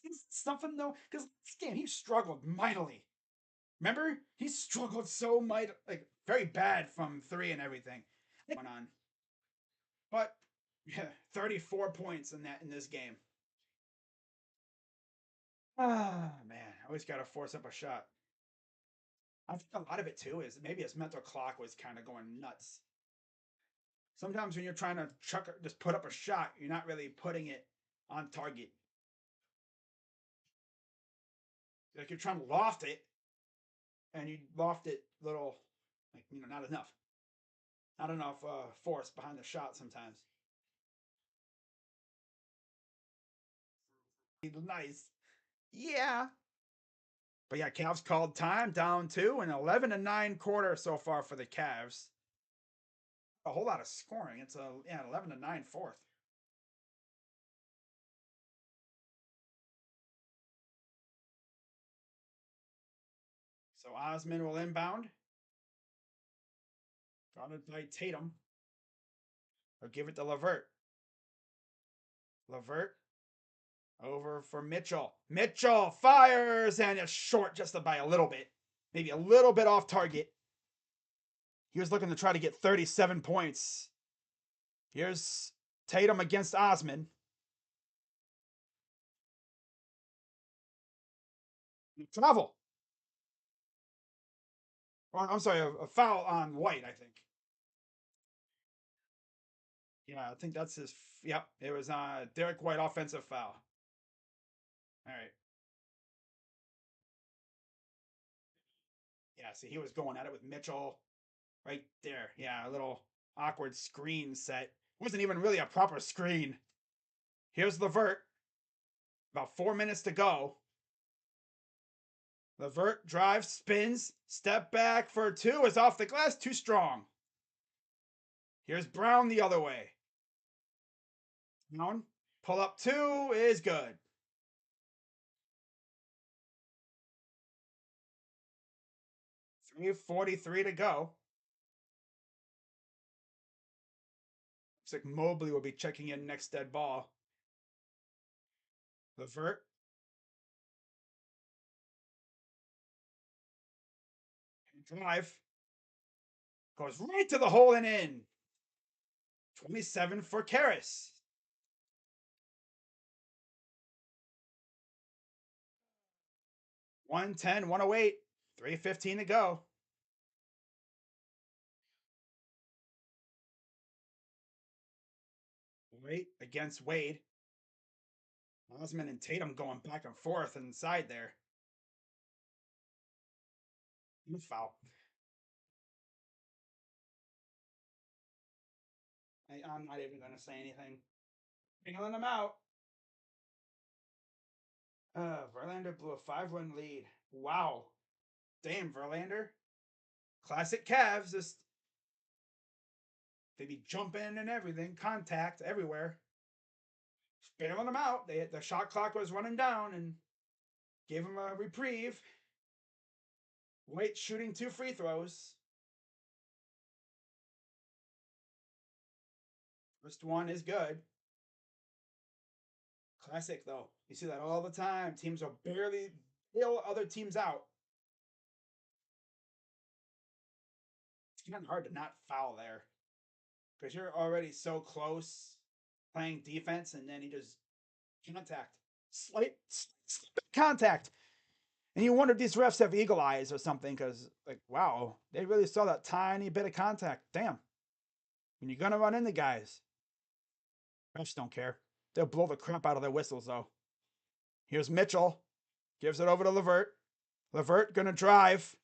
It's something though, because this game he struggled mightily. Remember, he struggled so mightily, like very bad from 3 and everything. Went on, but yeah, 34 points in this game. Ah, man, I always got to force up a shot. I think a lot of it too is maybe his mental clock was kind of going nuts. Sometimes when you're trying to just put up a shot, you're not really putting it on target. Like you're trying to loft it, and you loft it little, like not enough, not enough force behind the shot sometimes. Nice, yeah. But yeah, Cavs called time down 2 and 11-9 quarter so far for the Cavs. A whole lot of scoring. It's a 11-9 fourth. So Osman will inbound. Guarded by Tatum. Or give it to LeVert. LeVert over for Mitchell. Mitchell fires and it's short just by a little bit. Maybe a little bit off target. He was looking to try to get 37 points. Here's Tatum against Osman. Travel. I'm sorry, a foul on White, I think. Yeah, I think that's his. Yep, it was Derek White offensive foul. All right. Yeah, see, he was going at it with Mitchell right there. Yeah, a little awkward screen set. Wasn't even really a proper screen. Here's LeVert. About 4 minutes to go. LeVert drives, spins, step back for 2 is off the glass, too strong. Here's Brown the other way. Brown, pull up 2 is good. 3:43 to go. Looks like Mobley will be checking in next dead ball. LeVert. Drive. Goes right to the hole and in. 27 for Karras. 110, 108, 3:15 to go. Right against Wade. Osman and Tatum going back and forth inside there. Foul. I'm not even going to say anything. Feeling them out. Verlander blew a 5-run lead. Wow. Damn, Verlander. Classic Cavs. Just they be jumping and everything. Contact everywhere. Bailing them out. The shot clock was running down and gave him a reprieve. White shooting 2 free throws. First one is good. Classic, though. You see that all the time. Teams will barely bail other teams out. It's kind of hard to not foul there because you're already so close playing defense, and then he just contact. Slight contact. And you wonder if these refs have eagle eyes or something because, like, wow, they really saw that tiny bit of contact. Damn. When you're going to run into guys, refs don't care. They'll blow the crap out of their whistles, though. Here's Mitchell. Gives it over to Levert. Levert going to drive.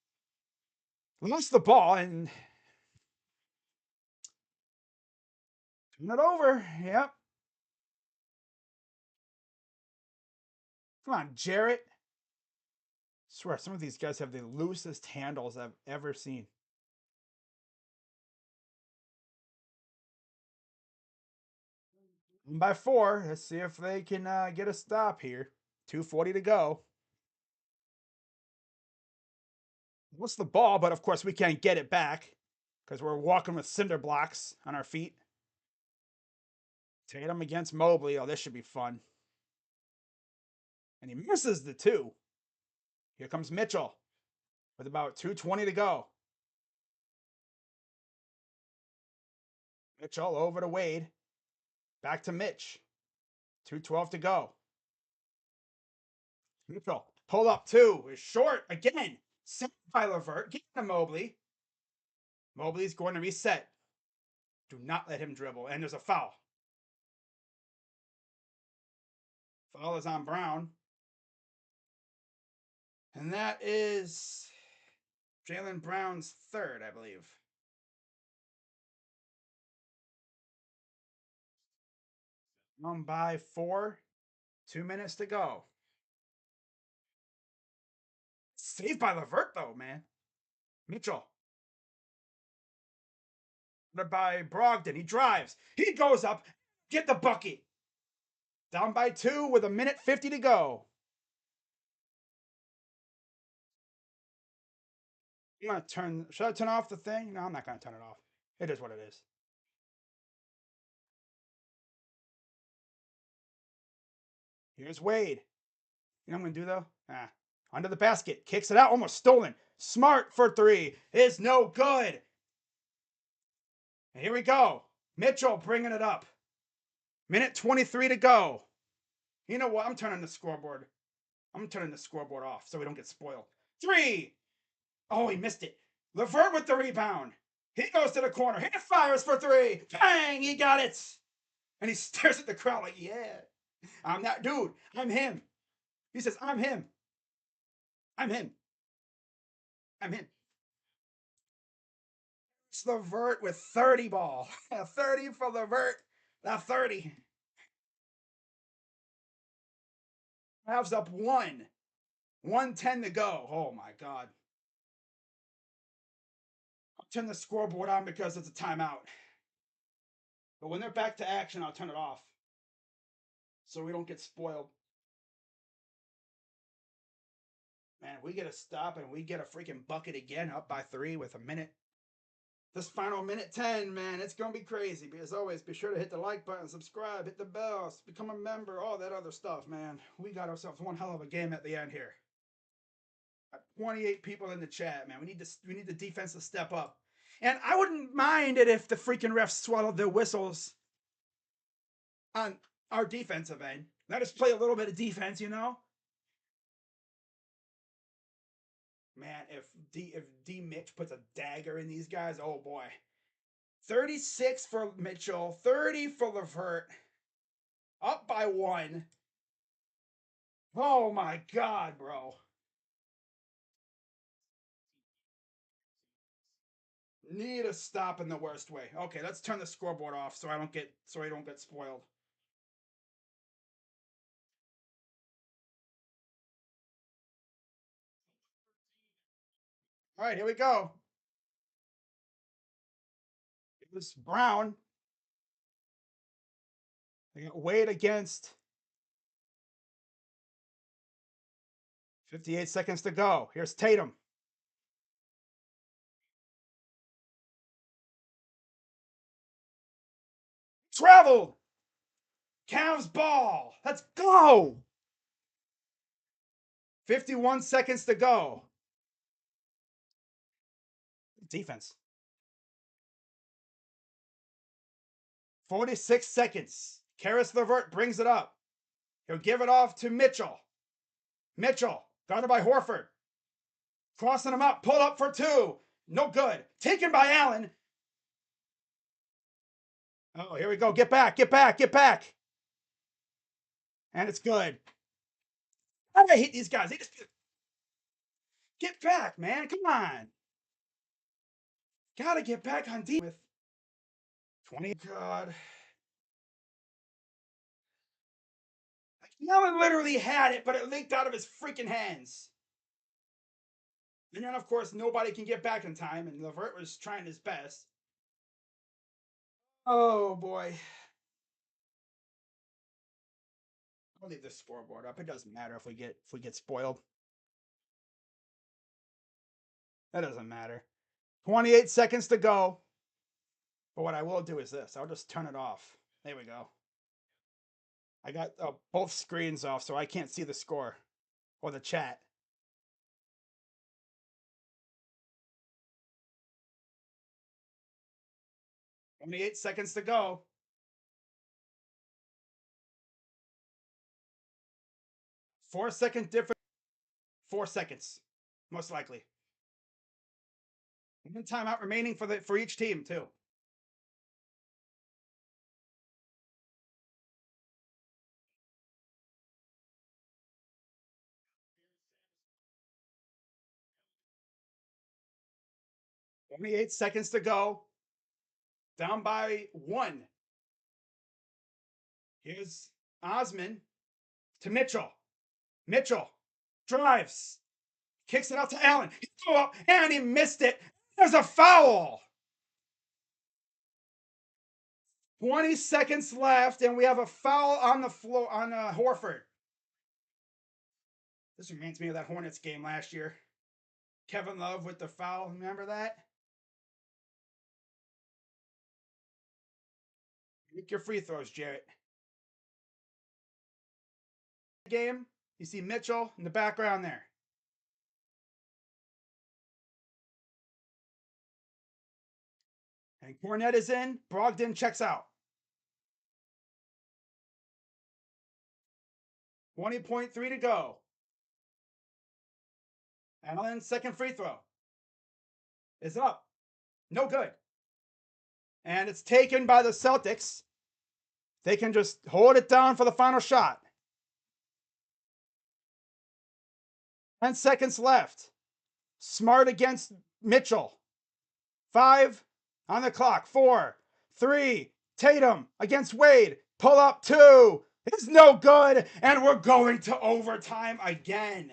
Lost the ball and turn it over. Yep. Come on, Jarrett. I swear, some of these guys have the loosest handles I've ever seen. By 4. Let's see if they can get a stop here. 2:40 to go. Lost the ball, but of course we can't get it back because we're walking with cinder blocks on our feet. Tatum against Mobley. Oh, this should be fun. And he misses the 2. Here comes Mitchell with about 2:20 to go. Mitchell over to Wade. Back to Mitch. 2:12 to go. Mitchell, pull up 2. Is short again. Sent by Levert. Get to Mobley. Mobley's going to reset. Do not let him dribble. And there's a foul. Foul is on Brown. And that is Jaylen Brown's 3rd, I believe. On by 4. 2 minutes to go. Saved by Levert, though, man. Mitchell. By Brogdon. He drives. He goes up. Get the bucket. Down by 2 with 1:50 to go. I'm going to turn. Should I turn off the thing? No, I'm not going to turn it off. It is what it is. Here's Wade. You know what I'm going to do, though? Under the basket. Kicks it out. Almost stolen. Smart for 3. Is no good. And here we go. Mitchell bringing it up. 1:23 to go. You know what? I'm turning the scoreboard. I'm turning the scoreboard off so we don't get spoiled. 3. Oh, he missed it. Levert with the rebound. He goes to the corner. He fires for 3. Bang! He got it. And he stares at the crowd like, yeah, I'm that dude. I'm him. He says, I'm him. I'm him. I'm him. It's Levert with 30 ball. 30 for Levert. Now 30. Mavs up 1. 1:10 to go. Oh my God. I'll turn the scoreboard on because it's a timeout. But when they're back to action, I'll turn it off so we don't get spoiled. Man, we get a stop and we get a freaking bucket again, up by 3 with a minute. This final 1:10, man, it's going to be crazy. As always, be sure to hit the like button, subscribe, hit the bell, become a member, all that other stuff, man. We got ourselves one hell of a game at the end here. 28 people in the chat, man. We need the defense to step up. And I wouldn't mind it if the freaking refs swallowed their whistles on our defensive end. Let us play a little bit of defense, you know? Man, if D Mitch puts a dagger in these guys, oh boy. 36 for Mitchell, 30 for Levert. by 1. Oh my God, bro. Need a stop in the worst way. Okay, let's turn the scoreboard off so I don't get spoiled. All right, here we go. It was Brown. They got Wade against 58 seconds to go. Here's Tatum. Traveled. Cavs ball. Let's go. 51 seconds to go. Defense. 46 seconds. Karis LeVert brings it up. He'll give it off to Mitchell. Mitchell, guarded by Horford. Crossing him up, pull up for 2. No good. Taken by Allen. Oh, here we go. Get back, get back, get back. And it's good. I hate these guys. They just get back, man. Come on. Gotta get back on defense. 20. God. Allen literally had it, but it leaked out of his freaking hands. And then, of course, nobody can get back in time, and LeVert was trying his best. Oh, boy. I'll leave this scoreboard up. It doesn't matter if we get spoiled. That doesn't matter. 28 seconds to go. But what I will do is this. I'll just turn it off. There we go. I got both screens off, so I can't see the score or the chat. Only 8 seconds to go. 4-second difference. 4 seconds, most likely. One timeout remaining for each team too. Only 8 seconds to go. Down by 1. Here's Osman to Mitchell. Mitchell drives, kicks it out to Allen. He threw up and he missed it. There's a foul. 20 seconds left, and we have a foul on the floor on Horford. This reminds me of that Hornets game last year. Kevin Love with the foul. Remember that? Make your free throws, Jarrett. Game, you see Mitchell in the background there. And Cornette is in. Brogdon checks out. 20.3 to go. Allen's second free throw is up. No good. And it's taken by the Celtics. They can just hold it down for the final shot. 10 seconds left. Smart against Mitchell. 5 on the clock. 4, 3, Tatum against Wade. Pull up 2. It's no good. And we're going to overtime again.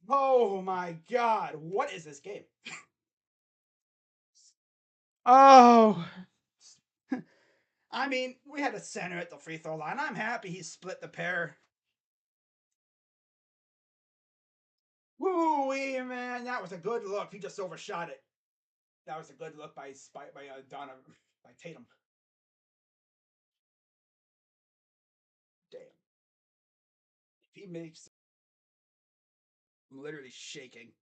Oh my God. What is this game? Oh. I mean, we had a center at the free throw line. I'm happy he split the pair. Woo-wee, man. That was a good look. He just overshot it. That was a good look by Tatum. Damn. If he makes, I'm literally shaking.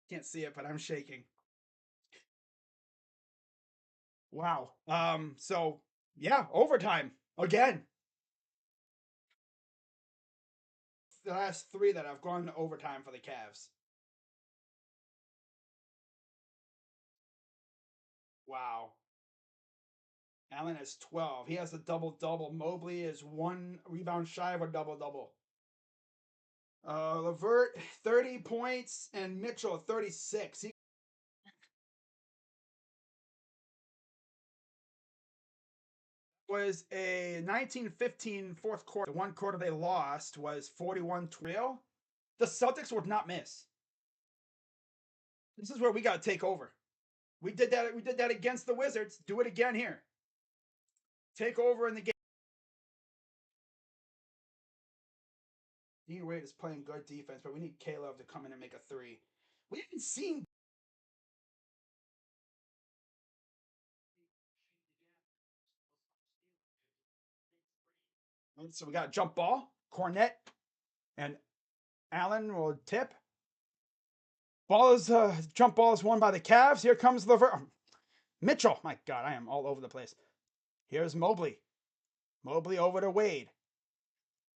Can't see it, but I'm shaking. Wow. So yeah, overtime again. The last 3 that have gone to overtime for the Cavs. Wow. Allen has 12. He has a double-double. Mobley is 1 rebound shy of a double-double. LeVert, 30 points, and Mitchell, 36. He was a 1915 fourth quarter. The one quarter they lost was 41-12. The Celtics would not miss. This is where we got to take over. We did that. We did that against the Wizards. Do it again here. Take over in the game. Dean Wade is playing good defense, but we need Caleb to come in and make a three. We haven't seen. So we got a jump ball. Cornette and Allen will tip. Jump ball is won by the Cavs. Here comes LeVert. Mitchell. My God, I am all over the place. Here's Mobley. Mobley over to Wade.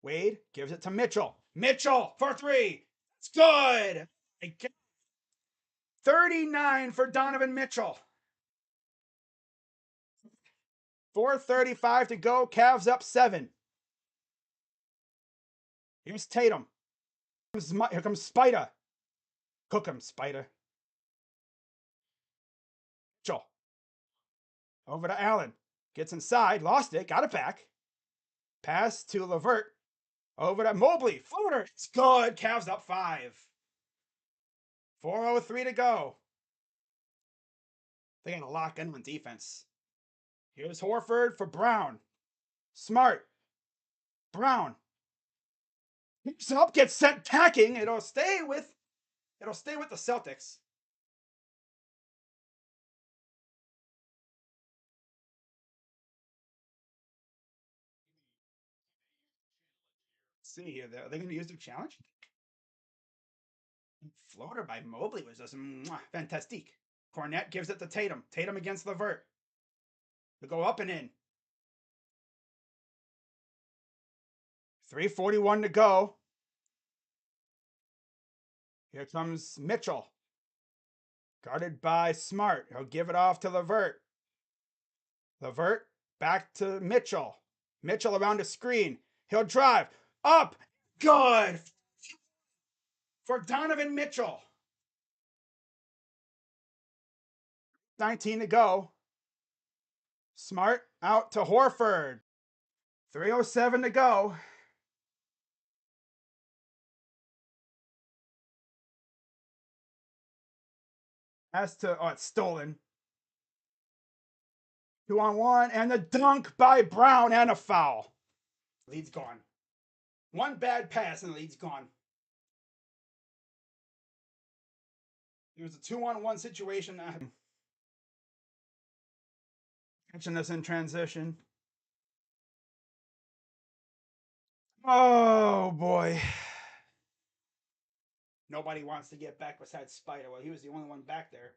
Wade gives it to Mitchell. Mitchell for three. It's good. 39 for Donovan Mitchell. 4:35 to go. Cavs up 7. Here's Tatum. Here comes Spider. Cook him, Spider. Mitchell. Over to Allen. Gets inside. Lost it. Got it back. Pass to LeVert. Over to Mobley. Floater. It's good. Cavs up 5. 4:03 to go. They're going to lock in on defense. Here's Horford for Brown. Smart. Brown. Picks up, gets sent packing. It'll stay with the Celtics. Let's see here. Are they going to use their challenge? Floater by Mobley was just fantastic. Cornette gives it to Tatum. Tatum against LeVert. To go up and in. 3:41 to go. Here comes Mitchell. Guarded by Smart. He'll give it off to LeVert. LeVert back to Mitchell. Mitchell around the screen. He'll drive. Up. Good. For Donovan Mitchell. 19 to go. Smart out to Horford. 3:07 to go. It's stolen. 2-on-1 and the dunk by Brown and a foul. Lead's gone. One bad pass and the lead's gone. It was a 2-on-1 situation. Catching us in transition. Oh boy. Nobody wants to get back besides Spider. Well, he was the only one back there.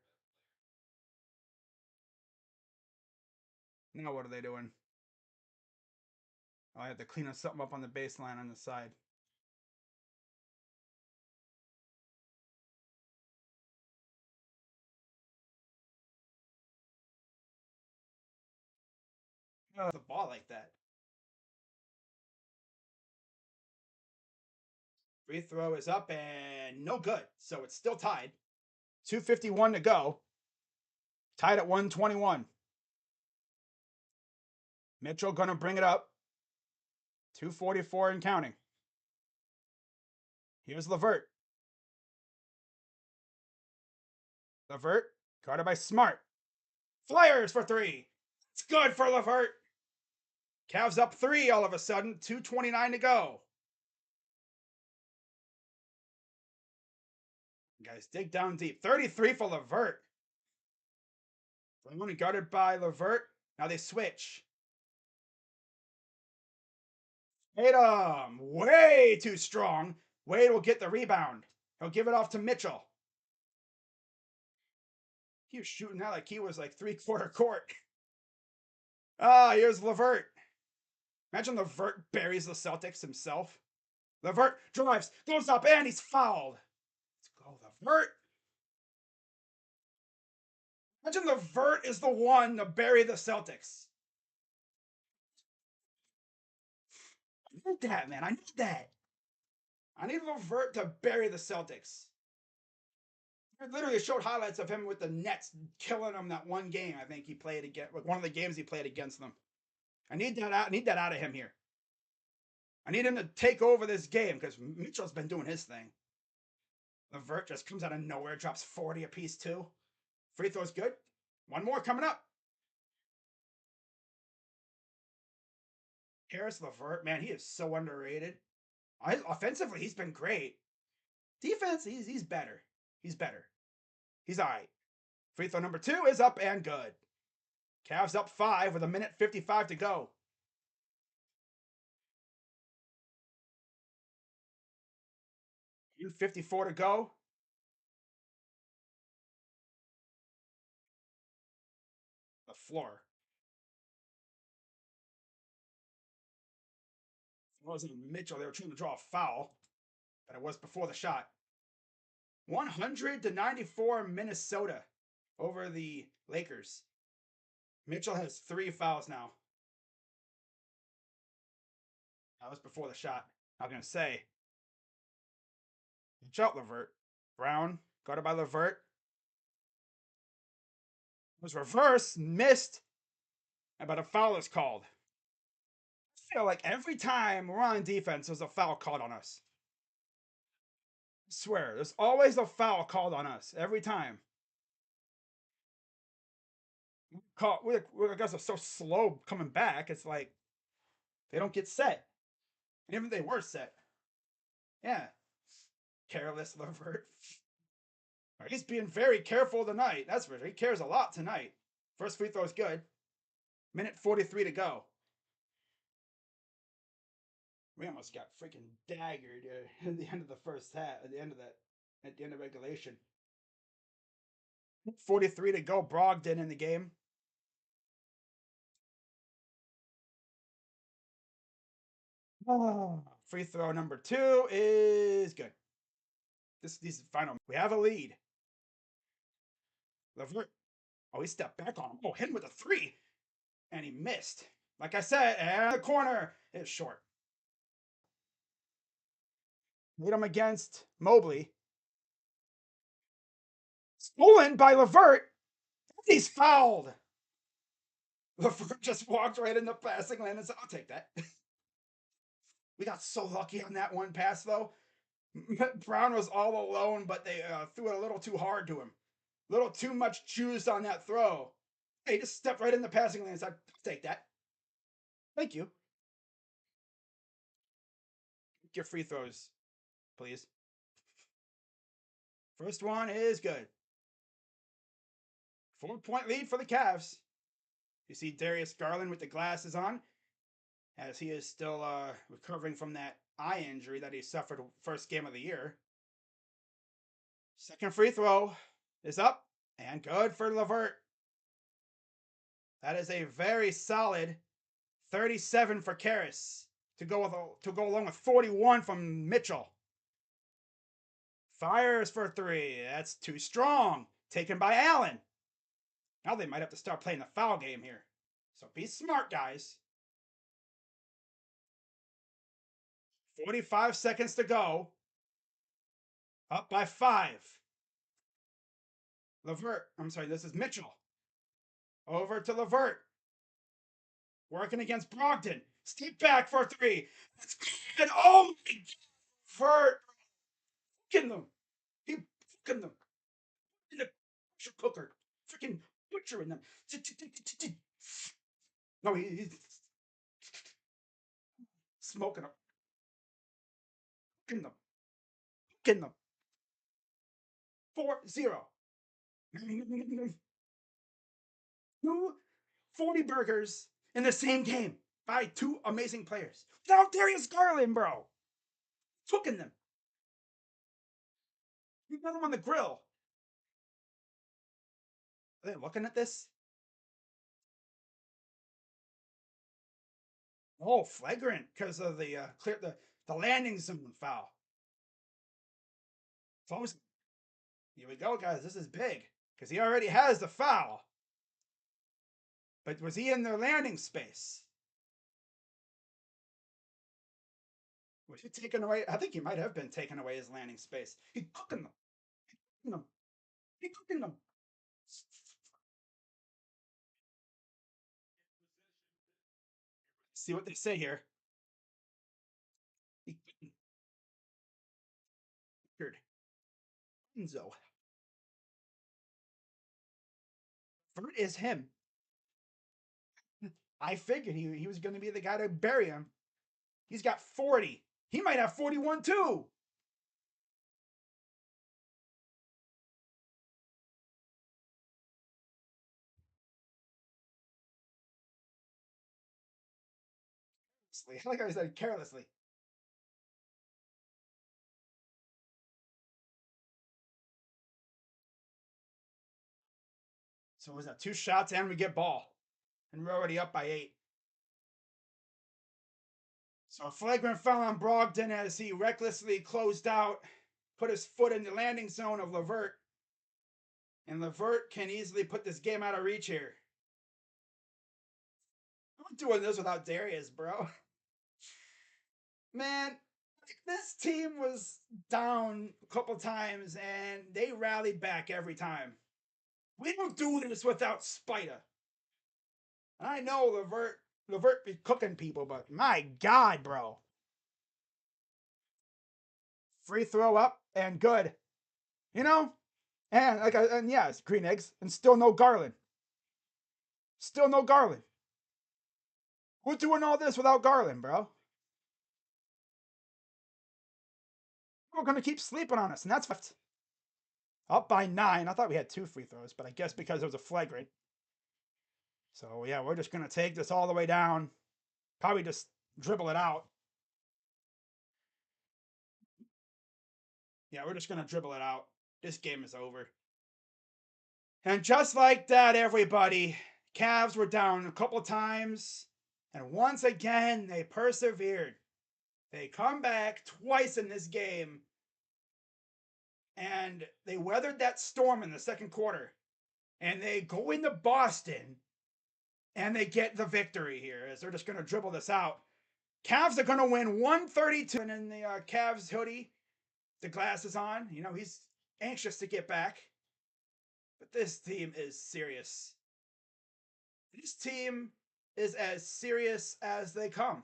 Now what are they doing? Oh, I have to clean something up on the baseline on the side. The ball like that. Free throw is up and no good. So it's still tied. 2:51 to go. Tied at 121. Mitchell going to bring it up. 2:44 and counting. Here's LeVert. LeVert, guarded by Smart. Flyers for 3. It's good for LeVert. Cavs up 3 all of a sudden. 2:29 to go. Guys, dig down deep. 33 for LeVert. Only guarded by LeVert. Now they switch. Tatum, way too strong. Wade will get the rebound. He'll give it off to Mitchell. He was shooting that like he was like 3/4 court. Here's LeVert. Imagine LeVert buries the Celtics himself. LeVert drives, goes up, and he's fouled. Let's go, LeVert. Imagine LeVert is the one to bury the Celtics. I need that, man. I need that. I need LeVert to bury the Celtics. I literally showed highlights of him with the Nets killing them that one game. I think he played against, like one of the games he played against them. I need that out. I need that out of him here. I need him to take over this game because Mitchell's been doing his thing. LeVert just comes out of nowhere, drops 40 apiece too. Free throw's good. One more coming up. Harris LeVert, man, he is so underrated. Offensively, he's been great. Defense, he's better. He's better. He's all right. Free throw number 2 is up and good. Cavs up 5 with 1:55 to go. 54 to go. The floor. It wasn't Mitchell. They were trying to draw a foul, but it was before the shot. 100-94 Minnesota over the Lakers. Mitchell has 3 fouls now. That was before the shot. I was going to say. Watch out, LeVert. Brown, got it by LeVert. It was reverse, missed, but a foul is called. I feel like every time we're on defense, there's a foul called on us. I swear, there's always a foul called on us. Every time. I guess they're so slow coming back. It's like they don't get set. And even if they were set. Yeah. Careless LeVert. He's being very careful tonight. That's for sure. He cares a lot tonight. First free throw is good. 1:43 to go. We almost got freaking daggered at the end of the first half. At the end of regulation. 43 to go. Brogdon in the game. Free throw number 2 is good. These final. We have a lead. LeVert. Oh, he stepped back on him. Oh, hit him with a 3. And he missed. Like I said, and the corner is short. Made him against Mobley. Stolen by LeVert. He's fouled. LeVert just walked right in the passing lane and said, I'll take that. We got so lucky on that one pass, though. Brown was all alone, but they threw it a little too hard to him. A little too much juice on that throw. He just stepped right in the passing lane and said, I'll take that. Thank you. Get your free throws, please. First one is good. 4-point lead for the Cavs. You see Darius Garland with the glasses on, as he is still recovering from that eye injury that he suffered first game of the year. Second free throw is up and good for LeVert. That is a very solid 37 for Karras to go along with 41 from Mitchell. Fires for 3. That's too strong. Taken by Allen. Now they might have to start playing the foul game here. So be smart, guys. 45 seconds to go. Up by 5. LeVert. I'm sorry, this is Mitchell. Over to LeVert. Working against Brogdon. Step back for 3. That's good. Oh my God. LeVert. Fucking them. He fucking them. In the pressure cooker. Freaking butchering them. No, he's smoking them. Fucking them. Fucking them. 4-0. 40 burgers in the same game by 2 amazing players. Without Darius Garland, bro. Cooking them. You got them on the grill. Are they looking at this? Oh, flagrant because of the landing zone foul. It's almost. Here we go, guys. This is big because he already has the foul. But was he in their landing space? Was he taken away? I think he might have been taken away his landing space. He cooking them. He cooking them. He cooking them. See what they say here. He cooking. Enzo. Vert is him. I figured he was going to be the guy to bury him. He's got 40. He might have 41 too. Like I said, carelessly. So it was that 2 shots and we get ball. And we're already up by 8. So a flagrant foul on Brogdon as he recklessly closed out, put his foot in the landing zone of LeVert. And LeVert can easily put this game out of reach here. I'm doing this without Darius, bro. Man, this team was down a couple times and they rallied back every time. We don't do this without Spider. I know Levert be cooking people, but my God, bro. Free throw up and good. You know? And yeah, it's green eggs and still no Garland. Still no Garland. We're doing all this without Garland, bro. We're gonna keep sleeping on us, and that's left. Up by 9. I thought we had 2 free throws, but I guess because it was a flagrant. So yeah, we're just gonna take this all the way down. Probably just dribble it out. Yeah, we're just gonna dribble it out. This game is over. And just like that, everybody, Cavs were down a couple times, and once again they persevered. They come back twice in this game, and they weathered that storm in the second quarter. And they go into Boston, and they get the victory here as they're just going to dribble this out. Cavs are going to win 132. And in the Cavs hoodie, the glasses on. You know, he's anxious to get back. But this team is serious. This team is as serious as they come.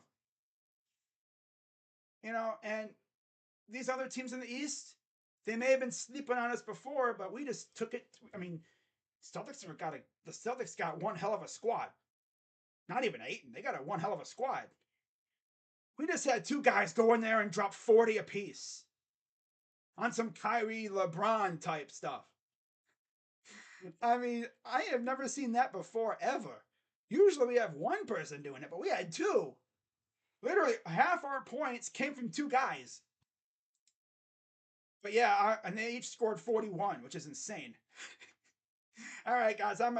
You know, and these other teams in the East, they may have been sleeping on us before, but we just took it. I mean, the Celtics got one hell of a squad. Not even Ayton. They got a one hell of a squad. We just had 2 guys go in there and drop 40 apiece on some Kyrie LeBron type stuff. I mean, I have never seen that before, ever. Usually we have one person doing it, but we had 2. Literally, half our points came from 2 guys. But yeah, and they each scored 41, which is insane. All right, guys, I'm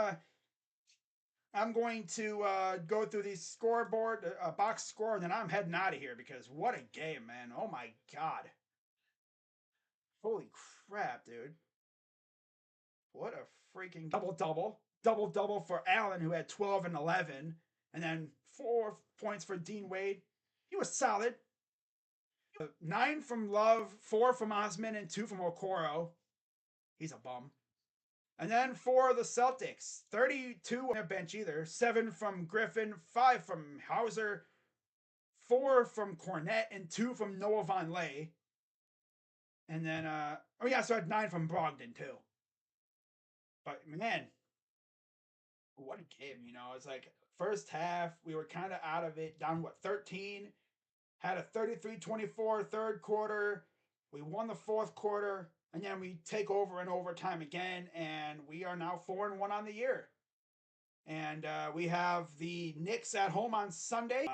going to go through the scoreboard, box score, and then I'm heading out of here because what a game, man. Oh my God. Holy crap, dude. What a freaking double-double. Double-double for Allen, who had 12 and 11. And then 4 points for Dean Wade. He was solid. 9 from Love, 4 from Osman, and 2 from Okoro. He's a bum. And then for the Celtics, 32 on their bench either. 7 from Griffin, 5 from Hauser, 4 from Cornette, and 2 from Noah Vonleh. And then, so I had 9 from Brogdon too. But man, what a game, you know. It's like first half, we were kind of out of it, down 13. Had a 33-24 third quarter. We won the fourth quarter, and then we take over in overtime again, and we are now 4-1 on the year. And we have the Knicks at home on Sunday.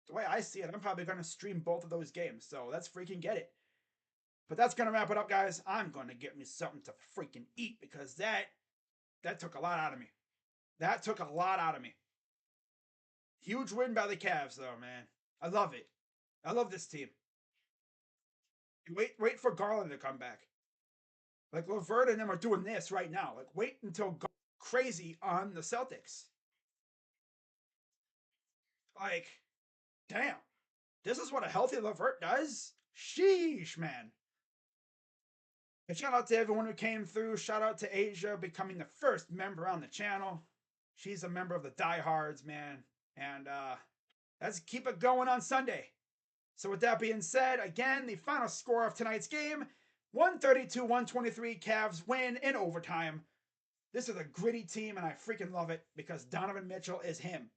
The way I see it, I'm probably going to stream both of those games, so let's freaking get it. But that's going to wrap it up, guys. I'm going to get me something to freaking eat because that took a lot out of me. That took a lot out of me. Huge win by the Cavs, though, man. I love it. I love this team. Wait for Garland to come back. Like LeVert and them are doing this right now. Like wait until crazy on the Celtics. Like, damn. This is what a healthy Levert does. Sheesh, man. And shout out to everyone who came through. Shout out to Asia becoming the first member on the channel. She's a member of the Diehards, man. And let's keep it going on Sunday. So with that being said, again, the final score of tonight's game, 132-123, Cavs win in overtime. This is a gritty team, and I freaking love it because Donovan Mitchell is him.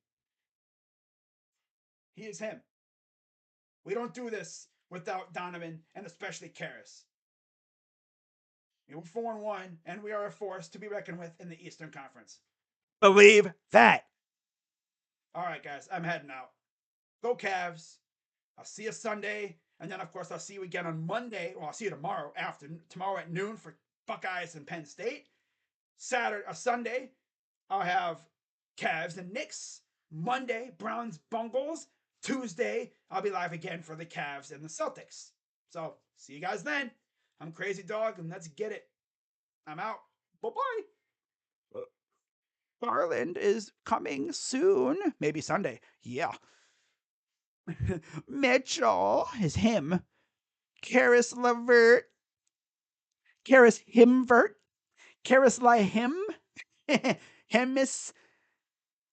He is him. We don't do this without Donovan, and especially Karras. We're 4-1, and we are a force to be reckoned with in the Eastern Conference. Believe that. All right, guys, I'm heading out. Go Cavs. I'll see you Sunday, and then, of course, I'll see you again on Monday. Well, I'll see you tomorrow at noon for Buckeyes and Penn State. Sunday, I'll have Cavs and Knicks. Monday, Browns, Bungles. Tuesday, I'll be live again for the Cavs and the Celtics. So, see you guys then. I'm Crazy Dog, and let's get it. I'm out. Bye-bye. Garland is coming soon. Maybe Sunday. Yeah. Mitchell is him. Karis Levert. Karis Himvert. Karis Lahim. Hemis